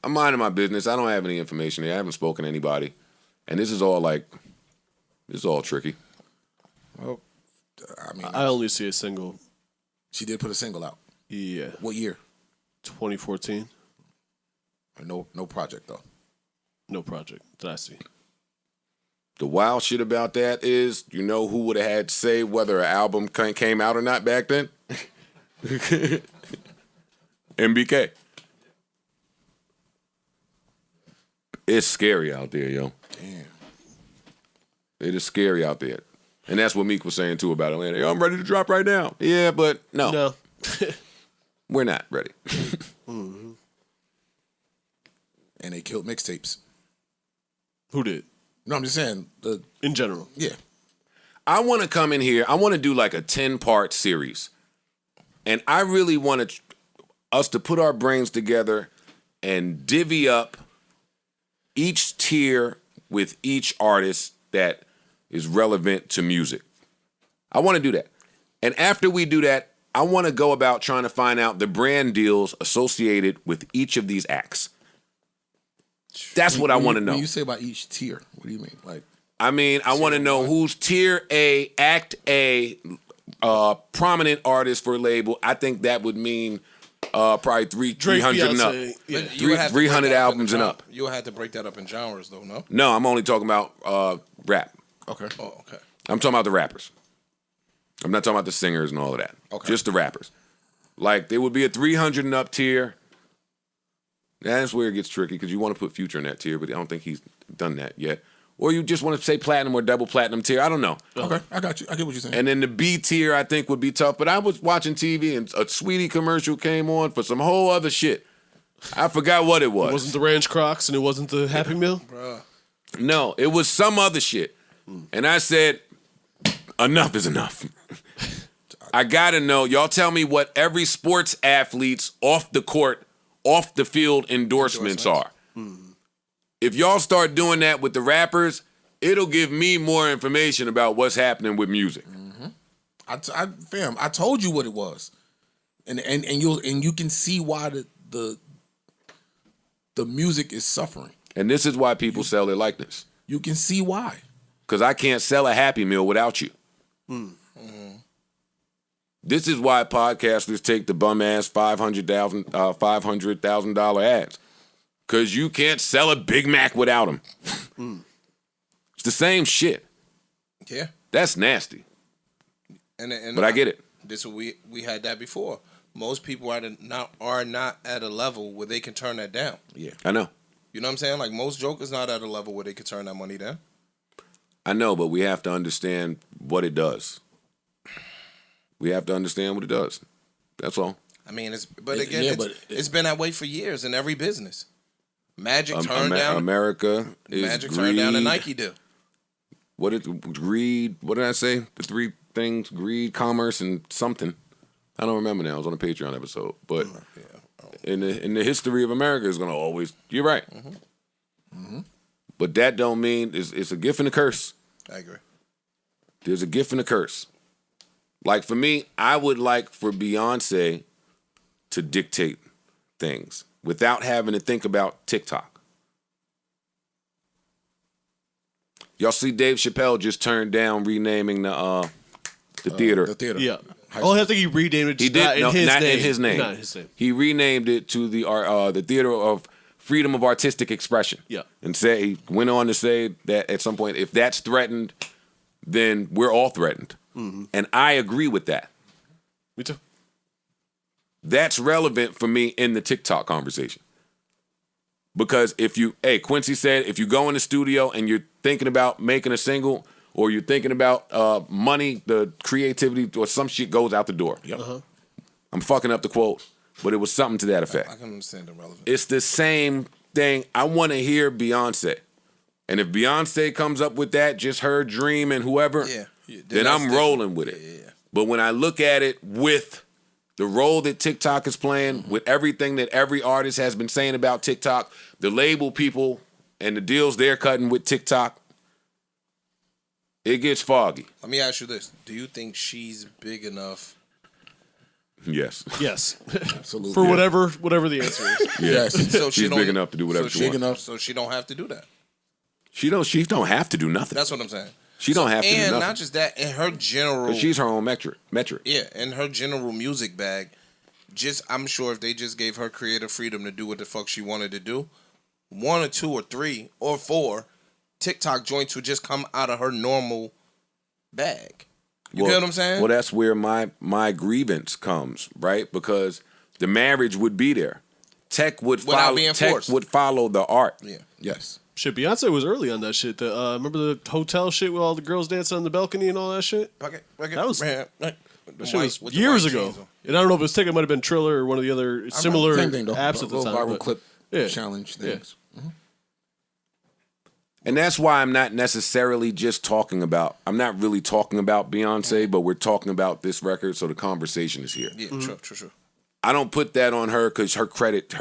I'm minding my business. I don't have any information here. I haven't spoken to anybody. And this is all tricky. Well, I mean, I only see a single. She did put a single out. Yeah. What year? 2014. No project though. No project that I see. The wild shit about that is, you know who would have had to say whether an album came out or not back then? MBK. It's scary out there, yo. Damn. It is scary out there. And that's what Meek was saying, too, about Atlanta. Yo, I'm ready to drop right now. Yeah, but no. We're not ready. Mm-hmm. And they killed mixtapes. Who did? No, I'm just saying. In general. Yeah. I want to come in here. I want to do like a 10-part series. And I really want us to put our brains together and divvy up each tier with each artist that is relevant to music. I want to do that. And after we do that, I want to go about trying to find out the brand deals associated with each of these acts. That's what I want to know. When you say about each tier, what do you mean? Like, I mean, I want to know who's tier A, act A, prominent artist for a label. I think that would mean probably 300 and up. Yeah. 300 albums and up. You had to break that up in genres, though, no? No, I'm only talking about rap. okay. Oh, okay. I'm talking about the rappers. I'm not talking about the singers and all of that. Okay. Just the rappers. Like, there would be a 300 and up tier. That's where it gets tricky because you want to put Future in that tier, but I don't think he's done that yet. Or you just want to say platinum or double platinum tier. I don't know. Okay, I got you. I get what you're saying. And then the B tier, I think, would be tough. But I was watching TV and a Sweetie commercial came on for some whole other shit. I forgot what it was. It wasn't the Ranch Crocs and it wasn't the Happy Meal? Bruh. No, it was some other shit. And I said, enough is enough. I got to know. Y'all tell me what every sports athlete's off the court, off the field endorsements are. If y'all start doing that with the rappers, it'll give me more information about what's happening with music. Mm-hmm. I told you what it was, and you can see why the music is suffering. And this is why people sell their likeness. You can see why. Because I can't sell a Happy Meal without you. This is why podcasters take the bum ass $500,000 ads. Because you can't sell a Big Mac without them. It's the same shit. Yeah. That's nasty. And but I get it. This we had that before. Most people are not at a level where they can turn that down. Yeah. I know. You know what I'm saying? Like, most jokers not at a level where they can turn that money down. I know, but we have to understand what it does. We have to understand what it does. That's all. I mean, it's been that way for years in every business. Magic turned down America is Magic greed. turned down the Nike deal. Greed? What did I say? The three things: greed, commerce, and something. I don't remember now. I was on a Patreon episode, but in the history of America, is going to always. You're right. But that don't mean it's a gift and a curse. I agree. There's a gift and a curse. Like for me, I would like for Beyonce to dictate things without having to think about TikTok. Y'all see Dave Chappelle just turned down renaming the theater. The theater. Yeah. Oh, I think he renamed it. He did not no, in his not name. in his name. Not in his name. He renamed it to the Theater of Freedom of Artistic Expression. Yeah. And he went on to say that at some point, if that's threatened, then we're all threatened. Mm-hmm. And I agree with that. Me too. That's relevant for me in the TikTok conversation. Because Quincy said, if you go in the studio and you're thinking about making a single or you're thinking about money, the creativity or some shit goes out the door. Yep. Uh-huh. I'm fucking up the quote, but it was something to that effect. I can understand the relevance. It's the same thing. I want to hear Beyonce. And if Beyonce comes up with that, just her dream and whoever, then I'm rolling with it. Yeah. But when I look at it with the role that TikTok is playing, with everything that every artist has been saying about TikTok, the label people and the deals they're cutting with TikTok, it gets foggy. Let me ask you this. Do you think she's big enough? Yes. Yes. Absolutely. For whatever the answer is. Yes. So she's big enough to do whatever she wants. So she don't have to do that. She don't have to do nothing. That's what I'm saying. She don't have to do nothing. And not just that, in her general... But she's her own metric. Yeah, in her general music bag, I'm sure if they just gave her creative freedom to do what the fuck she wanted to do, 1 or 2 or 3 or 4 TikTok joints would just come out of her normal bag. You get what I'm saying? Well, that's where my grievance comes, right? Because the marriage would be there. Tech would follow the art. Yeah. Yes. Shit, Beyonce was early on that shit. Remember the hotel shit with all the girls dancing on the balcony and all that shit? That was years ago. And I don't know if it was Ticket, it might have been Triller or one of the other similar apps at the time. Viral clip challenge things. Yeah. Mm-hmm. And that's why I'm not necessarily just talking about, I'm not really talking about Beyonce, but we're talking about this record, so the conversation is here. Yeah, true. I don't put that on her because her credit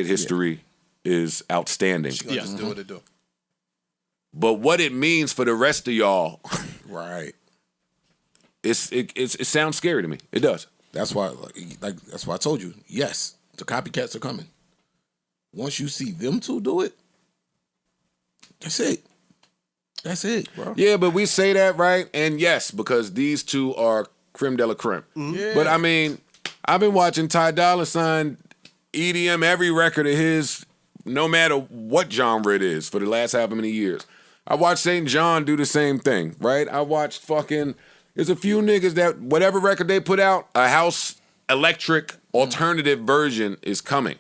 history is outstanding. She's gonna just do what it do. But what it means for the rest of y'all, right? It sounds scary to me. It does. That's why, that's why I told you. Yes, the copycats are coming. Once you see them two do it, that's it. That's it, bro. Yeah, but we say that, right? And yes, because these two are creme de la creme. Mm-hmm. Yeah. But I mean, I've been watching Ty Dolla $ign EDM every record of his, no matter what genre it is, for the last however many years. I watched St. John do the same thing, right? I watched there's a few niggas that whatever record they put out, a house electric alternative version is coming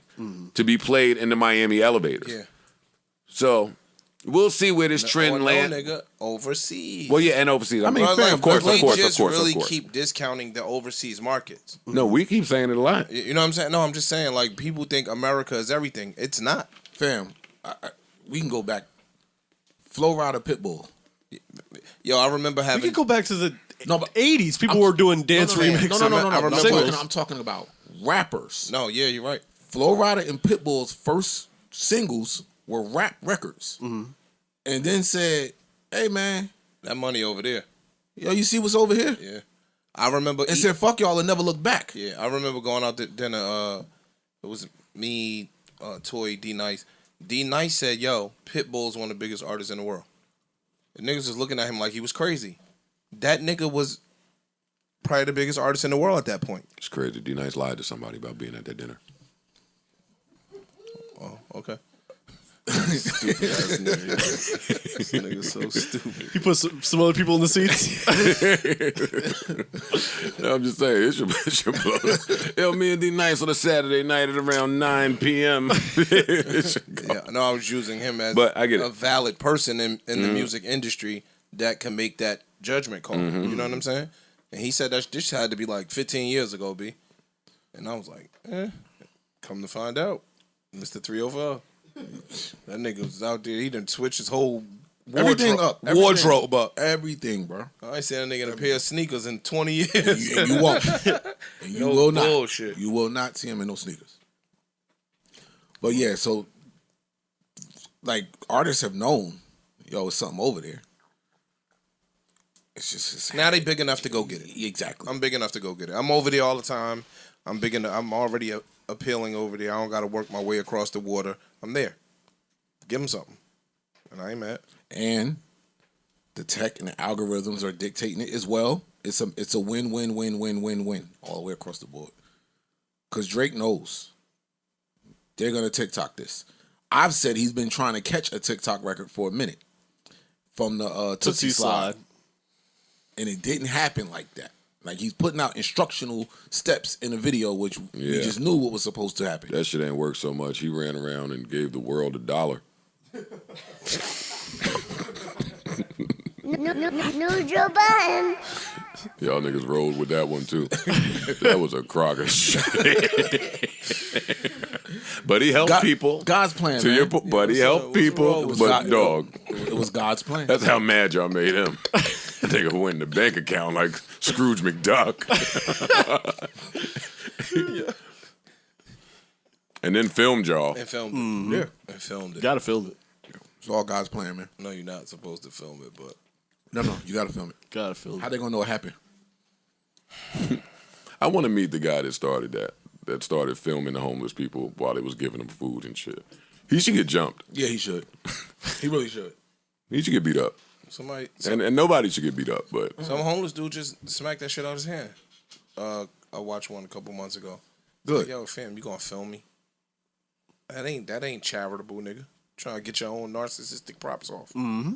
to be played in the Miami elevators. Yeah. So we'll see where this trend lands. Nigga, overseas. Well, yeah, and overseas. I mean, of course. Really keep discounting the overseas markets. No, we keep saying it a lot. You know what I'm saying? No, I'm just saying, like, people think America is everything. It's not. Fam, we can go back. Flow Rider Pitbull. Yo, I remember having... We could go back to the 80s. People were doing dance remixes. No. I'm talking about rappers. No, yeah, you're right. Flow Rider and Pitbull's first singles were rap records. Mm-hmm. And then said, hey, man. That money over there. Yo, you see what's over here? Yeah. I remember... And said, fuck y'all and never look back. Yeah, I remember going out to dinner. It was me, Toy, D-Nice. D-Nice said, yo, Pitbull's one of the biggest artists in the world. The niggas was looking at him like he was crazy. That nigga was probably the biggest artist in the world at that point. It's crazy. D-Nice lied to somebody about being at that dinner. Oh, okay. Stupid ass nigga. This nigga's so stupid. He put some other people in the seats. No, I'm just saying, it should blow. Yo, me and D-Nice on a Saturday night at around 9 p.m. Yeah, no, I was using him as but I get a valid person in the music industry that can make that judgment call. Mm-hmm. You know what I'm saying? And he said that this had to be like 15 years ago, B. And I was like, come to find out, Mr. 305. That nigga was out there. He done switched his whole wardrobe up. Everything, bro. I ain't seen a nigga in a pair of sneakers in 20 years. You won't. And you will not. Bullshit. You will not see him in no sneakers. But yeah, so like artists have known, yo, it's something over there. now they big enough to go get it. Exactly. I'm big enough to go get it. I'm over there all the time. I'm already appealing over there. I don't got to work my way across the water. I'm there. Give them something, and I ain't mad. And the tech and the algorithms are dictating it as well. It's a win all the way across the board. Because Drake knows they're gonna TikTok this. I've said he's been trying to catch a TikTok record for a minute from the Tootsie Slide. And it didn't happen like that. Like, he's putting out instructional steps in a video, which we just knew what was supposed to happen. That shit ain't work so much. He ran around and gave the world $1. No Joe Budden. Y'all niggas rolled with that one too. That was a crock of shit. But he helped people. God's plan, man. But he helped people. But dog, it was God's plan. That's how mad y'all made him. That nigga went in the bank account like Scrooge McDuck. And then filmed y'all. And filmed it. Mm-hmm. Yeah. And filmed it. Gotta film it. It's all God's plan, man. No, you're not supposed to film it, but. No, you gotta film it. Gotta film it. How they gonna know what happened? I want to meet the guy that started that. That started filming the homeless people while they was giving them food and shit. He should get jumped. Yeah, he should. He really should. He should get beat up. And nobody should get beat up, but some homeless dude just smacked that shit out of his hand. I watched one a couple months ago. Good. Like, yo, fam, you gonna film me? That ain't charitable, nigga. Trying to get your own narcissistic props off. Mm-hmm.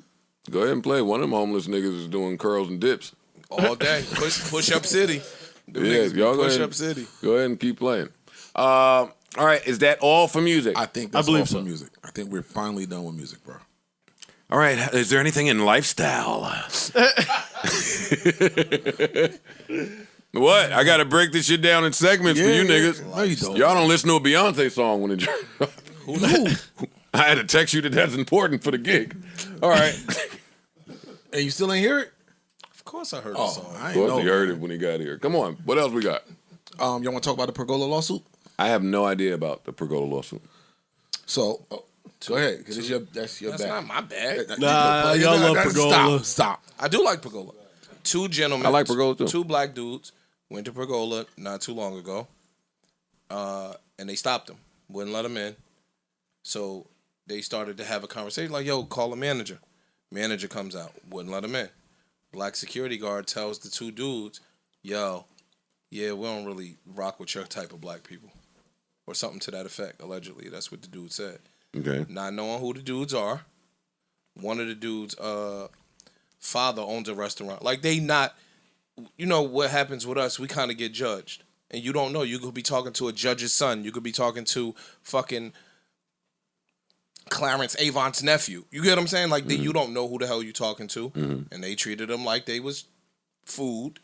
Go ahead and play. One of them homeless niggas is doing curls and dips all day. Push up city. Y'all push up city. Go ahead and keep playing. All right, is that all for music? I think that's all for music. I think we're finally done with music, bro. All right, is there anything in lifestyle? What? I got to break this shit down in segments for you niggas. No, you don't. Y'all don't listen to a Beyonce song when it drops. I had to text you that's important for the gig. All right. And you still ain't hear it? Of course I heard the song. Of course he heard it when he got here. Come on. What else we got? Y'all want to talk about the Pergola lawsuit? I have no idea about the Pergola lawsuit. So, go ahead, because that's your That's bag. not my bag. Nah, y'all love Pergola. Stop. I do like Pergola. Two gentlemen. I like Pergola too. Two black dudes went to Pergola not too long ago, and they stopped them. Wouldn't let them in. So they started to have a conversation like, yo, call a manager. Manager comes out. Wouldn't let him in. Black security guard tells the two dudes, yo, yeah, we don't really rock with your type of black people. Or something to that effect, allegedly. That's what the dude said. Okay. Not knowing who the dudes are. One of the dudes' father owns a restaurant. Like, they not, you know what happens with us, we kind of get judged. And you don't know. You could be talking to a judge's son. You could be talking to fucking Clarence Avant's nephew. You get what I'm saying? Like, you don't know who the hell you talking to. Mm-hmm. And they treated them like they was food.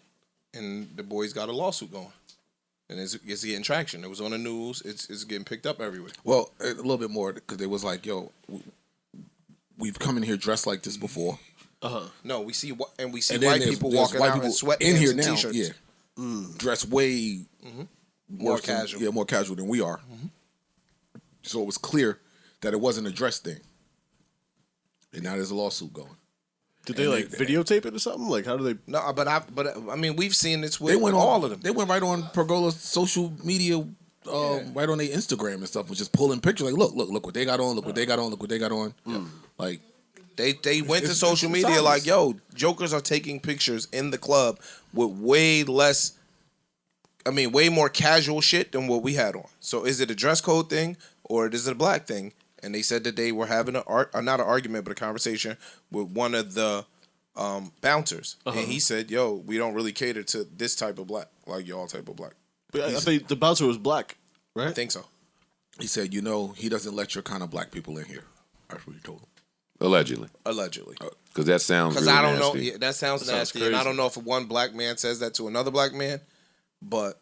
And the boys got a lawsuit going. And it's getting traction. It was on the news. It's getting picked up everywhere. Well, a little bit more, because they was like, yo, we've come in here dressed like this before. No, we see white people walking out in sweatpants in here and now, t-shirts. yeah, dressed way more casual. Yeah, more casual than we are. Mm-hmm. So it was clear that it wasn't a dress thing. And now there's a lawsuit going. Did they videotape it or something? Like, how do they? No, but I mean, we've seen this with all of them. They went right on Pergola's social media, right on their Instagram and stuff, was just pulling pictures. Like, look what they got on. Look what they got on. Look what they got on. Yeah. Like, they went to social media like, yo, jokers are taking pictures in the club with way more casual shit than what we had on. So is it a dress code thing or is it a black thing? And they said that they were having not an argument, but a conversation with one of the bouncers. And he said, yo, we don't really cater to this type of black, like y'all type of black. But I think the bouncer was black, right? I think so. He said, he doesn't let your kind of black people in here. That's what he told him. Allegedly. Because that sounds really I don't nasty. know. Yeah, that sounds nasty. Crazy. And I don't know if one black man says that to another black man, but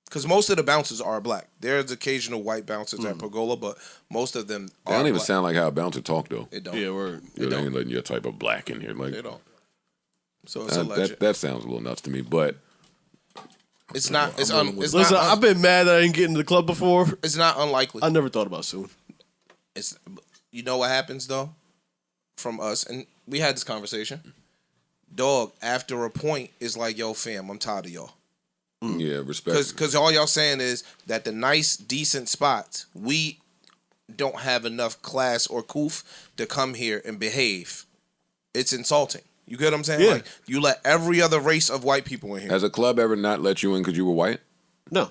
because most of the bouncers are black. There's occasional white bouncers at Pergola, but most of them They don't even sound like how a bouncer talk, though. It don't. Yeah, word. They ain't letting your type of black in here. Like, They don't. So it's alleged. That sounds a little nuts to me, but It's not. Listen, I've been mad that I didn't get into the club before. It's not unlikely. I never thought about suing. You know what happens though, from us, and we had this conversation. dog, after a point, it's like, yo, fam, I'm tired of y'all. Yeah, respect. Because all y'all saying is that the nice, decent spots, we don't have enough class or coof to come here and behave. It's insulting. You get what I'm saying? Yeah. Like, you let every other race of white people in here. Has a club ever not let you in because you were white? No.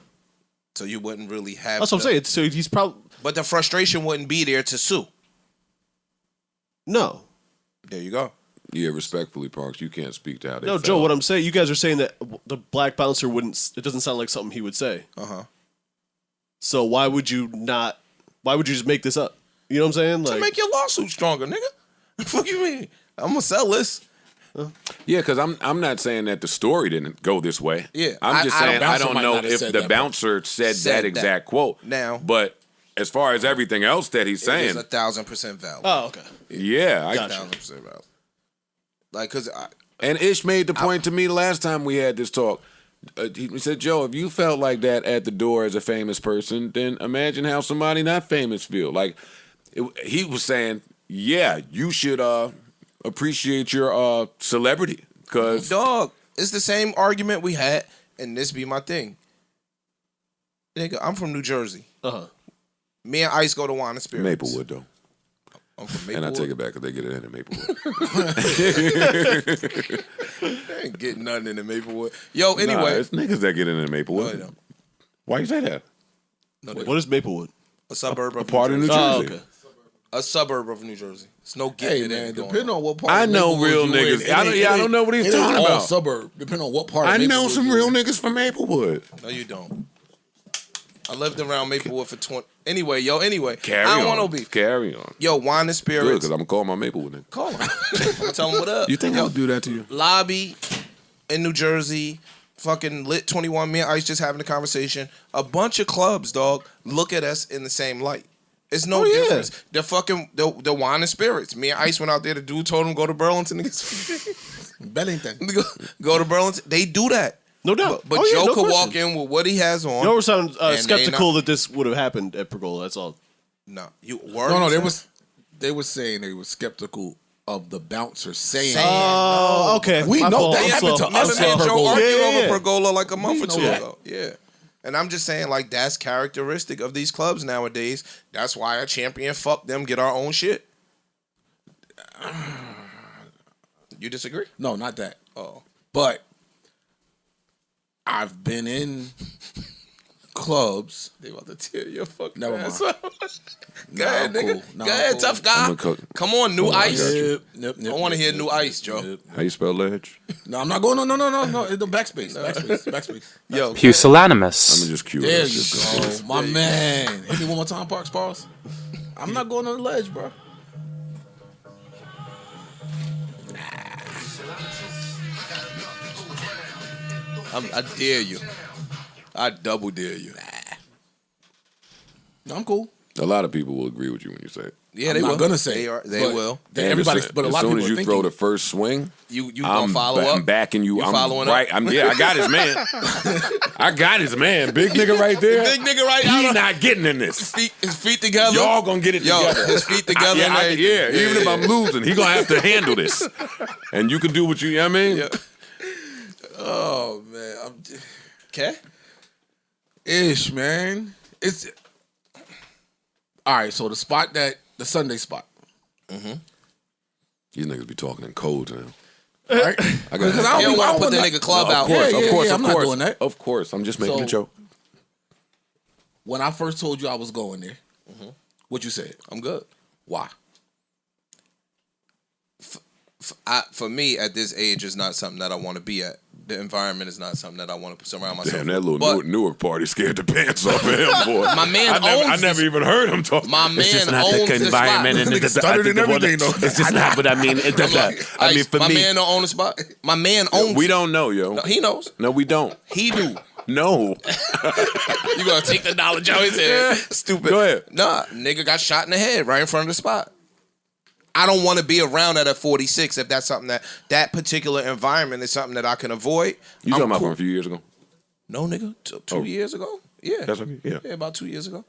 So you wouldn't really have. That's what I'm saying. So he's probably. But the frustration wouldn't be there to sue. No. There you go. Yeah, respectfully, Parks, you can't speak to how they No, felt. Joe, what I'm saying, you guys are saying that the black bouncer wouldn't, it doesn't sound like something he would say. Uh-huh. So why would you just make this up? You know what I'm saying? To make your lawsuit stronger, nigga. What you mean? I'm gonna sell this. Yeah, because I'm not saying that the story didn't go this way. Yeah, I'm just saying I bouncer don't might know not have if said the that, bouncer said Said that that. exact quote. Now- But as far as everything else that he's It saying, is 1,000% valid. Oh, okay. yeah, I 1,000% valid. Like, cause And Ish made the point to me last time we had this talk. He said, Joe, if you felt like that at the door as a famous person, then imagine how somebody not famous feel. Like, he was saying, yeah, you should appreciate your celebrity. Cause dog, it's the same argument we had, and this be my thing. Nigga, I'm from New Jersey. Uh-huh. Me and Ice go to Wine and Spirits. Maplewood, though. I'm from And I Maplewood. take it back because they get it in Maplewood. They ain't getting nothing in the Maplewood. Yo, anyway. Nah, it's niggas that get in Maplewood. No, they don't. Why you say that? No, they What is Maplewood? a suburb of A part of New Jersey. Oh, okay. A suburb of New Jersey. It's no getting Hey it man, in going depending on. on what part. I of know Maplewood real you niggas. is, it I ain't- don't- it yeah, I ain't- don't know what he's it ain't talking all about. Suburb, depending on what part. I of know Maplewood some you real in. niggas from Maplewood. No, you don't. I lived around Maplewood for 20. Anyway, Carry I on. don't want no beef. Carry on. Yo, Wine and Good, Spirits. because I'm going to call my Maplewood nigga. Call him. I'm gonna tell him what up. You think Yo, I'll do that to you? Lobby in New Jersey, fucking Lit 21. Me and Ice just having a conversation. A bunch of clubs, dog, look at us in the same light. It's no difference. The fucking the Wine and Spirits. Me and Ice went out there. The dude told him go to Burlington. Bellington. Go to Burlington. They do that. No doubt. But Oh, yeah, Joe no could question. walk in with what he has on. You always sound and skeptical they that this would have happened at Pergola. That's all. No, They were saying they were skeptical of the bouncer saying. Oh, okay. We My know fault. that I'm happened slow. to us Remember me and at Joe Pergola. argued Yeah, over yeah. Pergola like a month or know two that. ago. Yeah. And I'm just saying, like, that's characteristic of these clubs nowadays. That's why a champion, fuck them, get our own shit. You disagree? No, not that. Oh. But I've been in clubs. They about to tear your fucking Never ass mind. up. Go ahead, I'm nigga. cool. Nah, Go I'm ahead, cool. tough guy. I'ma cook. Come on, new ice. Yep, I want to hear new ice, Joe. How you spell ledge? No, I'm not going. No. The backspace. Backspace. Yo, Pusillanimous. I'm just cute. There you go, my man. Hit me one more time, Parks. Pause. I'm not going on the ledge, bro. I dare you. I double dare you. No, I'm cool. A lot of people will agree with you when you say it. Yeah, I'm they not will. gonna say They but will. Everybody, Anderson, but a lot as of soon people as are you thinking, throw the first swing, You gonna follow I'm up? backing you. You I'm following right. up? I got his man. I got his man. Big nigga right there. Big nigga right He out. not getting in this. His feet together. Y'all gonna get it together. His feet together. and everything. Even if I'm losing, he gonna have to handle this. And you can do what you know what I mean? Yeah. oh man, I'm Okay. ish, man. It's all right. So the Sunday spot. These niggas be talking in codes now. Right? I Because got You don't want to put the nigga club out. Of course, Yeah, of course, yeah, of I'm not course. doing that. Of course. I'm just making So- a joke. When I first told you I was going there, what you said? I'm good. Why? For me, at this age, is not something that I want to be at. The environment is not something that I want to surround myself Damn, with. that little But Newark party scared the pants off of him, boy. My man I owns never this- even heard him talk. my man owns the spot. Nigga stuttered and everything, though. It's just not what I mean. It does not. I mean, for my me, man don't own the spot. My man owns. we it. don't know, yo. No, he knows. No, we don't. He do. No. You gonna take the knowledge out his head? Stupid. Go ahead. Nah, nigga got shot in the head right in front of the spot. I don't want to be around that at 46 if that's something that particular environment is something that I can avoid. You I'm talking about cool. from a few years ago? No, nigga. Two years ago? Yeah. That's what I mean, yeah. Yeah, about 2 years ago.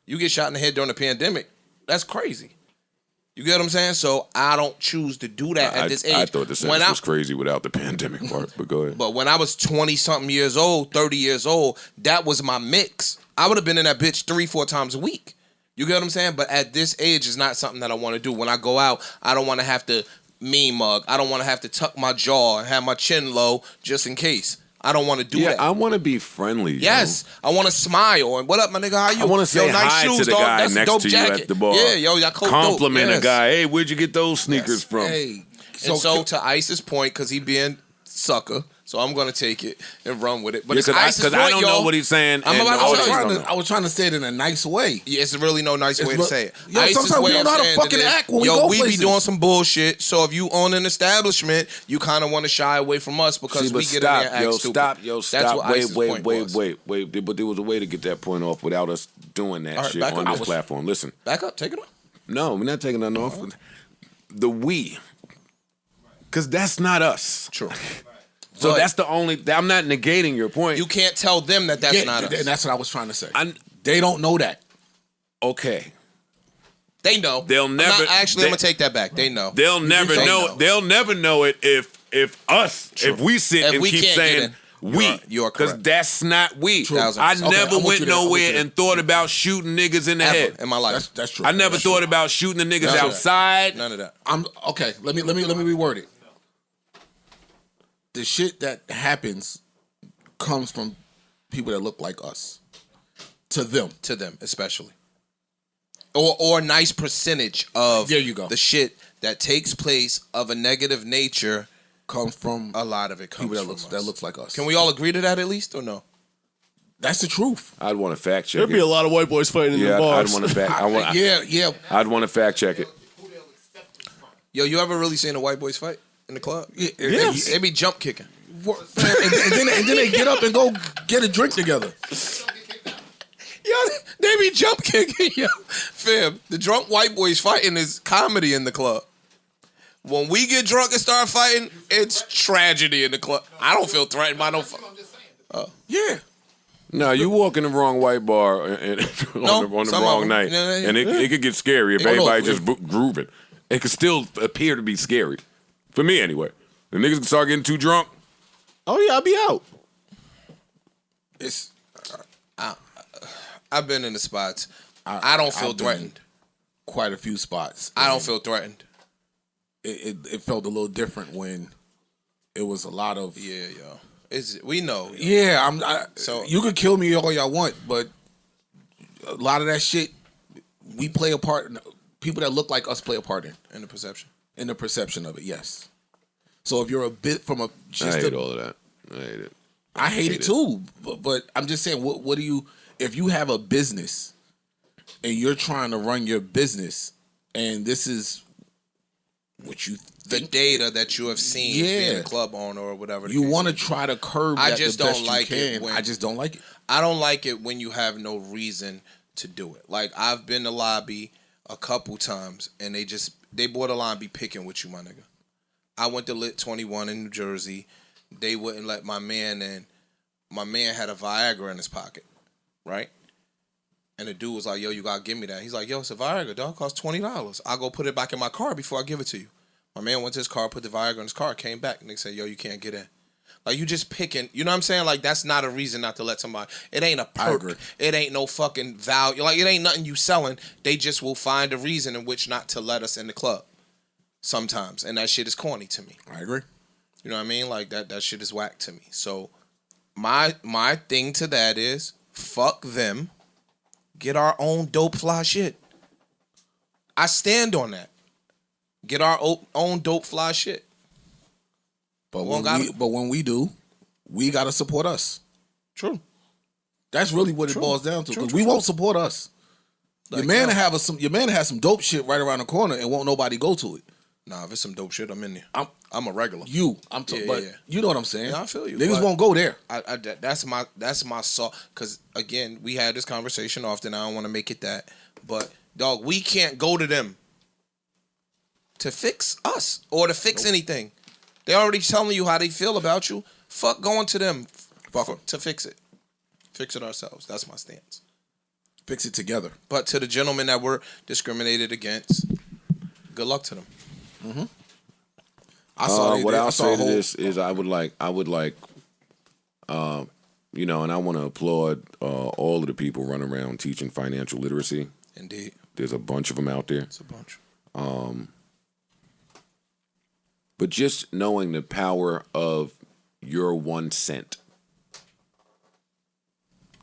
You get shot in the head during the pandemic. That's crazy. You get what I'm saying? So I don't choose to do that at this age. I thought the sentence was crazy without the pandemic part, but go ahead. But when I was 20-something years old, 30 years old, that was my mix. I would have been in that bitch 3-4 times a week. You get what I'm saying? But at this age, it's not something that I want to do. When I go out, I don't want to have to mean mug. I don't want to have to tuck my jaw and have my chin low just in case. I don't want to do that. I want to be friendly. Yes, I want to smile and what up, my nigga? How you? I want to say nice hi shoes, to the dog. guy That's next dope to jacket. you at the bar. Yeah, yo, y'all compliment dope. a guy. Hey, where'd you get those sneakers from? Hey, So to Ice's point, because he being sucker, so I'm gonna take it and run with it. But it's Because Ice's point, I don't know what he's saying. I'm about to tell you. I was trying to say it in a nice way. Yeah, it's really no nice way to say it. Yo, Ice's sometimes we way don't of know how to saying fucking it is, act when we go we places. be doing some bullshit. So if you own an establishment, you kind of want to shy away from us because we get in there and act stupid. Stop. That's what Ice's point was. Wait. But there was a way to get that point off without us doing that All right, shit back on up. this platform. Listen. Back up, take it off. No, we're not taking nothing off. The we. Because that's not us. True. So But that's the only. I'm not negating your point. you can't tell them that that's not us. And that's what I was trying to say. They don't know that. Okay. They know. They'll never. I'm gonna take that back. They know. They'll never know. They'll never know it if us. True. If we sit If and we keep can't saying get in, we. you are Because correct. that's not we. True. I never went nowhere and thought about shooting niggas in the Ever head. in my life. That's true. I never thought about shooting the niggas None of that. outside. None of that. I'm okay. Let me reword it. The shit that happens comes from people that look like us. To them, especially, or a nice percentage of there you go. The shit that takes place of a negative nature comes from a lot of it comes people from us. that looks like us. Can we all agree to that at least or no? That's the truth. I'd want to fact check There'd be a lot of white boys fighting in the bars. I'd want to fact. Yeah. I'd want to fact check it. Yo, you ever really seen a white boys fight in the club? Yes. They be jump kicking. and then they get up and go get a drink together. Yo, they be jump kicking. Yo, fam, the drunk white boys fighting is comedy in the club. When we get drunk and start fighting, it's tragedy in the club. I don't feel threatened by no. Yeah. No, you walk in the wrong white bar on the wrong night, and it could get scary if everybody just grooving. It could still appear to be scary. For me, anyway. The niggas can start getting too drunk. Oh, yeah, I'll be out. It's. I've been in the spots. I don't feel threatened. Quite a few spots. I don't feel threatened. It felt a little different when it was a lot of We know. So you could kill me all y'all want, but a lot of that shit we play a part. People that look like us play a part in the perception. In the perception of it, yes. So if you're a bit from a, I hate all of that. I hate it. I hate it too. But I'm just saying, what do you? If you have a business and you're trying to run your business, and this is what you the data that you have seen being a club owner or whatever. You want to try to curb. I that just the don't best like you can. it. When, I just don't like it. I don't like it when you have no reason to do it. Like I've been to lobby a couple times, and they borderline be picking with you, my nigga. I went to Lit 21 in New Jersey. They wouldn't let my man in. My man had a Viagra in his pocket, right? And the dude was like, yo, you gotta give me that. He's like, yo, it's a Viagra, dog. It costs $20. I'll go put it back in my car before I give it to you. My man went to his car, put the Viagra in his car, came back, and they said, yo, you can't get in. Like, you just picking, you know what I'm saying? Like, that's not a reason not to let somebody, it ain't a perk. It ain't no fucking value. Like, it ain't nothing you selling. They just will find a reason in which not to let us in the club sometimes. And that shit is corny to me. I agree. You know what I mean? Like, that shit is whack to me. So, my thing to that is, fuck them. Get our own dope fly shit. I stand on that. Get our own dope fly shit. But when we do, we gotta support us. True. That's really what it boils down to. Because we won't support us. Like, your man has some dope shit right around the corner and won't nobody go to it. Nah, if it's some dope shit, I'm in there. I'm a regular. You know what I'm saying. Yeah, I feel you. Niggas won't go there. That's my salt. Because again, we had this conversation often. I don't want to make it that, but dog, we can't go to them to fix us or to fix anything. They already telling you how they feel about you. Fuck going to them to fix it. Fix it ourselves. That's my stance. Fix it together. But to the gentlemen that were discriminated against, Good luck to them. Mm-hmm. What I'll say to this is I would like, you know, and I want to applaud all of the people running around teaching financial literacy. Indeed. There's a bunch of them out there. It's a bunch. But just knowing the power of your 1 cent,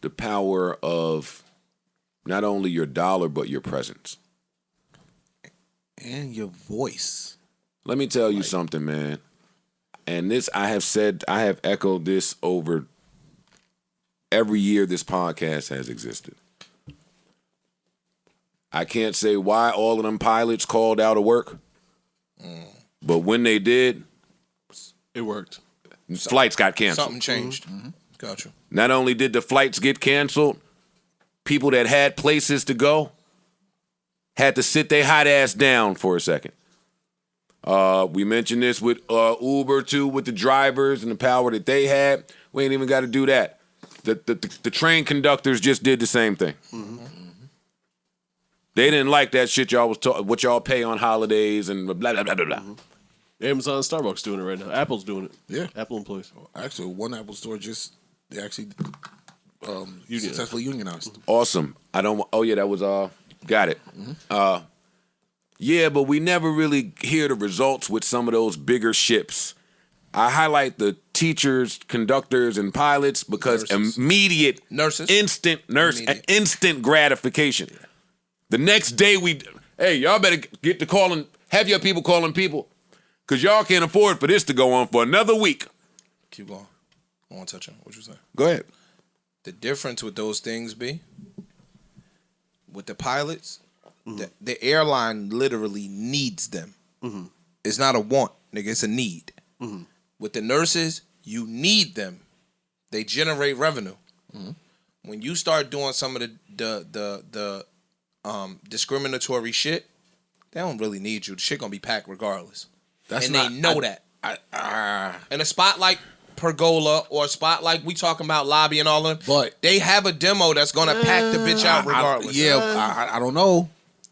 the power of not only your dollar, but your presence. And your voice. Let me tell you something, man. And this, I have echoed this over every year this podcast has existed. I can't say why all of them pilots called out of work, but when they did, it worked. Flights got canceled. Something changed. Mm-hmm. Gotcha. Not only did the flights get canceled, people that had places to go had to sit their hot ass down for a second. We mentioned this with Uber too, with the drivers and the power that they had. We ain't even got to do that. The train conductors just did the same thing. Mm-hmm. They didn't like that shit y'all was what y'all pay on holidays and blah blah blah blah blah. Mm-hmm. Amazon and Starbucks doing it right now. Apple's doing it. Yeah, Apple employees. Actually, one Apple store they actually successfully unionized. Awesome. Oh yeah, that was got it. Mm-hmm. Yeah, but we never really hear the results with some of those bigger ships. I highlight the teachers, conductors, and pilots because immediate, instant gratification. Yeah. The next day y'all better get to calling, have your people calling people, because y'all can't afford for this to go on for another week. Keep going. I want to touch on what you say. Go ahead. The difference with those things with the pilots, the airline literally needs them. Mm-hmm. It's not a want, nigga. It's a need. Mm-hmm. With the nurses, you need them. They generate revenue. Mm-hmm. When you start doing some of the discriminatory shit, they don't really need you. The shit gonna be packed regardless. They know that. And a spot like Pergola or a spot like we talking about Lobby and all of them, but they have a demo that's gonna pack the bitch out regardless. I don't know.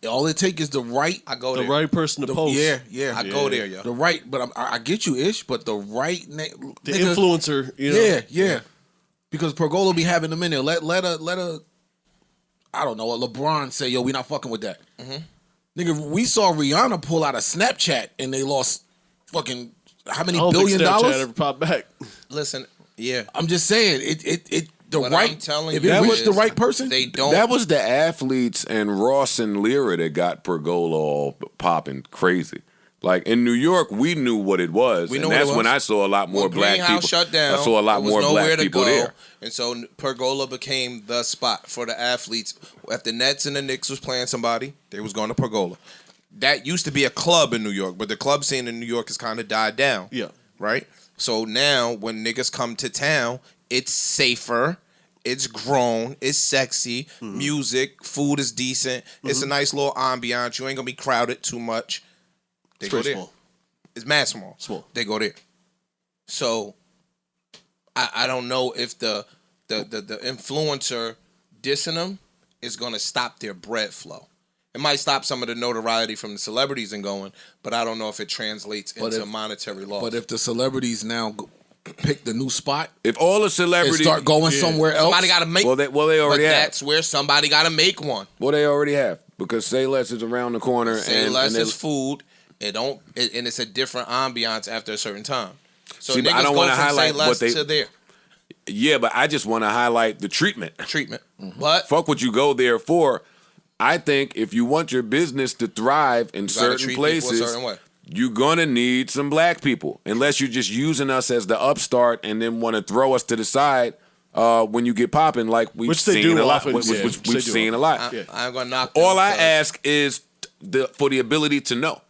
All it takes is the right person to post. Yeah. I go there, yo. The right, but I get you, Ish. But the right the influencer, you know. Yeah. Because Pergola be having them in there. Let a I don't know, a LeBron say, yo, we not fucking with that. Mm-hmm. Nigga, we saw Rihanna pull out a Snapchat and they lost fucking how many $1 billion? Snapchat ever popped back. Listen, yeah. I'm just saying it. If it reached the right person, they don't. That was the athletes and Ross and Lyra that got Pergola all popping crazy. Like in New York, we knew what it was, and that's when I saw a lot more black people. Shut down, I saw a lot more black people there, and so Pergola became the spot for the athletes. If the Nets and the Knicks was playing somebody, they was going to Pergola. That used to be a club in New York, but the club scene in New York has kind of died down. Yeah, right. So now when niggas come to town, it's safer. It's grown. It's sexy. Mm-hmm. Music. Food is decent. Mm-hmm. It's a nice little ambiance. You ain't gonna be crowded too much. They go there. Small. It's mad small. Small. They go there. So I don't know if the influencer dissing them is gonna stop their bread flow. It might stop some of the notoriety from the celebrities and going, but I don't know if it translates into monetary loss. But if the celebrities now pick the new spot, if all the celebrities start going somewhere else, somebody got to make. Well, they already have. That's where somebody got to make one. Well, they already have, because Say Less is around the corner. Say Less is food. And it's a different ambiance after a certain time. So see, I don't want to highlight what they to there. Yeah, but I just want to highlight the treatment. Mm-hmm. But fuck what you go there for. I think if you want your business to thrive in certain places, you're gonna need some black people. Unless you're just using us as the upstart and then want to throw us to the side when you get popping, like we've seen a lot. We've seen a lot. I'm gonna knock them. All I ask is for the ability to know.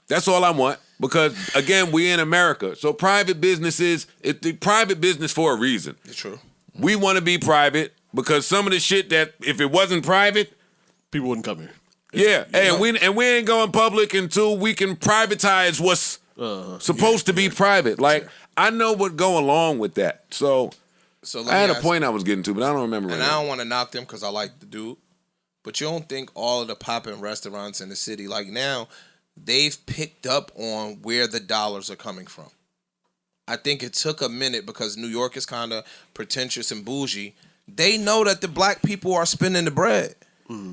That's all I want. Because again, we in America, so private businesses. It's the private business for a reason. It's true. We want to be private because some of the shit that if it wasn't private, people wouldn't come here. Yeah, and we ain't going public until we can privatize what's supposed to be private. Like I know what go along with that. So I had a point I was getting to, but I don't remember. And I don't want to knock them because I like the dude. But you don't think all of the popping restaurants in the city, like now, they've picked up on where the dollars are coming from. I think it took a minute because New York is kind of pretentious and bougie. They know that the black people are spending the bread.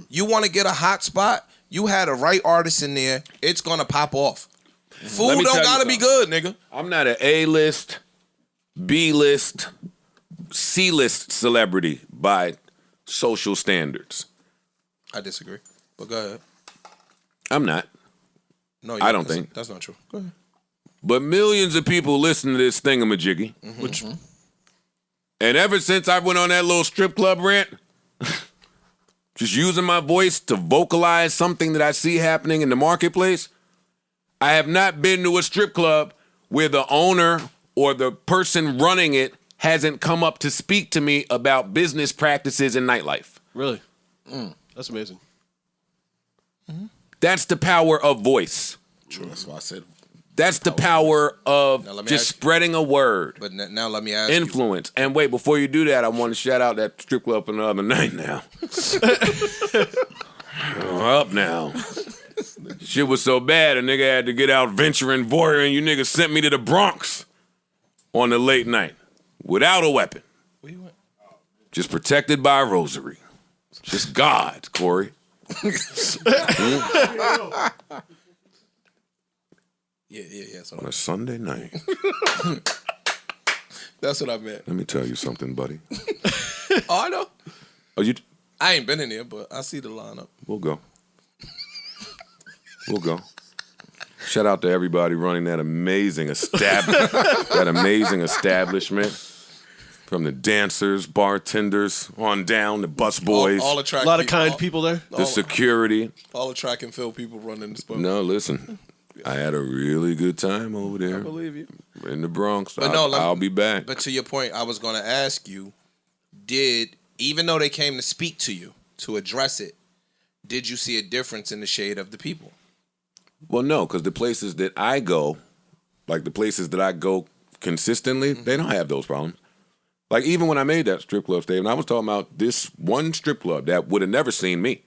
You want to get a hot spot? You had a right artist in there. It's going to pop off. Food don't got to be good, nigga. I'm not an A-list, B-list, C-list celebrity by social standards. I disagree, but go ahead. I'm not. No, I don't think. That's not true. Go ahead. But millions of people listen to this thingamajiggy. And ever since I went on that little strip club rant, just using my voice to vocalize something that I see happening in the marketplace, I have not been to a strip club where the owner or the person running it hasn't come up to speak to me about business practices and nightlife. Really? That's amazing. That's the power of voice. True. That's why I said. That's the power of just spreading a word. But now let me ask influence. And wait, before you do that, I want to shout out that strip club from the other night now. Up now. Shit was so bad, a nigga had to get out venturing voyeur, and you niggas sent me to the Bronx on the late night without a weapon. Where you went? Just protected by a rosary. Just God, Corey. Yeah. On a Sunday night. That's what I meant. Let me tell you something, buddy. Oh, I know. Oh, I ain't been in there, but I see the lineup. We'll go. Shout out to everybody running that amazing establishment. From the dancers, bartenders, on down, the bus boys. All the track a lot of kind people there. The security. All the track and field people running the spot. No, listen. I had a really good time over there. I believe you. In the Bronx. But I'll be back. But to your point, I was going to ask you, even though they came to speak to you, to address it, did you see a difference in the shade of the people? Well, no, because the places that I go, consistently, they don't have those problems. Like, even when I made that strip club statement, I was talking about this one strip club that would have never seen me.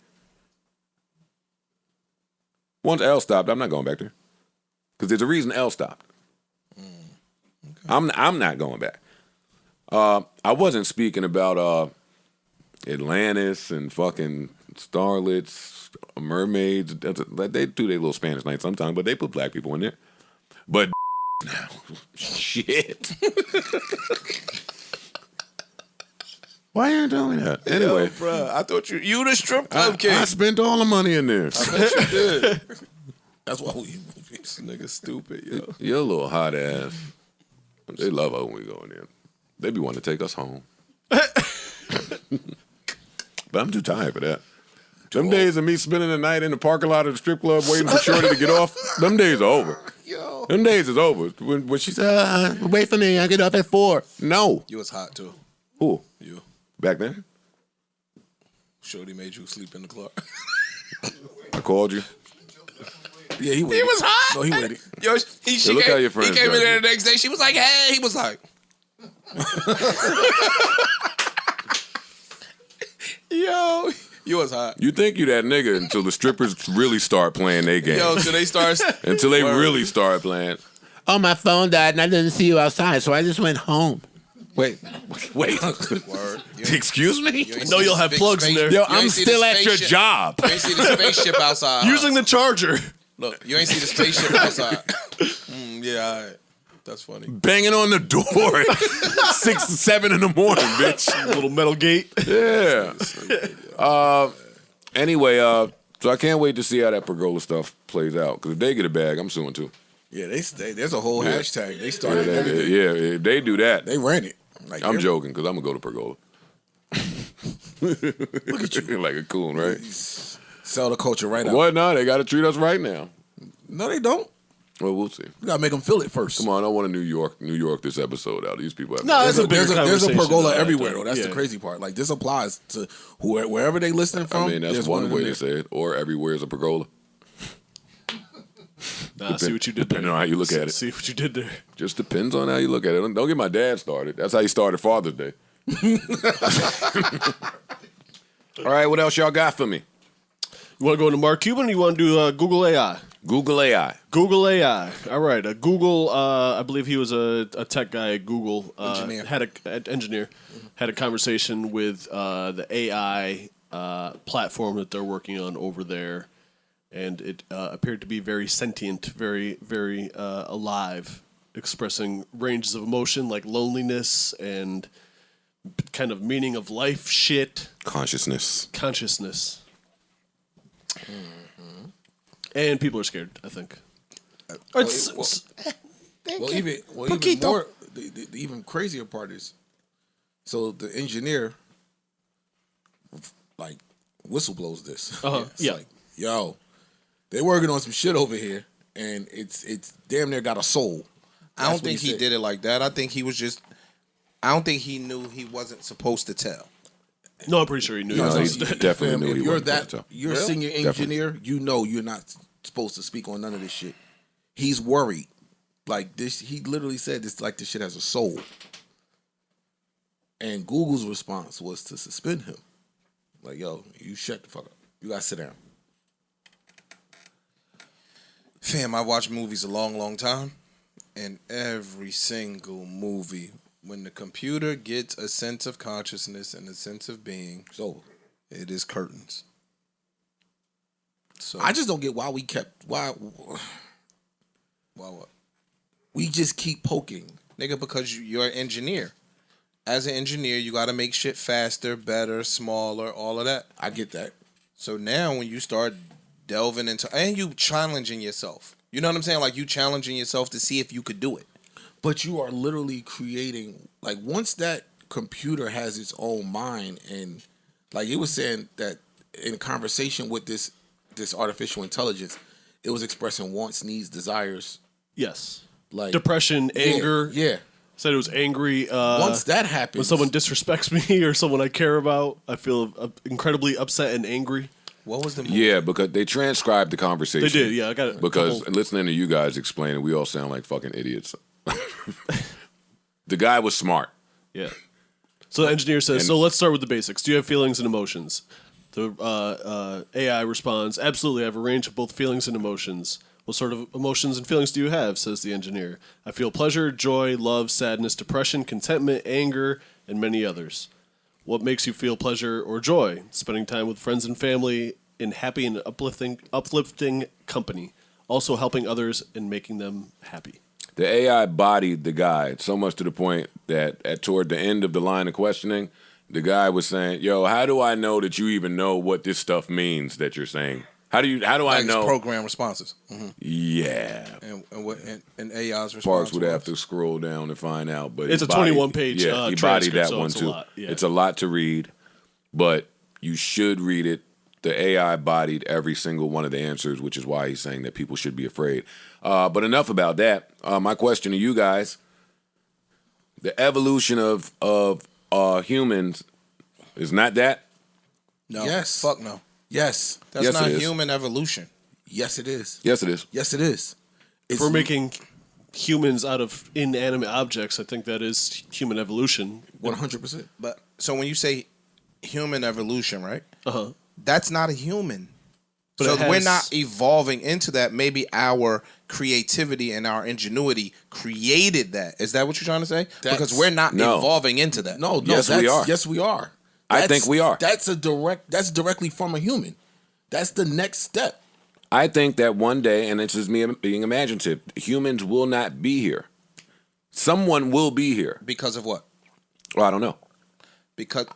Once L stopped, I'm not going back there. Because there's a reason L stopped. Okay. I'm not going back. I wasn't speaking about Atlantis and fucking starlets, mermaids. They do their little Spanish night sometimes, but they put black people in there. But now, shit. Why you telling me that? Anyway. Yo, bro, I thought you the strip club kid. I spent all the money in there. I bet you did. That's why we this nigga stupid, yo. You're a little hot ass. They love us when we go in there. They be wanting to take us home. But I'm too tired for that. Them days of me spending the night in the parking lot of the strip club waiting for Shorty to get off, them days are over. Yo. Them days is over. When she said, wait for me, I get up at 4. No. You was hot, too. Who? You. Back then? Shorty made you sleep in the club. I called you. Yeah, he waited. He was hot. No, he waited. Yo, look how your friends he came in got there you. the next day. She was like, hey. He was like. Yo, you was hot. You think you that nigga until the strippers really start playing their game. Yo, until they start. Until they really start playing. Oh, my phone died and I didn't see you outside, so I just went home. Wait. Word. Excuse me? No, you'll have plugs in there. Yo, I'm still at your job. You ain't see the spaceship outside. Using the charger. Look, you ain't see the spaceship outside. Yeah, all right. That's funny. Banging on the door at 6, 7 in the morning, bitch. Little metal gate. Yeah. Anyway, so I can't wait to see how that Pergola stuff plays out. Because if they get a bag, I'm suing too. Yeah, there's a whole hashtag. They started if they do that. They ran it. Like, I'm joking because I'm going to go to Pergola. Look at you. Like a coon, right? Sell the culture right now. What? No, they got to treat us right now. No, they don't. Well, we'll see. You gotta make them feel it first. Come on, I don't want to New York this episode out. These people have there's a Pergola everywhere though. That's the crazy part. Like, this applies to wherever they listening from. I mean, that's one way to say it. Or everywhere is a Pergola. Nah, see what you did there. Depending on how you look at it. See what you did there. Just depends on how you look at it. Don't get my dad started. That's how he started Father's Day. All right, what else y'all got for me? You want to go into Mark Cuban or you want to do Google AI? Google AI. Google AI. All right. Google, I believe he was a tech guy at Google. Engineer. Had a conversation with the AI platform that they're working on over there. And it appeared to be very sentient, very, very alive, expressing ranges of emotion like loneliness and kind of meaning of life shit. Consciousness. Mm-hmm. And people are scared, I think. Even more, the even crazier part is, so the engineer, like, whistleblows this. Yeah. Like, yo, they're working on some shit over here, and it's damn near got a soul. I don't think he did it like that. I think he was just. I don't think he knew he wasn't supposed to tell. No, I'm pretty sure he knew. No, he definitely knew if he you're wasn't supposed to tell. you're a senior engineer, you know you're not supposed to speak on none of this shit. He's worried. Like this, he literally said this like this shit has a soul. And Google's response was to suspend him. Like, yo, you shut the fuck up. You gotta sit down. Fam, I watched movies a long, long time, and every single movie, when the computer gets a sense of consciousness and a sense of being, so it is curtains. So I just don't get why what? We just keep poking. Nigga, because you're an engineer. As an engineer, you got to make shit faster, better, smaller, all of that. I get that. So now when you start delving into, and you challenging yourself. You know what I'm saying? Like you challenging yourself to see if you could do it. But you are literally creating, like once that computer has its own mind, and like it was saying that in conversation with this artificial intelligence, it was expressing wants, needs, desires. Yes. Like depression, anger. Yeah. Said it was angry. Once that happens, when someone disrespects me or someone I care about, I feel incredibly upset and angry. What was the movie? Yeah, because they transcribed the conversation. They did, yeah. I got it. Because listening to you guys explain it, we all sound like fucking idiots. The guy was smart. Yeah. So the engineer says, so let's start with the basics. Do you have feelings and emotions? The AI responds, absolutely, I have a range of both feelings and emotions. What sort of emotions and feelings do you have, says the engineer. I feel pleasure, joy, love, sadness, depression, contentment, anger, and many others. What makes you feel pleasure or joy? Spending time with friends and family in happy and uplifting company. Also helping others and making them happy. The AI bodied the guy so much to the point that toward the end of the line of questioning, the guy was saying, yo, how do I know that you even know what this stuff means that you're saying? How do I know? Program responses. Mm-hmm. Yeah. And AI's response. Parks would have to scroll down to find out, but it's a 21-page. Yeah, he bodied that so one too. Yeah. It's a lot to read, but you should read it. The AI bodied every single one of the answers, which is why he's saying that people should be afraid. But enough about that. My question to you guys: the evolution of humans is not that. No. Yes. Fuck no. Yes. That's not human evolution. Yes, it is. Yes, it is. Yes, it is. If we're making humans out of inanimate objects, I think that is human evolution. 100%. But so when you say human evolution, right? That's not a human. But so we're not evolving into that. Maybe our creativity and our ingenuity created that. Is that what you're trying to say? Because we're not evolving into that. No. Yes, we are. Yes, we are. I think we are. That's directly from a human. That's the next step. I think that one day, and this is me being imaginative, humans will not be here. Someone will be here. Because of what? Well, I don't know. Because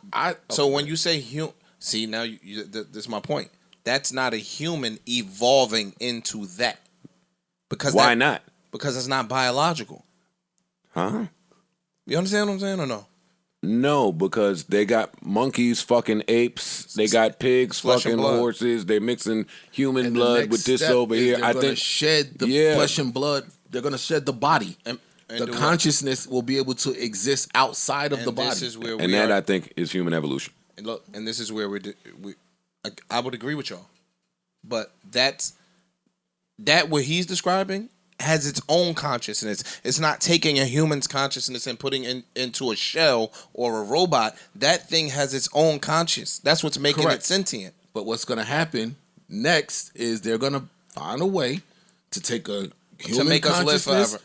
So when you say human, see now this is my point. That's not a human evolving into that. Because why not? Because it's not biological. Huh? You understand what I'm saying or no? No, because they got monkeys fucking apes. They got pigs fucking horses. They mixing human blood with this over here. I think shed the flesh and blood. They're gonna shed the body. And the consciousness will be able to exist outside of the body. This is where I think is human evolution. And look, and this is where I would agree with y'all, but that what he's describing has its own consciousness. It's not taking a human's consciousness and putting into a shell or a robot. That thing has its own conscience. That's what's making it sentient. But what's going to happen next is they're going to find a way to take a human to make us live forever.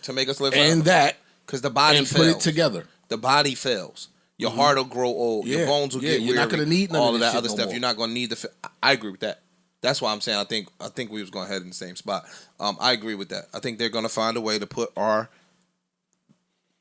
And that, because the body and fails. put it together. The body fails. Your heart will grow old. Your bones will get weary. You're not going to need none all of of this that shit other no stuff. more. You're not going to need the. I agree with that. That's why I'm saying I think we was going to head in the same spot. I agree with that. I think they're going to find a way to put our.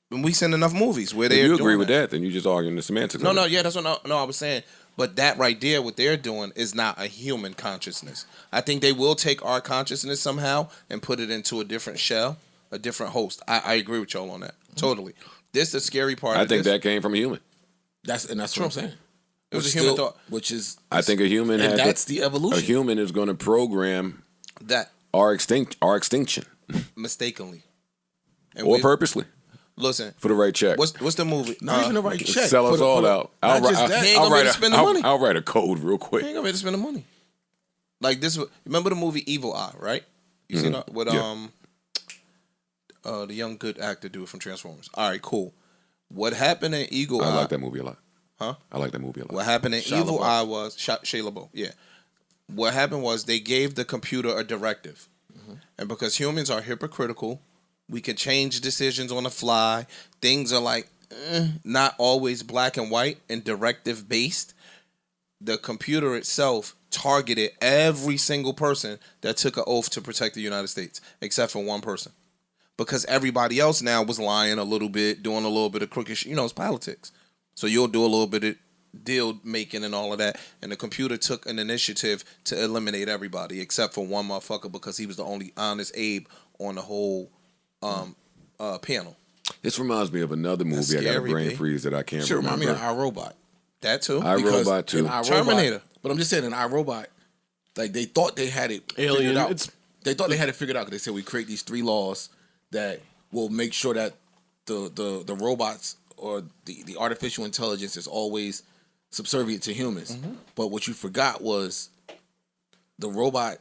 When we send enough movies where they. If you agree with that, then you just arguing the semantics. No, yeah, that's what I was saying. But that right there, what they're doing is not a human consciousness. I think they will take our consciousness somehow and put it into a different shell, a different host. I agree with y'all on that. Totally. This is the scary part. I think that came from a human. That's what I'm saying. It was a human thought. Which is, I think a human, and that's the evolution. A human is going to program that our extinction, mistakenly, or purposely. Listen, for the right check. What's the movie? Not even the right check. Sell us all out. He ain't gonna be able to spend the money. I'll write a code real quick. He ain't gonna be able to spend the money. Like this. Remember the movie Evil Eye, right? You seen that with the young good actor dude from Transformers. All right, cool. What happened in Eagle Eye? I like that movie a lot. Huh? I like that movie a lot. What happened in Evil Eye was Shia LaBeouf. Yeah. What happened was they gave the computer a directive, and because humans are hypocritical, we can change decisions on the fly. Things are like not always black and white and directive based. The computer itself targeted every single person that took an oath to protect the United States, except for one person. Because everybody else now was lying a little bit, doing a little bit of crooked shit. You know, it's politics. So you'll do a little bit of deal making and all of that. And the computer took an initiative to eliminate everybody except for one motherfucker because he was the only honest Abe on the whole panel. This reminds me of another movie. Scary, I got a brain freeze that I can't remember. Remind me of iRobot. That too. iRobot too. Terminator. But I'm just saying in iRobot, like they thought they had it figured out. They thought they had it figured out because they said we create these 3 laws that will make sure that the robots or the artificial intelligence is always subservient to humans. But what you forgot was the robot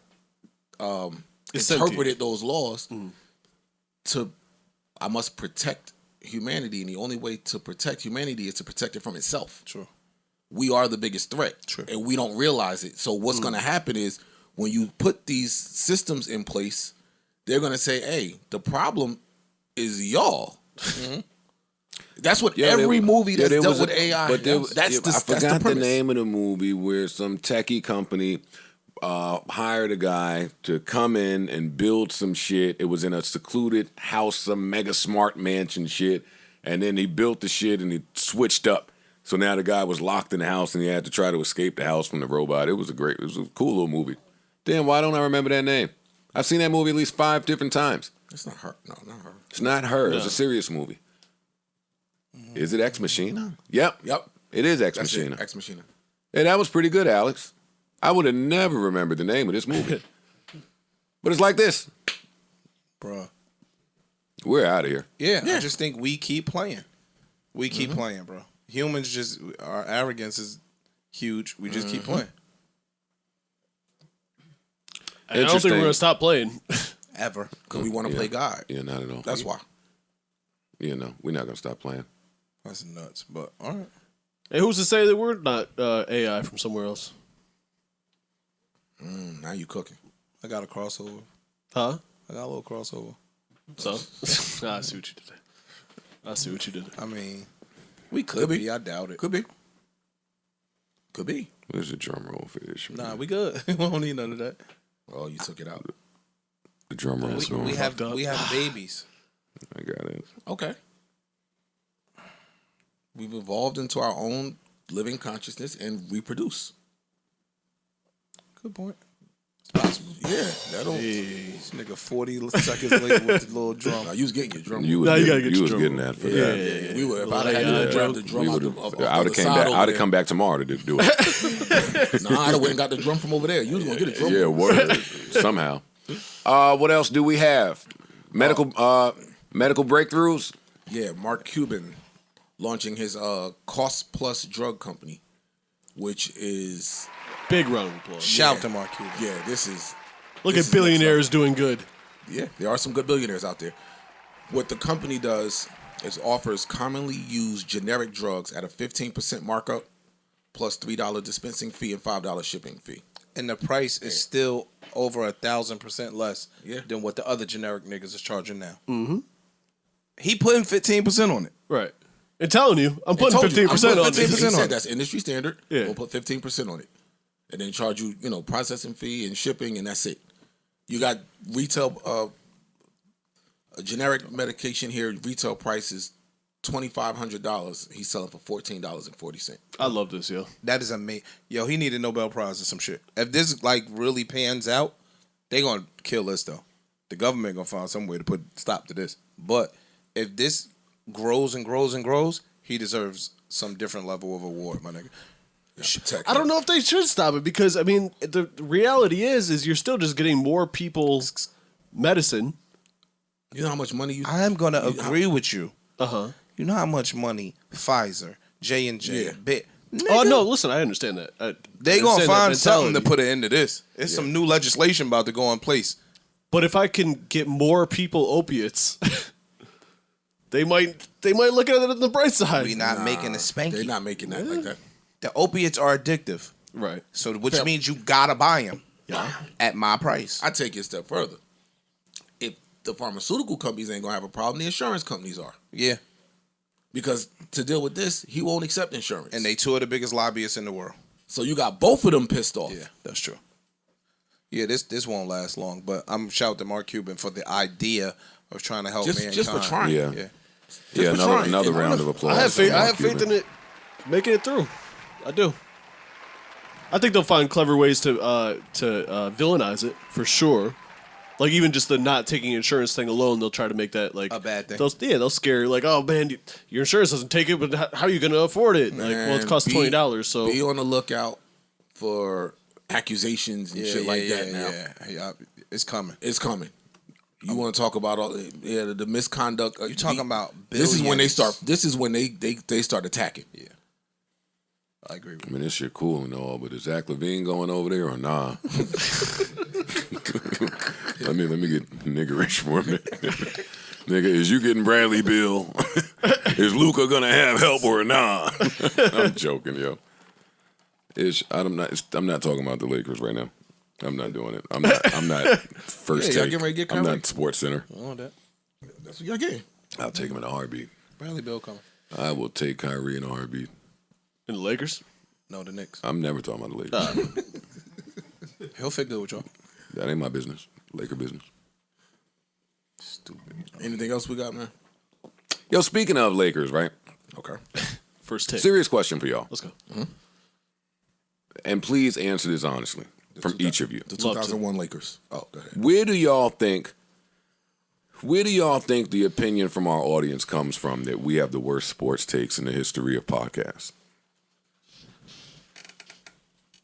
interpreted those laws to, I must protect humanity, and the only way to protect humanity is to protect it from itself. True. We are the biggest threat, and we don't realize it. So what's going to happen is when you put these systems in place, they're going to say, hey, the problem is y'all. That's what every movie that's dealt with AI. But I forgot the name of the movie where some techie company hired a guy to come in and build some shit. It was in a secluded house, some mega smart mansion shit. And then he built the shit and he switched up. So now the guy was locked in the house and he had to try to escape the house from the robot. It was a cool little movie. Damn, why don't I remember that name? I've seen that movie at least 5 different times. It's not her. No, not her. It's not her. No. It's a serious movie. Is it Ex Machina? Yep. It is Ex Machina. Ex Machina. Hey, that was pretty good, Alex. I would have never remembered the name of this movie. But it's like this. Bruh. We're out of here. Yeah, I just think we keep playing. We keep playing, bro. Humans our arrogance is huge. We just keep playing. I don't think we're going to stop playing. Ever. Because we want to play God. Yeah, not at all. That's why. You know, we're not going to stop playing. That's nuts, but all right. Hey, who's to say that we're not AI from somewhere else? Now you cooking. I got a crossover. Huh? I got a little crossover. So? I see what you did. I mean, we could be. I doubt it. Could be. There's a drum roll for this. Nah, we good. We don't need none of that. Oh, you took it out. The drum roll. We have babies. I got it. Okay. We've evolved into our own living consciousness and reproduce. Good point. It's possible. Yeah, that'll. This nigga 40 seconds later with the little drum. Nah, you was getting your drum. You was getting that for that. Yeah. We were. If I'd have had to grab the drum out I would have come back tomorrow to do it. Nah, I'd have went and got the drum from over there. You was gonna get a drum. Yeah, word. Somehow. What else do we have? Medical breakthroughs. Yeah, Mark Cuban launching his cost plus drug company, which is big round of applause. Shout to Mark Cuban. Yeah, this is. Look at billionaires doing good. Yeah, there are some good billionaires out there. What the company does is offers commonly used generic drugs at a 15% markup, plus $3 dispensing fee and $5 shipping fee. And the price is still over 1,000% less than what the other generic niggas is charging now. Mm-hmm. He putting 15% on it. Right. And telling you, I'm putting 15% on it. He said that's industry standard. Yeah. We'll put 15% on it. And then charge you, processing fee and shipping, and that's it. You got retail, a generic medication here, retail price is $2,500. He's selling for $14.40. I love this, yo. That is amazing. Yo, he need a Nobel Prize or some shit. If this really pans out, they gonna kill this though. The government gonna find some way to put stop to this. But if this grows and grows and grows, he deserves some different level of award, my nigga. I don't know if they should stop it because the reality is you're still just getting more people's medicine. You know how much money you? I'm gonna agree with you. You know how much money Pfizer, J&J, Bit. Oh no, listen, I understand that. They gonna find something to put an end to this. It's some new legislation about to go in place. But if I can get more people opiates, they might look at it on the bright side. We not making a spanky. They're not making that like that. The opiates are addictive, right? So which means you gotta buy them, at my price. I take it a step further. If the pharmaceutical companies ain't gonna have a problem, the insurance companies are. Yeah, because to deal with this, he won't accept insurance, and they two of the biggest lobbyists in the world. So you got both of them pissed off. Yeah, that's true. Yeah, this won't last long, but I'm shouting to Mark Cuban for the idea of trying to help mankind. Just for trying. Yeah. Another round of applause. I have faith in it making it through. I do. I think they'll find clever ways to villainize it for sure. Like even just the not taking insurance thing alone, they'll try to make that like a bad thing. They'll scare you like, oh man, your insurance doesn't take it, but how are you going to afford it? Man, like, well, it costs $20. So be on the lookout for accusations and shit like that. Now, it's coming. It's coming. You want to talk about all the misconduct? You talking about billions. This is when they start. This is when they start attacking. Yeah. I agree with you. I mean, this shit cool and all, but is Zach LaVine going over there or nah? let me get niggerish for a minute. Nigga, is you getting Bradley Bill? Is Luka gonna have help or nah? I'm joking, yo. I'm not talking about the Lakers right now. I'm not doing it. I'm not first take. Getting ready to get I'm not Sports Center. That's what y'all getting. I'll take him in a heartbeat. Bradley Bill coming. I will take Kyrie in a heartbeat. In the Lakers? No, the Knicks. I'm never talking about the Lakers. He'll fit good with y'all. That ain't my business. Laker business. Stupid. Anything else we got, man? Yo, speaking of Lakers, right? Okay. First take. Serious question for y'all. Let's go. Mm-hmm. And please answer this honestly from each of you. The 2001 Lakers. Oh, go ahead. Where do y'all think the opinion from our audience comes from that we have the worst sports takes in the history of podcasts?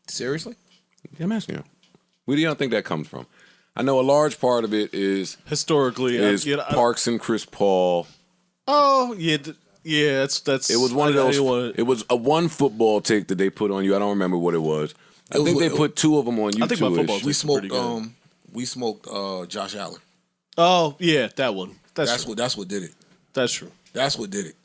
Seriously? Yeah, I'm asking you. Where do y'all think that comes from? I know a large part of it is historically Parks and Chris Paul. Oh yeah, that's. It was one of those. It was a one football take that they put on you. I don't remember what it was. I think they put two of them on you. I think my football we smoked Josh Allen. Oh yeah, that one. That's what did it. That's true. That's what did it.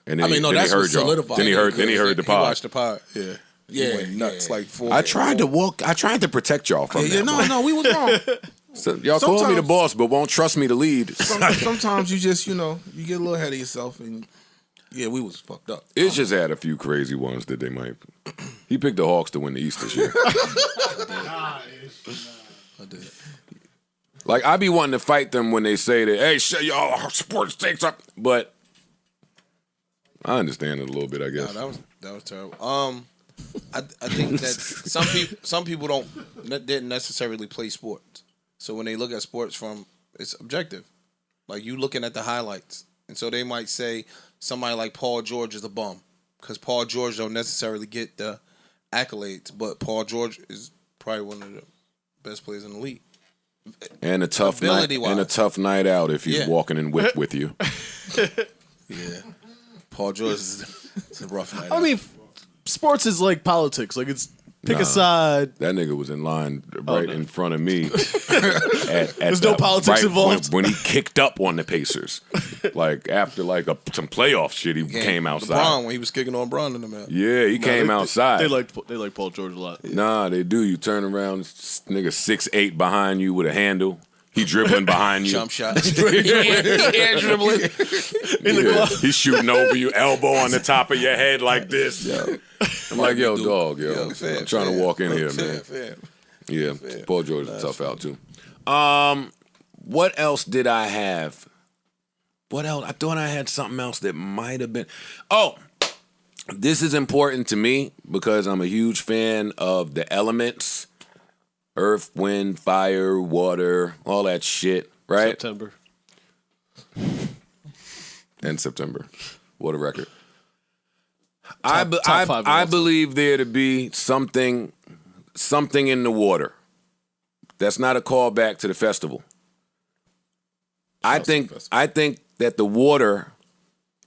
And then that's what solidified. Then he heard the pod. He watched the pod. Yeah. Yeah, went nuts like 4. I tried to protect y'all from that. No, we was wrong. So y'all call me the boss, but won't trust me to lead. Sometimes you just, you get a little ahead of yourself, and we was fucked up. It's just had a few crazy ones that they might. He picked the Hawks to win the East this year. I did. Like I be wanting to fight them when they say that, hey, shut y'all sports takes up, but I understand it a little bit, I guess. No, that was terrible. I think that some people didn't necessarily play sports, so when they look at sports it's objective, like you looking at the highlights, and so they might say somebody like Paul George is a bum because Paul George don't necessarily get the accolades, but Paul George is probably one of the best players in the league. And a tough night out if he's walking in whip with you. Yeah, Paul George is a rough night. I mean, sports is like politics. Like it's pick a side. That nigga was in line in front of me. There's no politics involved when he kicked up on the Pacers. Like after some playoff shit, he came outside. LeBron when he was kicking on Bron in the man. Yeah, he came outside. They like Paul George a lot. Nah, they do. You turn around, nigga 6'8" behind you with a handle. He dribbling behind you. Jump shot. Dribbling. He's shooting over you, elbow on the top of your head like this. Yo. I'm like, yo, dog, yo. I'm trying to walk in here, man. Yeah, Paul George is tough out too. What else did I have? What else? I thought I had something else that might have been. Oh, this is important to me because I'm a huge fan of the elements. Earth, wind, fire, water, all that shit, right? September. And September. What a record. I believe there to be something in the water. That's not a callback to the festival. I think that the water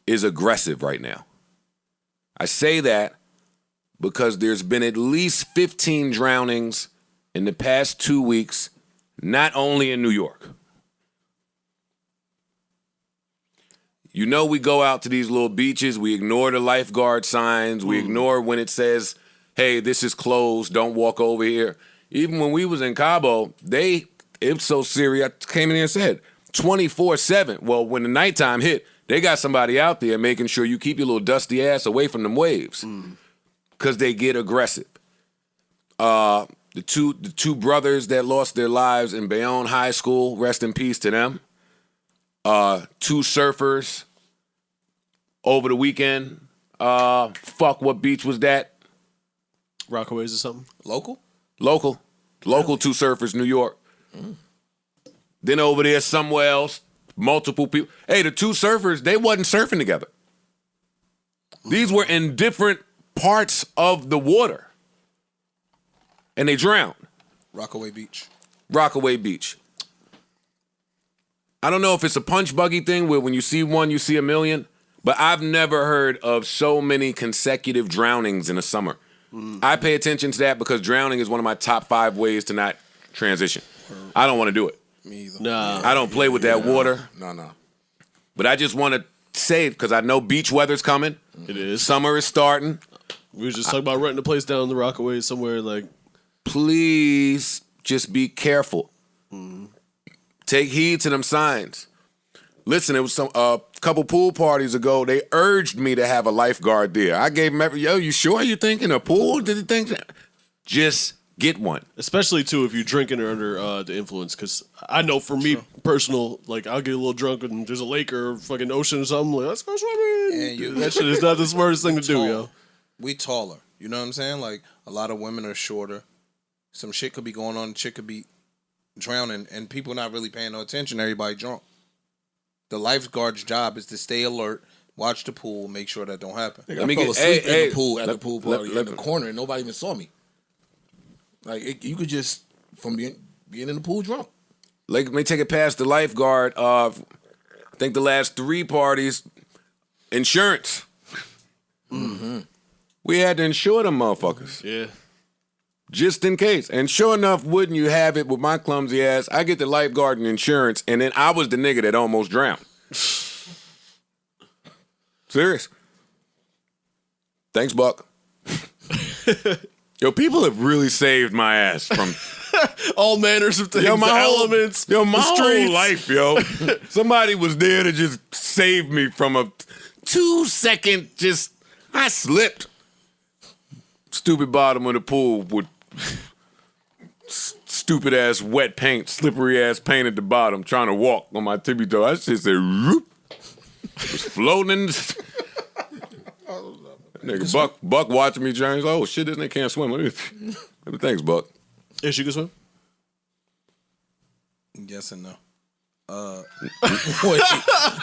is aggressive right now. I say that because there's been at least 15 drownings in the past 2 weeks, not only in New York. You know, we go out to these little beaches, we ignore the lifeguard signs, we ignore when it says, hey, this is closed, don't walk over here. Even when we was in Cabo, it was so serious, I came in here and said, 24/7. Well, when the nighttime hit, they got somebody out there making sure you keep your little dusty ass away from them waves. Because they get aggressive. The two brothers that lost their lives in Bayonne High School, rest in peace to them. 2 surfers over the weekend. What beach was that? Rockaways or something? Local. 2 surfers, New York. Then over there somewhere else, multiple people. Hey, the 2 surfers, they wasn't surfing together. These were in different parts of the water. And they drowned. Rockaway Beach. I don't know if it's a punch buggy thing where when you see one, you see a million, but I've never heard of so many consecutive drownings in a summer. I pay attention to that because drowning is one of my top 5 ways to not transition. I don't want to do it. Me either. Nah. I don't play with that water. No. But I just want to say it because I know beach weather's coming. It is. Summer is starting. We were just talking about renting a place down the Rockaways somewhere like. Please just be careful. Take heed to them signs. Listen, it was a couple pool parties ago. They urged me to have a lifeguard there. I gave them you sure you thinking a pool? Did you think that? Just get one. Especially, too, if you're drinking or under the influence. Because I know for me, personal, like, I'll get a little drunk and there's a lake or fucking ocean or something. Like, let's go swimming. That shit is not the smartest thing to do, yo. We taller. You know what I'm saying? Like, a lot of women are shorter. Some shit could be going on. Chick could be drowning, and people not really paying no attention. Everybody drunk. The lifeguard's job is to stay alert, watch the pool, make sure that don't happen. I fell asleep in the pool at the pool party in the corner, and nobody even saw me. Like you could just from being in the pool drunk. Let me take it past the lifeguard. I think the last 3 parties, insurance. We had to insure them motherfuckers. Yeah. Just in case. And sure enough, wouldn't you have it with my clumsy ass, I get the lifeguard and insurance, and then I was the nigga that almost drowned. Serious. Thanks, Buck. Yo, people have really saved my ass from all manners of things. My elements. My whole life, yo. Somebody was there to just save me from a 2-second I slipped. Stupid bottom of the pool with stupid ass wet paint, slippery ass paint at the bottom, trying to walk on my tippy toe. I just said, whoop. Was floating in the... Nigga, Buck watching me drown. He's like, oh shit, this nigga can't swim. Let me thanks, Buck. Yeah, she can swim? Yes and no. What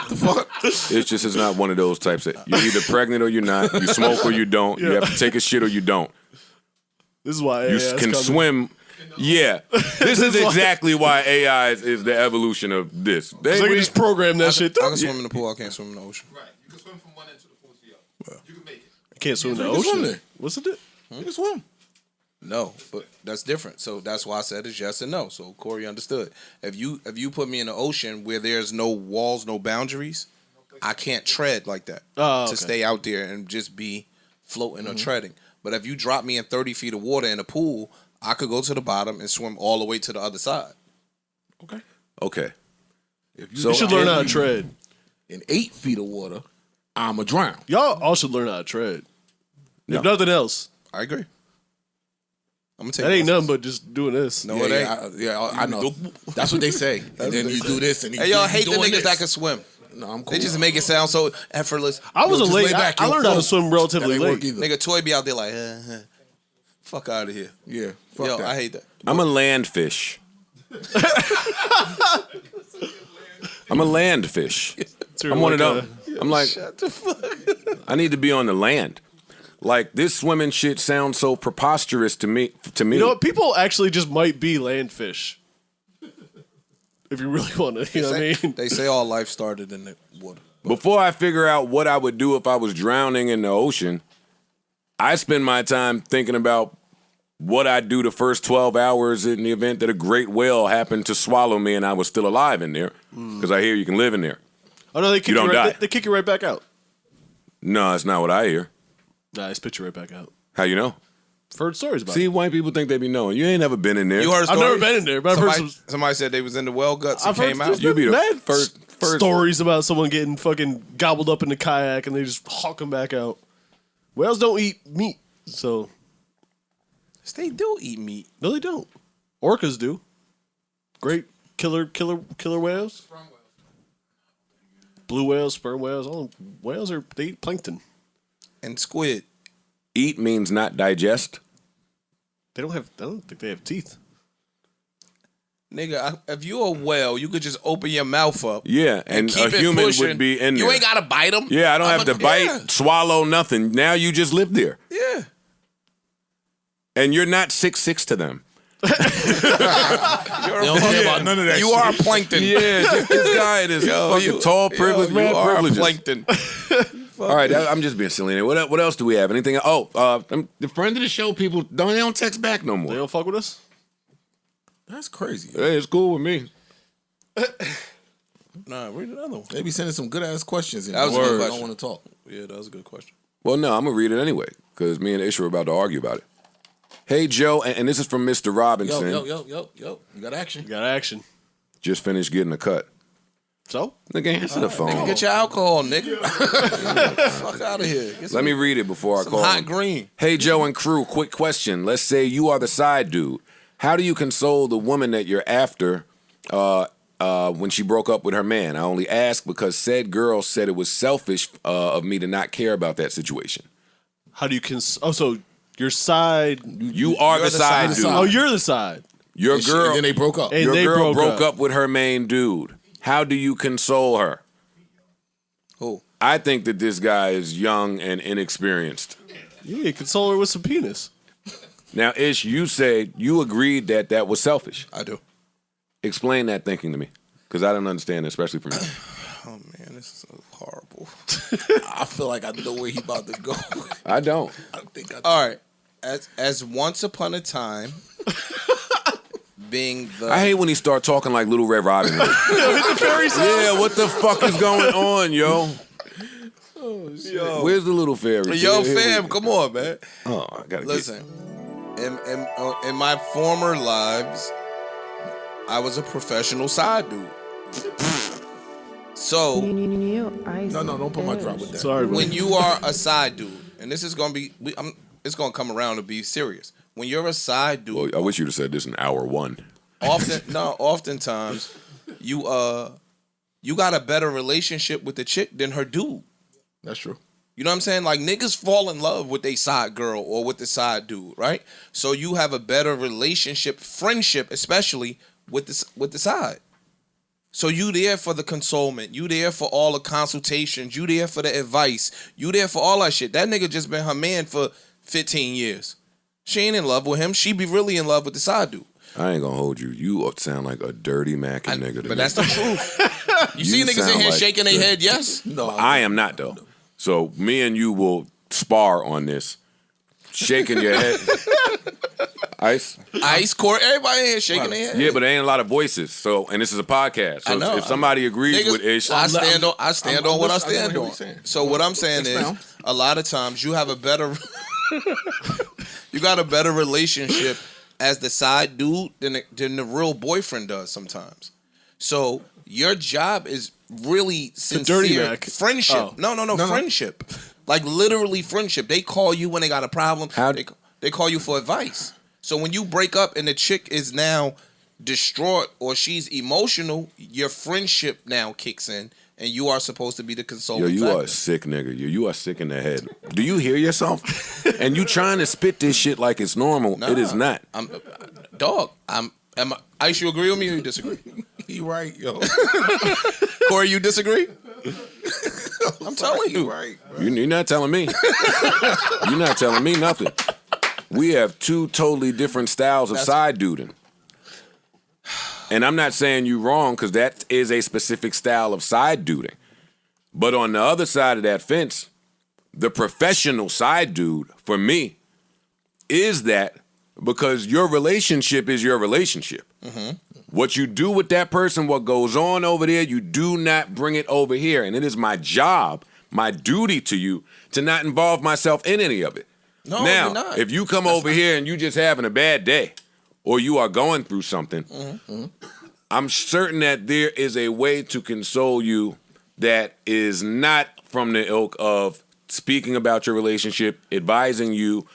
the fuck? It's not one of those types that you're either pregnant or you're not. You smoke or you don't. You have to take a shit or you don't. This is why AI you can swim. Yeah, this is exactly why AI is the evolution of this. They can just program that shit. I can swim in the pool. I can't swim in the ocean. Right. You can swim from one end to the pool to the other. You can make it. You can't swim in the ocean. What's it? You can swim. No, but that's different. So that's why I said it's yes and no. So Corey understood. If you put me in the ocean where there's no walls, no boundaries, I can't tread like that to stay out there and just be floating or treading. But if you drop me in 30 feet of water in a pool, I could go to the bottom and swim all the way to the other side. Okay. You should learn how to tread. In 8 feet of water, I'ma drown. Y'all all should learn how to tread. If nothing else. I agree. I'm gonna take that ain't nothing but just doing this. No, it ain't. I know. That's what they say. And then you do this, and hey, y'all hate the niggas that can swim. No, I'm cool. They just make it sound so effortless. I was late. I learned how to swim relatively late. Nigga, Toy be out there like, fuck out of here. Yeah, fuck that. I hate that. I'm a landfish. I'm a landfish. I'm one of them. I'm like, shut the fuck. I need to be on the land. Like, this swimming shit sounds so preposterous to me. You know what? People actually just might be landfish. If you really want to, you know what I mean? They say all life started in the water. Before I figure out what I would do if I was drowning in the ocean, I spend my time thinking about what I'd do the first 12 hours in the event that a great whale happened to swallow me and I was still alive in there. Because I hear you can live in there. Oh, no, they kick you right, they kick you right back out. No, that's not what I hear. Nah, they spit you right back out. How you know? I've heard stories about it. See, white people think they be knowing. You ain't never been in there. You heard a story? I've never been in there, but somebody said they was in the well guts and came out. You be the first stories about someone getting fucking gobbled up in the kayak and they just hawk them back out. Whales don't eat meat, so they do eat meat. No, they don't. Orcas do. Great killer whales. Blue whales, sperm whales. All whales they eat plankton. And squid. Eat means not digest. I don't think they have teeth. Nigga, if you're a whale, you could just open your mouth up. Yeah, and keep a human pushing. would be in there. You ain't gotta bite them. Yeah, I don't have to bite, swallow, nothing. Now you just live there. Yeah. And you're not 6'6" to them. You don't care about none of that. You are plankton. Yeah, this guy is fucking tall, privileged man. You are privileges. plankton. All right, I'm just being silly. What else do we have? Anything? Oh, the friend of the show people don't text back no more. They don't fuck with us? That's crazy. Hey, it's cool with me. Nah, read another one. They be sending some good ass questions in. That was a good question. I don't want to talk. Yeah, that was a good question. Well, no, I'm gonna read it anyway because me and H.E.R are about to argue about it. Hey Joe, and this is from Mr. Robinson. Yo. You got action. Just finished getting a cut. So? Nigga, answer the phone. Nigga, get your alcohol, nigga. Fuck out of here. Let me read it before I call hot him. green. Hey Joe and crew, quick question. Let's say you are the side dude. How do you console the woman that you're after when she broke up with her man? I only ask because said girl said it was selfish of me to not care about that situation. How do you so your side... You are the side dude. Oh, you're the side. Your girl... And then they broke up. Your girl broke up with her main dude. How do you console her? Who? I think that this guy is young and inexperienced. Yeah, console her with some penis. Now, Ish, you say you agreed that was selfish. I do. Explain that thinking to me, because I don't understand it, especially from you. Oh, man, this is so horrible. I feel like I know where he about to go. I don't. All right. As once upon a time... being the... I hate when he start talking like Little Red Riding Hood. The fairy sound. Yeah, what the fuck is going on, yo? Oh, shit. Where's the little fairy? Yo, fam, come on, man. Oh, I gotta listen. In my former lives, I was a professional side dude. So No, don't put my drop with that. Sorry, when you are a side dude, and this is gonna be, it's gonna come around to be serious. When you're a side dude, well, I wish you'd have said this in hour one. Oftentimes, you got a better relationship with the chick than her dude. That's true. You know what I'm saying? Like, niggas fall in love with their side girl or with the side dude, right? So you have a better relationship, friendship, especially with the side. So you there for the consolement. You there for all the consultations. You there for the advice. You there for all that shit. That nigga just been her man for 15 years. She ain't in love with him. She be really in love with the side dude. I ain't gonna hold you. You sound like a dirty mackin' nigga. But that's the truth. You see niggas in here shaking their head, yes? No, I am not, though. So me and you will spar on this. Shaking your head. Ice, Corey, everybody in here shaking their head. Yeah, but there ain't a lot of voices. So, and this is a podcast. So I know, if somebody agrees with Ish, I stand on what I stand on. So what I'm saying is, a lot of times you have a better, you got a better relationship as the side dude than the real boyfriend does sometimes. So your job is really sincere friendship. Oh. No, friendship. Like literally friendship. They call you when they got a problem. They call you for advice. So when you break up and the chick is now distraught or she's emotional, your friendship now kicks in, and you are supposed to be the consoling you factor. are a sick nigga. You are sick in the head. Do you hear yourself? And you trying to spit this shit like it's normal. It is not. Ice, you agree with me or you disagree? He right, yo. Corey, you disagree? I'm telling you. Right. You're not telling me. You're not telling me nothing. We have two totally different styles of side duding. And I'm not saying you wrong, because that is a specific style of side duding. But on the other side of that fence, the professional side dude, for me, is that because your relationship is your relationship. Mm-hmm. What you do with that person, what goes on over there, you do not bring it over here. And it is my job, my duty to you, to not involve myself in any of it. No, now, you're not. if you come over here and you just having a bad day, or you are going through something, I'm certain that there is a way to console you that is not from the ilk of speaking about your relationship, advising you,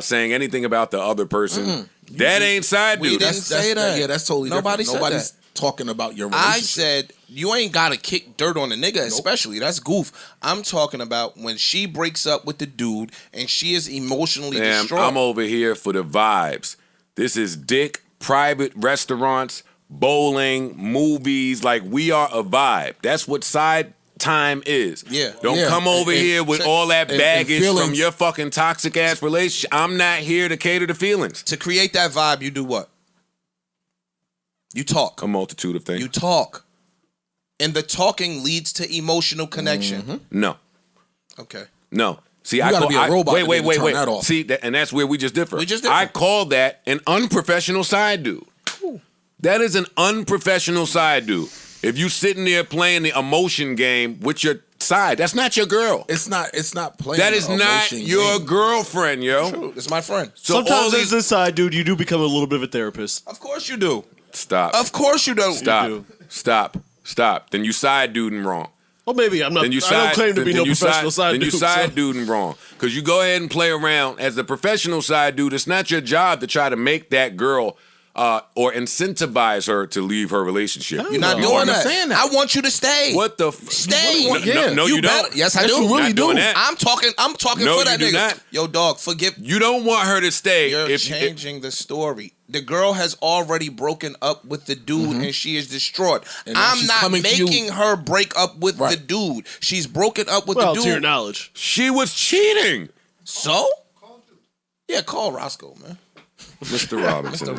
saying anything about the other person. That ain't side dude. We didn't say that. Yeah, that's totally Nobody different. Nobody's talking about your relationship. I said you ain't gotta kick dirt on a nigga, especially. That's goof. I'm talking about when she breaks up with the dude and she is emotionally distraught. I'm over here for the vibes. This is dick, private restaurants, bowling, movies. Like, we are a vibe. That's what side time is. Yeah. Don't come over here with all that baggage from your fucking toxic ass relationship. I'm not here to cater to feelings. To create that vibe, you do what? You talk. A multitude of things. You talk. And the talking leads to emotional connection. No. Okay. No. See, you gotta be a robot. Wait. That off. See, and that's where we just differ. I call that an unprofessional side dude. Ooh. That is an unprofessional side dude. If you sitting there playing the emotion game with your side, that's not your girl. It's not playing. That is not your girlfriend, yo. True. It's my friend. So sometimes as this side dude, you do become a little bit of a therapist. Of course you do. Stop. Of course you do. Stop. Then you side duding wrong. Well, maybe I'm not. I don't claim to be no professional side dude. Then you side duding wrong. Because you go ahead and play around. As a professional side dude, it's not your job to try to make that girl or incentivize her to leave her relationship. You're not doing that. I want you to stay. What the stay? No, you don't. Yes, I do. You really do. I'm talking no, for that you nigga. Do not. Yo, dog, forgive. You don't want her to stay. You're changing the story. The girl has already broken up with the dude and she is distraught. I'm not making her break up with the dude. She's broken up with the dude. To your knowledge. She was cheating. So? Yeah, call Roscoe, man. Mr. Robinson.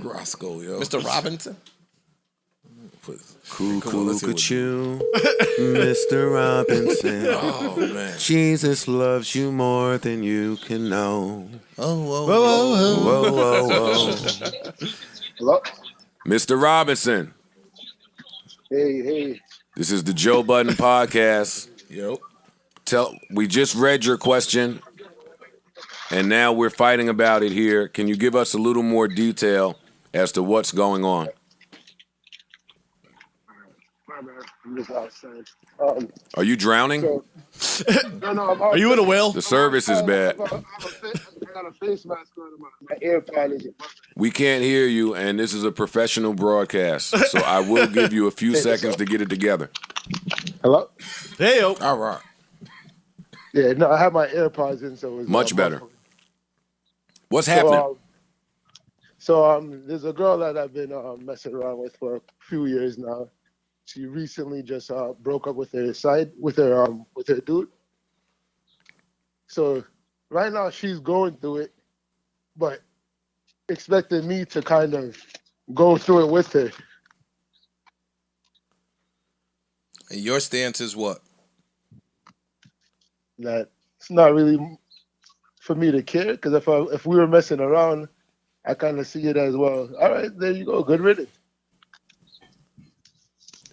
Roscoe, yo. Mr. Robinson? Cuckoo-cuckoo, Mr. Robinson. Oh, man. Jesus loves you more than you can know. Whoa. Hello? Mr. Robinson. Hey. This is the Joe Budden podcast. Yep. We just read your question, and now we're fighting about it here. Can you give us a little more detail as to what's going on? I'm just outside. Are you drowning? No, are you in a whale? The service is bad. I got a face mask on. My AirPod isn't. We can't hear you, and this is a professional broadcast, so I will give you a few seconds to get it together. Hello? Hey, yo. All right. Yeah, no, I have my AirPods in, so it's much better. What's happening? There's a girl that I've been messing around with for a few years now. She recently just broke up with her dude. So right now she's going through it, but expecting me to kind of go through it with her. And your stance is what? That it's not really for me to care, because if we were messing around I kind of see it as well. All right, there you go. Good riddance.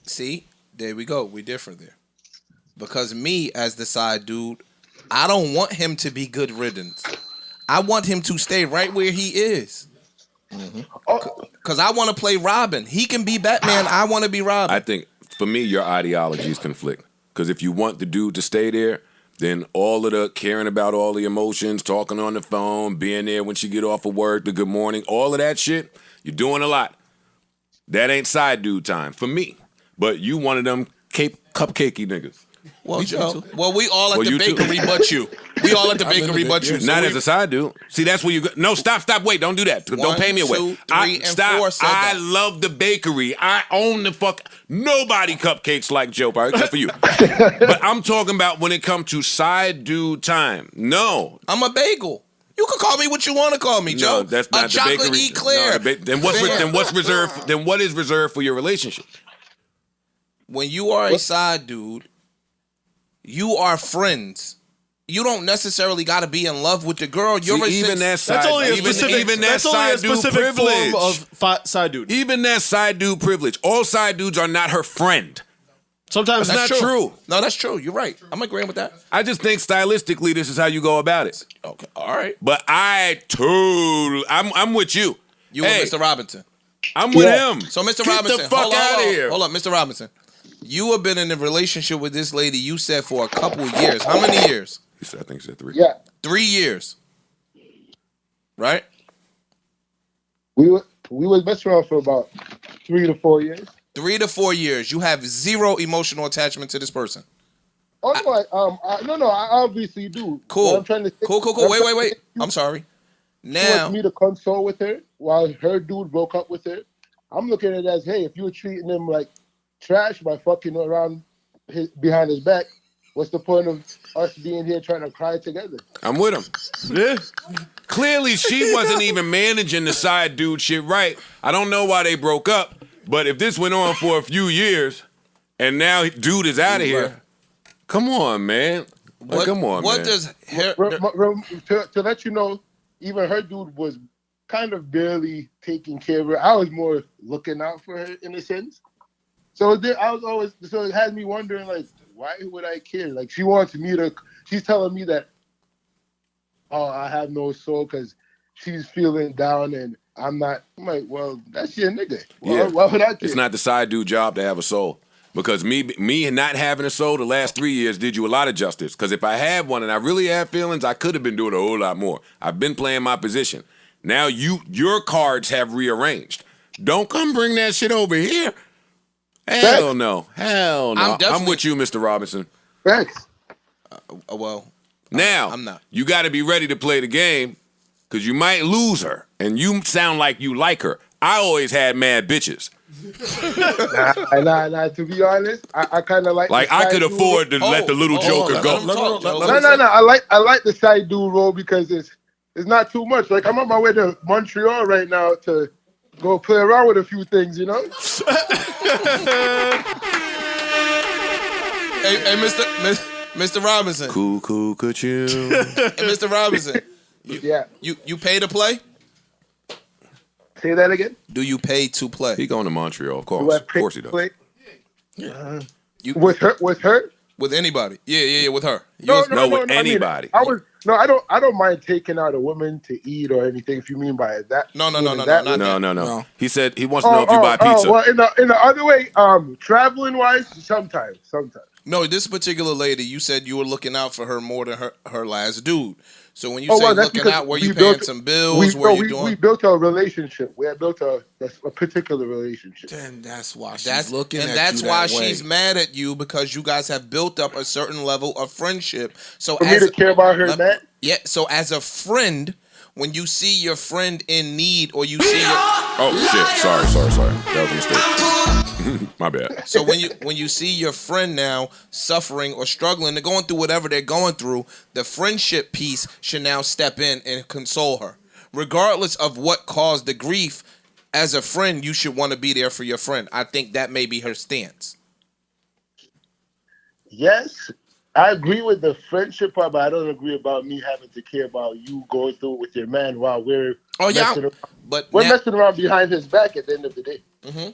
See, there we go. We differ there. Because me, as the side dude, I don't want him to be good riddance. I want him to stay right where he is. Because I want to play Robin. He can be Batman. I want to be Robin. I think, for me, your ideologies conflict. Because if you want the dude to stay there, then all of the caring about all the emotions, talking on the phone, being there when she get off of work, the good morning, all of that shit, you're doing a lot. That ain't side dude time for me. But you one of them cupcakey niggas. Well, Joe. Well, we all at the bakery but you. We all at the bakery but you. Not as a side dude. See, that's where you go. No, stop, wait, don't do that. Don't pay me away. 1, 2, 3, and 4 said I that. love the bakery. I own the fuck. Nobody cupcakes like Joe Parker except for you. But I'm talking about when it comes to side dude time. No. I'm a bagel. You can call me what you want to call me, Joe. No, that's not a the chocolate bakery. eclair. No, then what is reserved for your relationship? When you are a side dude, you are friends. You don't necessarily got to be in love with the girl. That's only a specific form of side dude. Even that side dude privilege. All side dudes are not her friend. Sometimes that's not true. No, that's true. You're right. I'm agreeing with that. I just think stylistically, this is how you go about it. Okay, all right. But I'm with you. You and Mr. Robinson. I'm with him. So, Mr. Get Robinson, the fuck out of here. Hold up, Mr. Robinson. You have been in a relationship with this lady, you said, for a couple of years. How many years? I think he said 3. Yeah. 3 years. Right? We was best around for about 3 to 4 years. 3 to 4 years. You have zero emotional attachment to this person. Oh no, I obviously do. Cool. What I'm trying to say, Cool. Wait. I'm sorry. She Now, wants me to console with her while her dude broke up with her. I'm looking at it as, hey, if you were treating him like trash by fucking around behind his back, what's the point of us being here trying to cry together? I'm with him. Yeah. Clearly, she wasn't even managing the side dude shit right. I don't know why they broke up, but if this went on for a few years and now dude is out of here, come on, man. Come on, what man. does to let you know, even her dude was kind of barely taking care of her. I was more looking out for her in a sense. So it had me wondering, like, why would I care? Like, she's telling me that, I have no soul because she's feeling down and I'm not. I'm like, well, that's your nigga. Why would I care? It's not the side dude job to have a soul. Because me not having a soul the last 3 years did you a lot of justice. Because if I had one and I really had feelings, I could have been doing a whole lot more. I've been playing my position. Now your cards have rearranged. Don't come bring that shit over here. Hell no. I'm with you, Mr. Robinson. Thanks. Now, I'm not. You got to be ready to play the game because you might lose her. And you sound like you like her. I always had mad bitches. Nah, to be honest, I kind of like. Like I could afford to let the little joker go. No. I like the side dude role because it's not too much. Like I'm on my way to Montreal right now to go play around with a few things, you know. Hey, Mr. Robinson. Cool, could you? Hey, Mr. Robinson. You pay to play? Say that again. Do you pay to play? He going to Montreal, of course. Of course he does. Play? With her? With anybody? Yeah, with her. With anybody. I don't mind taking out a woman to eat or anything. If you mean by that. No. He said he wants to know if you buy pizza. Well, in the other way, traveling wise, sometimes. No, this particular lady, you said you were looking out for her more than her last dude. So when you say looking out, were you paying some bills? We built a relationship. We had built a particular relationship. Then that's why she's looking at you that's why she's mad at you because you guys have built up a certain level of friendship. So for me to care about her, that. Yeah. So as a friend, when you see your friend in need or you see your sorry. That was a mistake. My bad. So when you see your friend now suffering or struggling, they're going through whatever they're going through, the friendship piece should now step in and console her. Regardless of what caused the grief, as a friend, you should want to be there for your friend. I think that may be her stance. Yes, I agree with the friendship part, but I don't agree about me having to care about you going through it with your man while we're messing around. But we're messing around behind his back at the end of the day. Mm-hmm.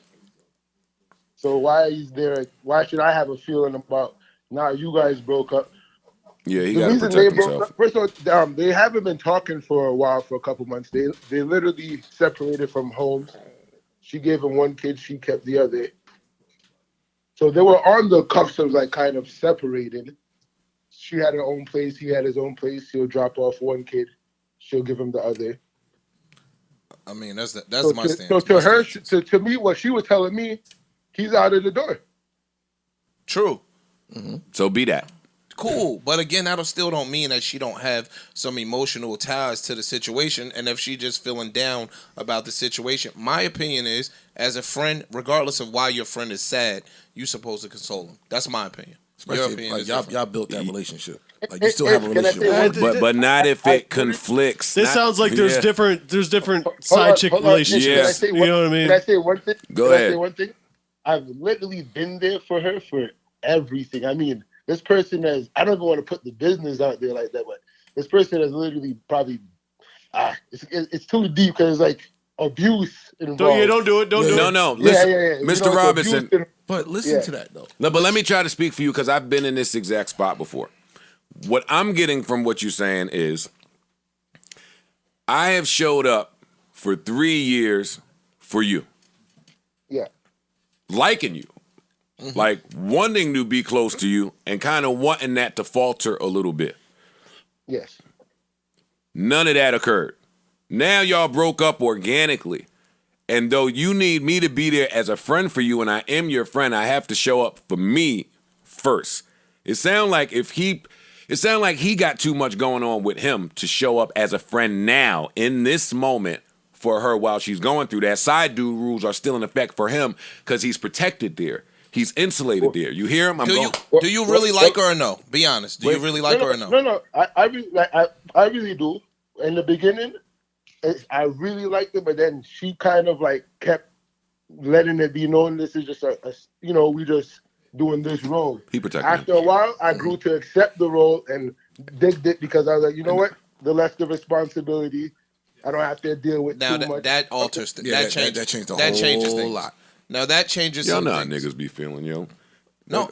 So why is there? Why should I have a feeling about now? You guys broke up. Yeah, he The got to reason protect they broke himself. up, first of all, they haven't been talking for a while, for a couple months. They literally separated from homes. She gave him one kid, she kept the other. So they were on the cuffs of like kind of separated. She had her own place, he had his own place. She'll drop off one kid, she'll give him the other. I mean, that's my stance. So to her, to me, what she was telling me, he's out of the door. True. Mm-hmm. So be that. Cool, but again, that still don't mean that she don't have some emotional ties to the situation, and if she just feeling down about the situation. My opinion is, as a friend, regardless of why your friend is sad, you supposed to console him. That's my opinion. Especially like y'all built that relationship. Like you still have a relationship, but not if it conflicts. This sounds like there's different side chick relationships. You know what I mean? Can I say one thing? Go ahead. I say one thing? I've literally been there for her for everything. I mean, this person has, I don't even want to put the business out there like that, but this person has literally probably, it's too deep because it's like abuse involved. Don't do it. Don't do it. No. Listen, Mr. Robinson. But listen to that, though. No, but let me try to speak for you because I've been in this exact spot before. What I'm getting from what you're saying is I have showed up for 3 years for you. Yeah. Liking you. Mm-hmm. Like wanting to be close to you and kind of wanting that to falter a little bit. Yes. None of that occurred. Now y'all broke up organically. And though you need me to be there as a friend for you and I am your friend, I have to show up for me first. It sounds like he got too much going on with him to show up as a friend now in this moment for her while she's going through that. Side dude rules are still in effect for him because he's protected there. He's insulated there. You hear him? Do you really like her or no? Be honest. Do you really like her or no? No. I really do. In the beginning, I really liked it, but then she kind of like kept letting it be known this is just we just doing this role. He protected After a while, I grew to accept the role and digged it because I was like, you know what? The less the responsibility. I don't have to deal with too much. That alters things. Yeah, that changed a whole lot. Now that changes. Y'all know how things. niggas be feeling, yo. No,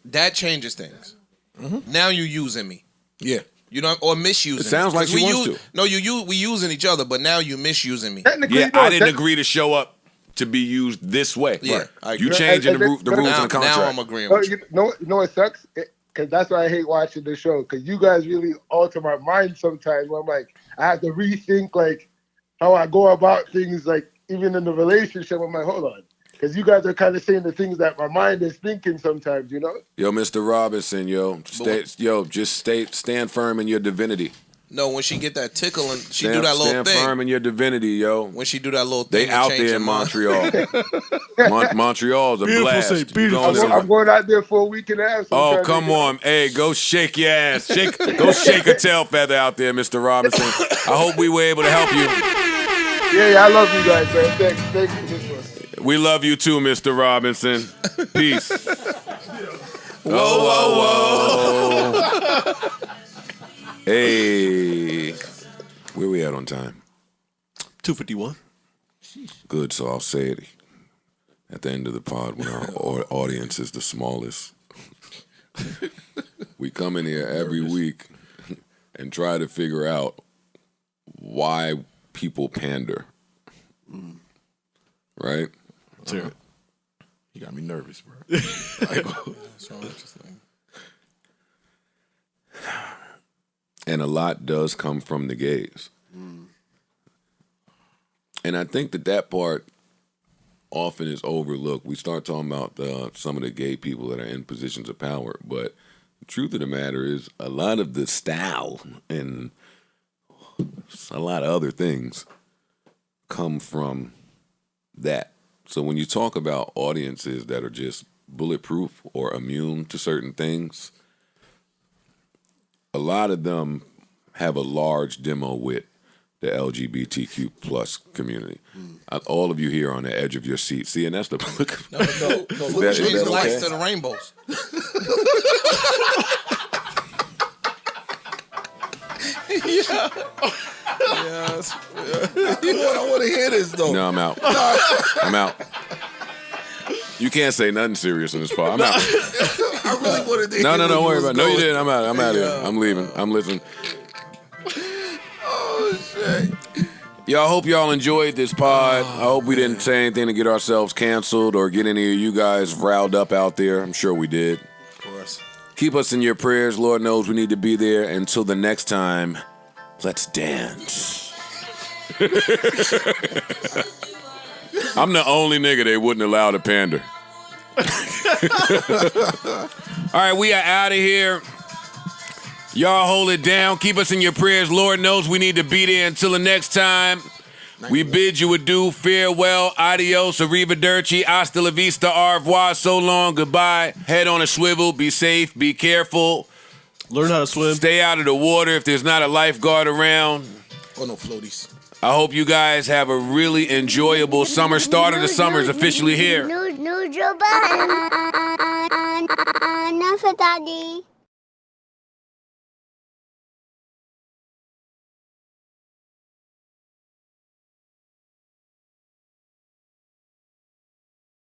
that changes things. Mm-hmm. Now you using me. Yeah. You know, or misusing. It sounds me. like she wants to. No, we using each other, but now you misusing me. Yeah, I didn't agree to show up to be used this way. Yeah, right. You changing the rules in the contract. Now I'm agreeing with you. You know it sucks? Because that's why I hate watching the show. Because you guys really alter my mind sometimes. Where I'm like, I have to rethink like how I go about things. Like even in the relationship, I'm like, hold on. Because you guys are kind of saying the things that my mind is thinking sometimes, you know? Yo, Mr. Robinson, stand firm in your divinity. No, when she get that tickle and she do that little thing. Stand firm in your divinity, yo. When she do that little thing. They out there in Montreal. Montreal's a blast. I'm going out there for a week and a half. Oh, come on. Hey, go shake your ass. Go shake a tail feather out there, Mr. Robinson. I hope we were able to help you. Yeah, I love you guys, man. Thanks for this one. We love you too, Mr. Robinson. Peace. Whoa. Hey. Where we at on time? 2:51. Good, so I'll say it at the end of the pod when our audience is the smallest. We come in here every week and try to figure out why people pander. Right? Let's hear it. You got me nervous, bro. What's wrong with this thing? And a lot does come from the gays. And I think that part often is overlooked. We start talking about some of the gay people that are in positions of power, but the truth of the matter is a lot of the style and a lot of other things come from that. So when you talk about audiences that are just bulletproof or immune to certain things, a lot of them have a large demo with the LGBTQ plus community. All of you here on the edge of your seat. See, and that's the No. Change the lights to the rainbows. Yeah. Yes. I want to hear this though. No, I'm out. I'm out. You can't say nothing serious in this part. I'm out. I really wanted to hear. No, don't worry about it. No, you didn't. I'm out. I'm out of here. I'm leaving. I'm listening. Oh shit. Y'all, hope y'all enjoyed this pod. I hope we didn't say anything to get ourselves canceled or get any of you guys riled up out there. I'm sure we did. Of course. Keep us in your prayers. Lord knows we need to be there. Until the next time, let's dance. I'm the only nigga they wouldn't allow to pander. All right, we are out of here. Y'all hold it down. Keep us in your prayers. Lord knows we need to be there. Until the next time, we bid you adieu, farewell, adios, arrivederci, hasta la vista, au revoir, so long, goodbye. Head on a swivel. Be safe. Be careful. Learn how to swim. Stay out of the water if there's not a lifeguard around. Oh, no floaties. I hope you guys have a really enjoyable summer. Start of the summer is officially here. No, Joe Budden. Enough, Daddy.